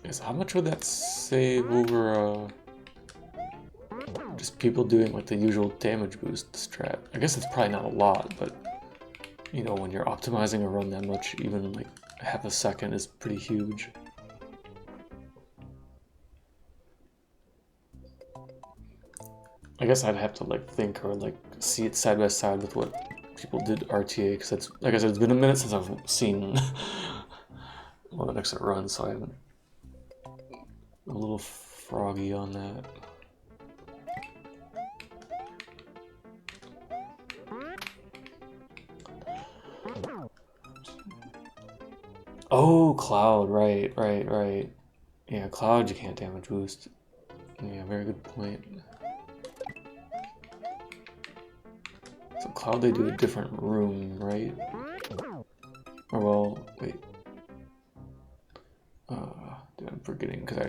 Yes, how much would that save over just people doing like the usual damage boost strat? I guess it's probably not a lot, but you know, when you're optimizing a run that much, even like half a second is pretty huge. I guess I'd have to like think or like see it side by side with what people did RTA, because it's like I said, it's been a minute since I've seen well, an exit run, so I'm a little froggy on that. Oh, Cloud, right. Yeah, Cloud you can't damage boost. Yeah, very good point. So Cloud they do a different room, right? Or well, wait. Dude, I'm forgetting because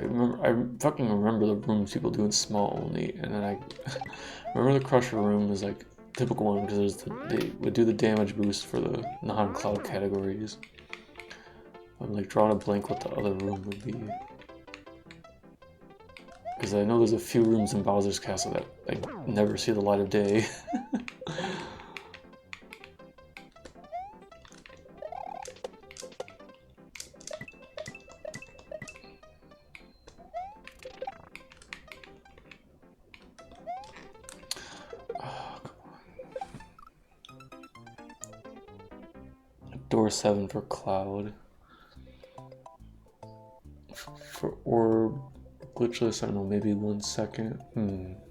I fucking remember the rooms people do in small only, and then I remember the Crusher room is like typical one because they would do the damage boost for the non-Cloud categories. I'm like drawing a blank what the other room would be. Because I know there's a few rooms in Bowser's Castle that like never see the light of day. Oh, come on. Door 7 for Cloud. For Orb, Glitchless, I don't know, maybe 1 second.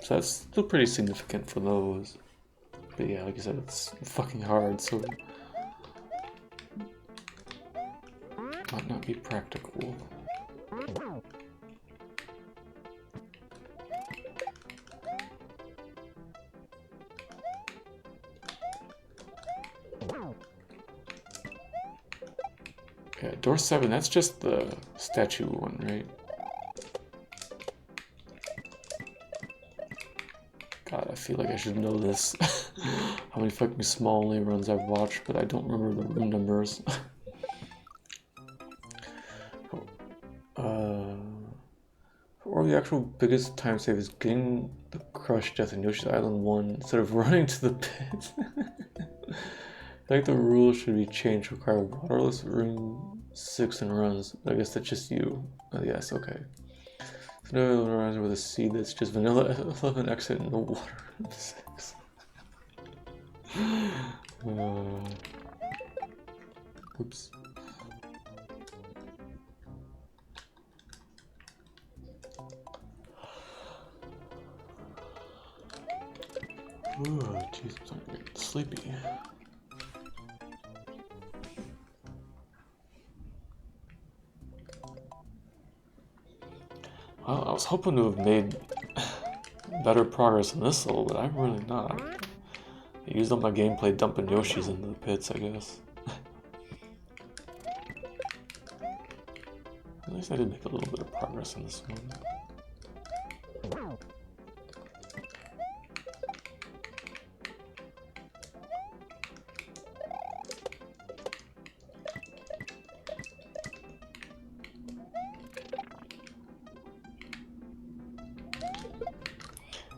So that's still pretty significant for those. But yeah, like I said, it's fucking hard, so might not be practical. Yeah, door 7, that's just the statue one, right? God, I feel like I should know this. How many fucking small only runs I've watched, but I don't remember the room numbers. Or the actual biggest time save is getting the Crush Death in Yoshi's Island 1 instead of running to the pit. I think the rules should be changed to require waterless room 6 and runs. I guess that's just you. Yes, okay. So no runs with a C that's just vanilla 11 exit and no water room 6. Oops. Oh, jeez, I'm starting to get sleepy. Well, I was hoping to have made better progress in this level, but I'm really not. I used up my gameplay dumping Yoshis into the pits, I guess. At least I did make a little bit of progress in this one.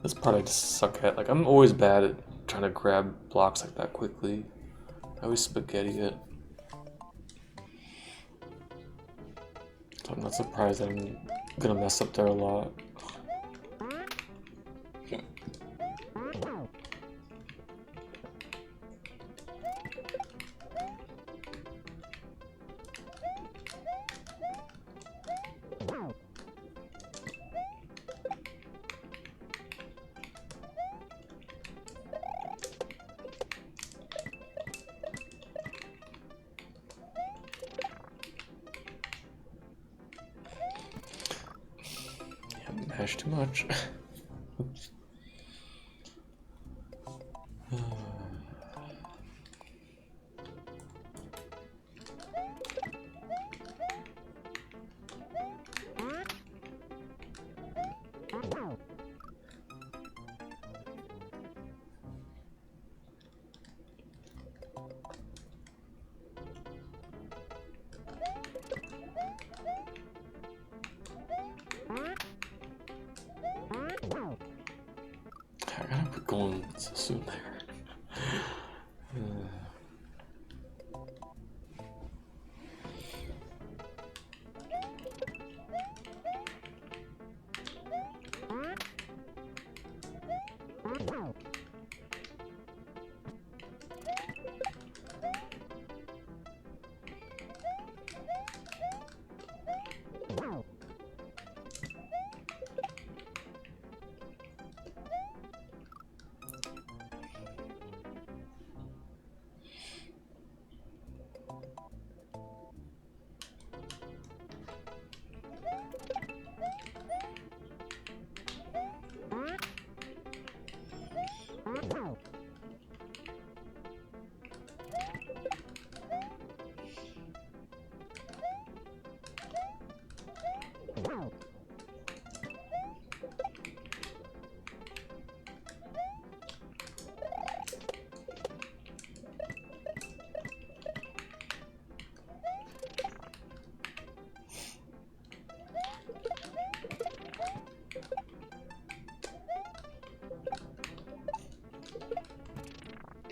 This part I just suck at. Like, I'm always bad at trying to grab blocks like that quickly. I always spaghetti it. So I'm not surprised that I'm gonna mess up there a lot. Mash too much. Oops. I gotta quit going so soon there.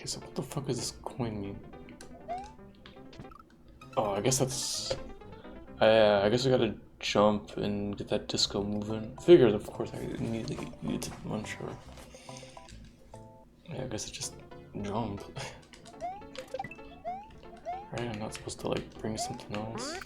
Okay, so what the fuck does this coin mean? Oh, I guess that's... I guess I gotta jump and get that disco moving. Figures, of course, I immediately get to them, I'm sure. Yeah, I guess it's just jump. Right, I'm not supposed to, like, bring something else.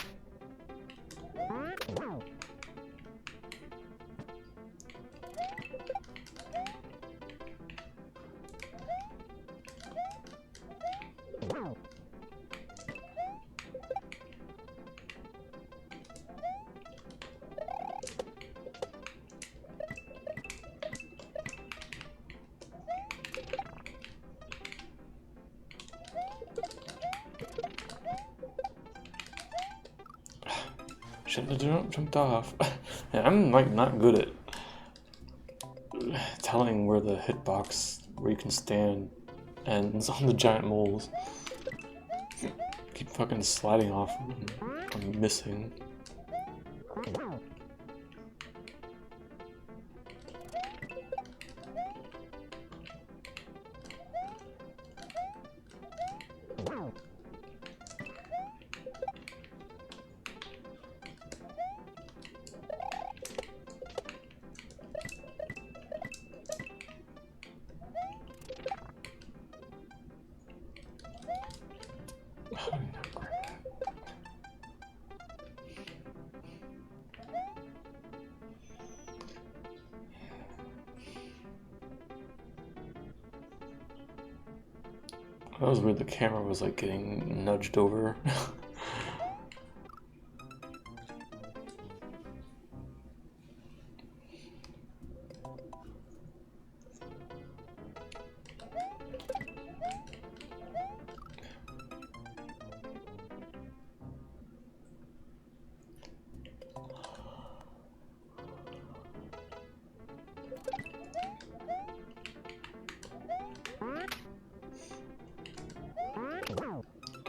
Shouldn't have jumped off. Yeah, I'm like not good at telling where the hitbox, where you can stand, ends on the giant moles. Keep fucking sliding off and I'm missing. That was weird, the camera was like getting nudged over.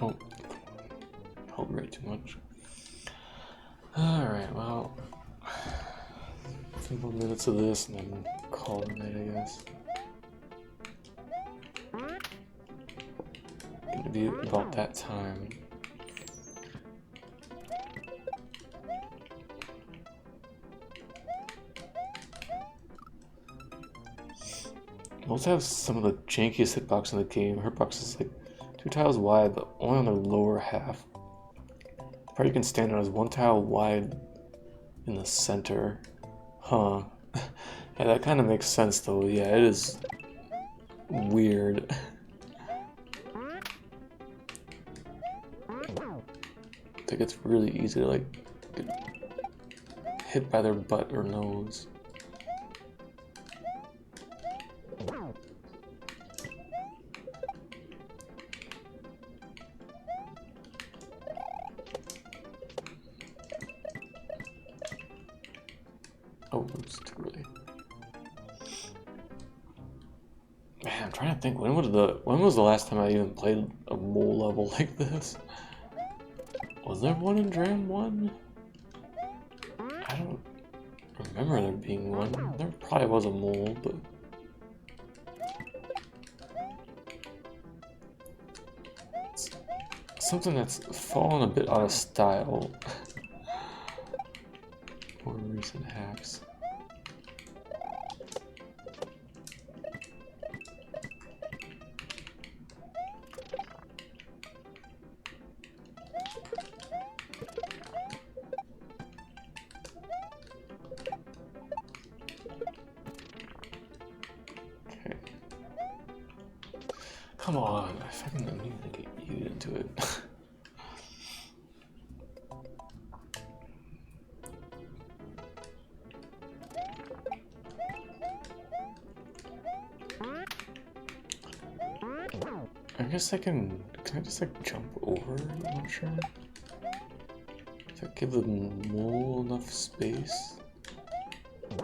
Oh, held way too much. Alright, well, a few more minutes of this and then call it a night, I guess. Gonna be about that time. Most have some of the jankiest hitbox in the game. Hitbox is like 2 tiles wide, but only on the lower half. The part you can stand on is 1 tile wide in the center. Huh. Yeah, that kind of makes sense though. Yeah, it is weird. Like it's really easy to like get hit by their butt or nose. Oh, it's too early. Man, I'm trying to think when was the last time I even played a mole level like this? Was there one in Dram 1? I don't remember there being one. There probably was a mole, but it's something that's fallen a bit out of style. More recent hacks. Okay. Come on, I fucking need to get you into it. I guess can I just like jump over? I'm not sure. Does that give the mole enough space? I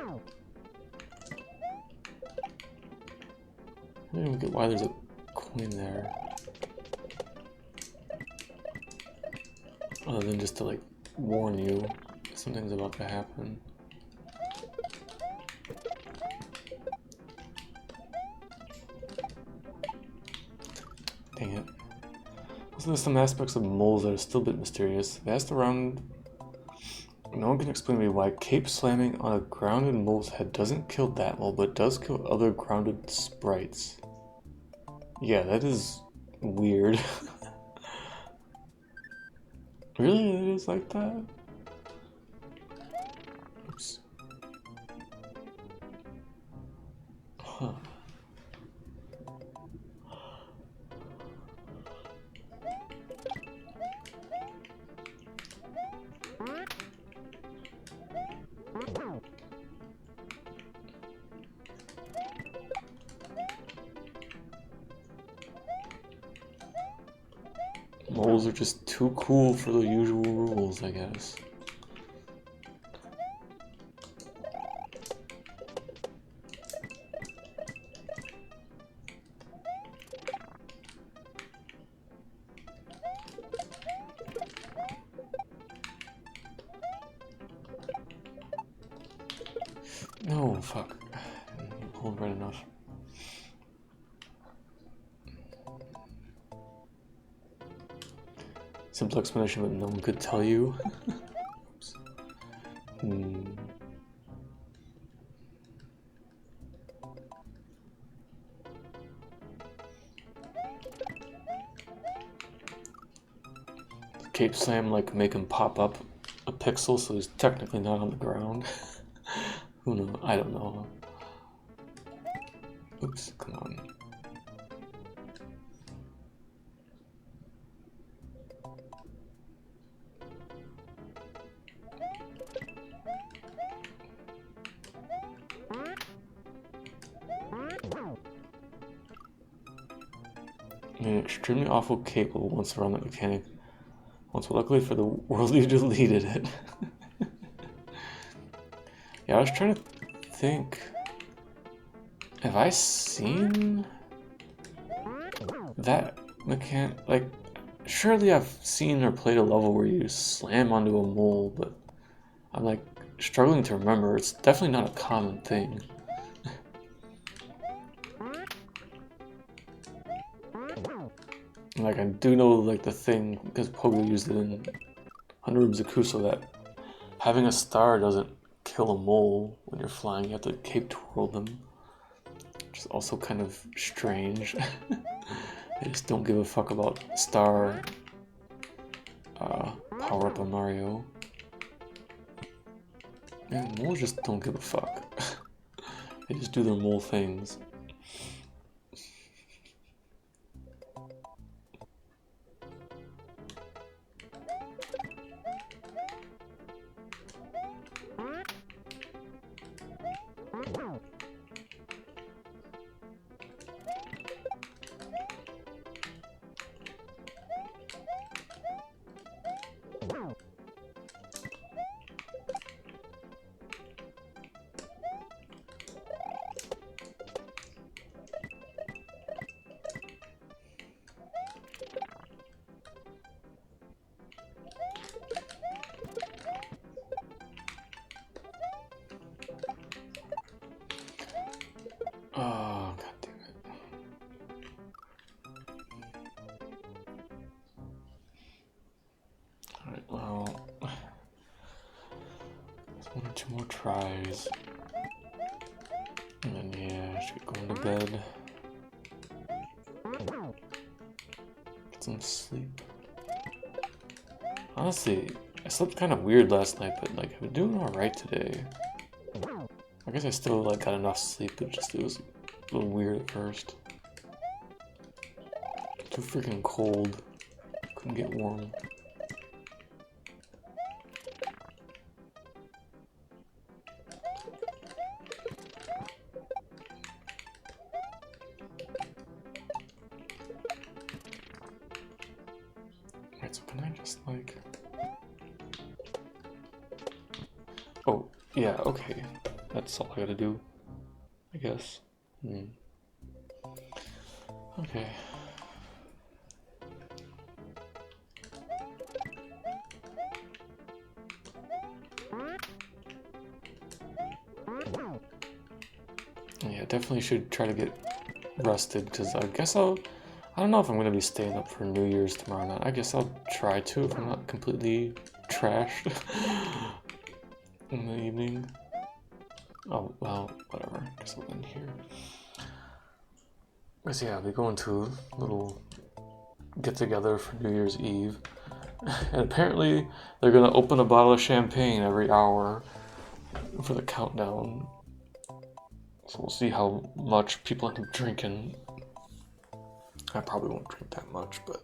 don't even get why there's a coin there. Other than just to like warn you something's about to happen. Dang it. Also, there's some aspects of moles that are still a bit mysterious. I've asked around. No one can explain to me why cape slamming on a grounded mole's head doesn't kill that mole, but does kill other grounded sprites. Yeah, that is weird. Really? It is like that? Oops. Huh. Moles are just too cool for the usual rules, I guess. No, fuck. I didn't hold right enough. Simple explanation, but no one could tell you. Oops. Cape slam, like, make him pop up a pixel, so he's technically not on the ground. Who knows? I don't know. Oops, come on. An extremely awful cape will once run that mechanic. Once, luckily for the world, you deleted it. Yeah, I was trying to think. Have I seen that mechanic? Like, surely I've seen or played a level where you slam onto a mole, but I'm like struggling to remember. It's definitely not a common thing. Like, I do know, like, the thing, because Pogo used it in Hunroom Zakuso, that having a star doesn't kill a mole when you're flying. You have to cape twirl them, which is also kind of strange. They just don't give a fuck about star power up on Mario. Man, moles just don't give a fuck. They just do their mole things. Oh, god damn it. Alright, well, there's one or two more tries. And then, yeah, I should get going to bed. Get some sleep. Honestly, I slept kind of weird last night, but like, I've been doing alright today. I guess I still like got enough sleep, but it was a little weird at first. Too freaking cold. Couldn't get warm. Right, so can I just like... Oh, yeah, okay. That's all I gotta do, I guess. Okay. Yeah, definitely should try to get rested, because I guess I'll I don't know if I'm gonna be staying up for New Year's tomorrow night. I guess I'll try to if I'm not completely trashed in the evening. Oh, well, whatever. I guess I'll end here. Because yeah, I'll be going to a little get-together for New Year's Eve. And apparently they're gonna open a bottle of champagne every hour for the countdown. So we'll see how much people end up drinking. I probably won't drink that much, but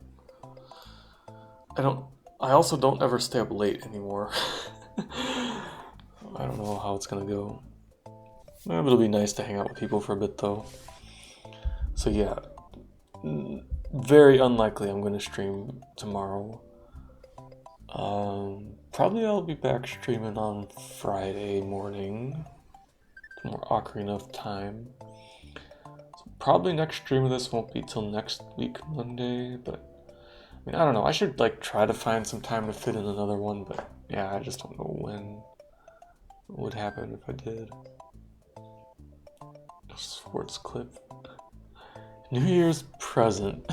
I also don't ever stay up late anymore. I don't know how it's gonna go. It'll be nice to hang out with people for a bit though. So yeah, very unlikely I'm gonna stream tomorrow. Probably I'll be back streaming on Friday morning. It's more Ocarina of Time. So probably next stream of this won't be till next week Monday, but I mean, I don't know. I should like try to find some time to fit in another one, but yeah, I just don't know when it would happen if I did. Sports clip. New Year's present.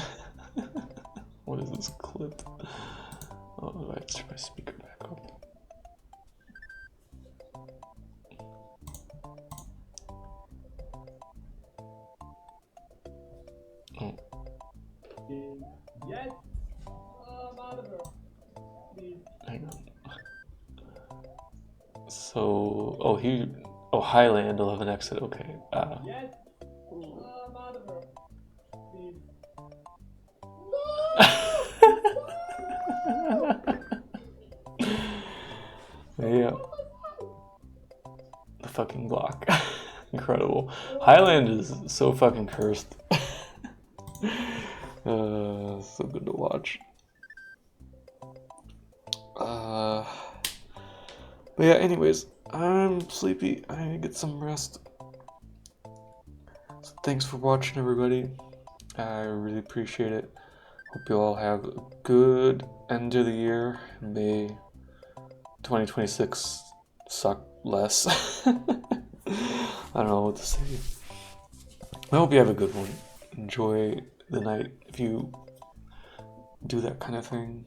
What is this clip? Oh, I have to turn my speaker back up. Oh. Yes. Hang on. So, Highland 11 exit. Okay. Yes. Yeah. The fucking block. Incredible. Highland is so fucking cursed. So good to watch. But yeah, anyways, I'm sleepy. I need to get some rest. So thanks for watching, everybody. I really appreciate it. Hope you all have a good end of the year. May 2026 suck less. I don't know what to say. I hope you have a good one. Enjoy the night if you do that kind of thing.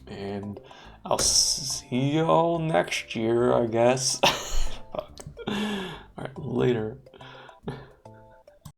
And I'll see y'all next year, I guess. Alright, later.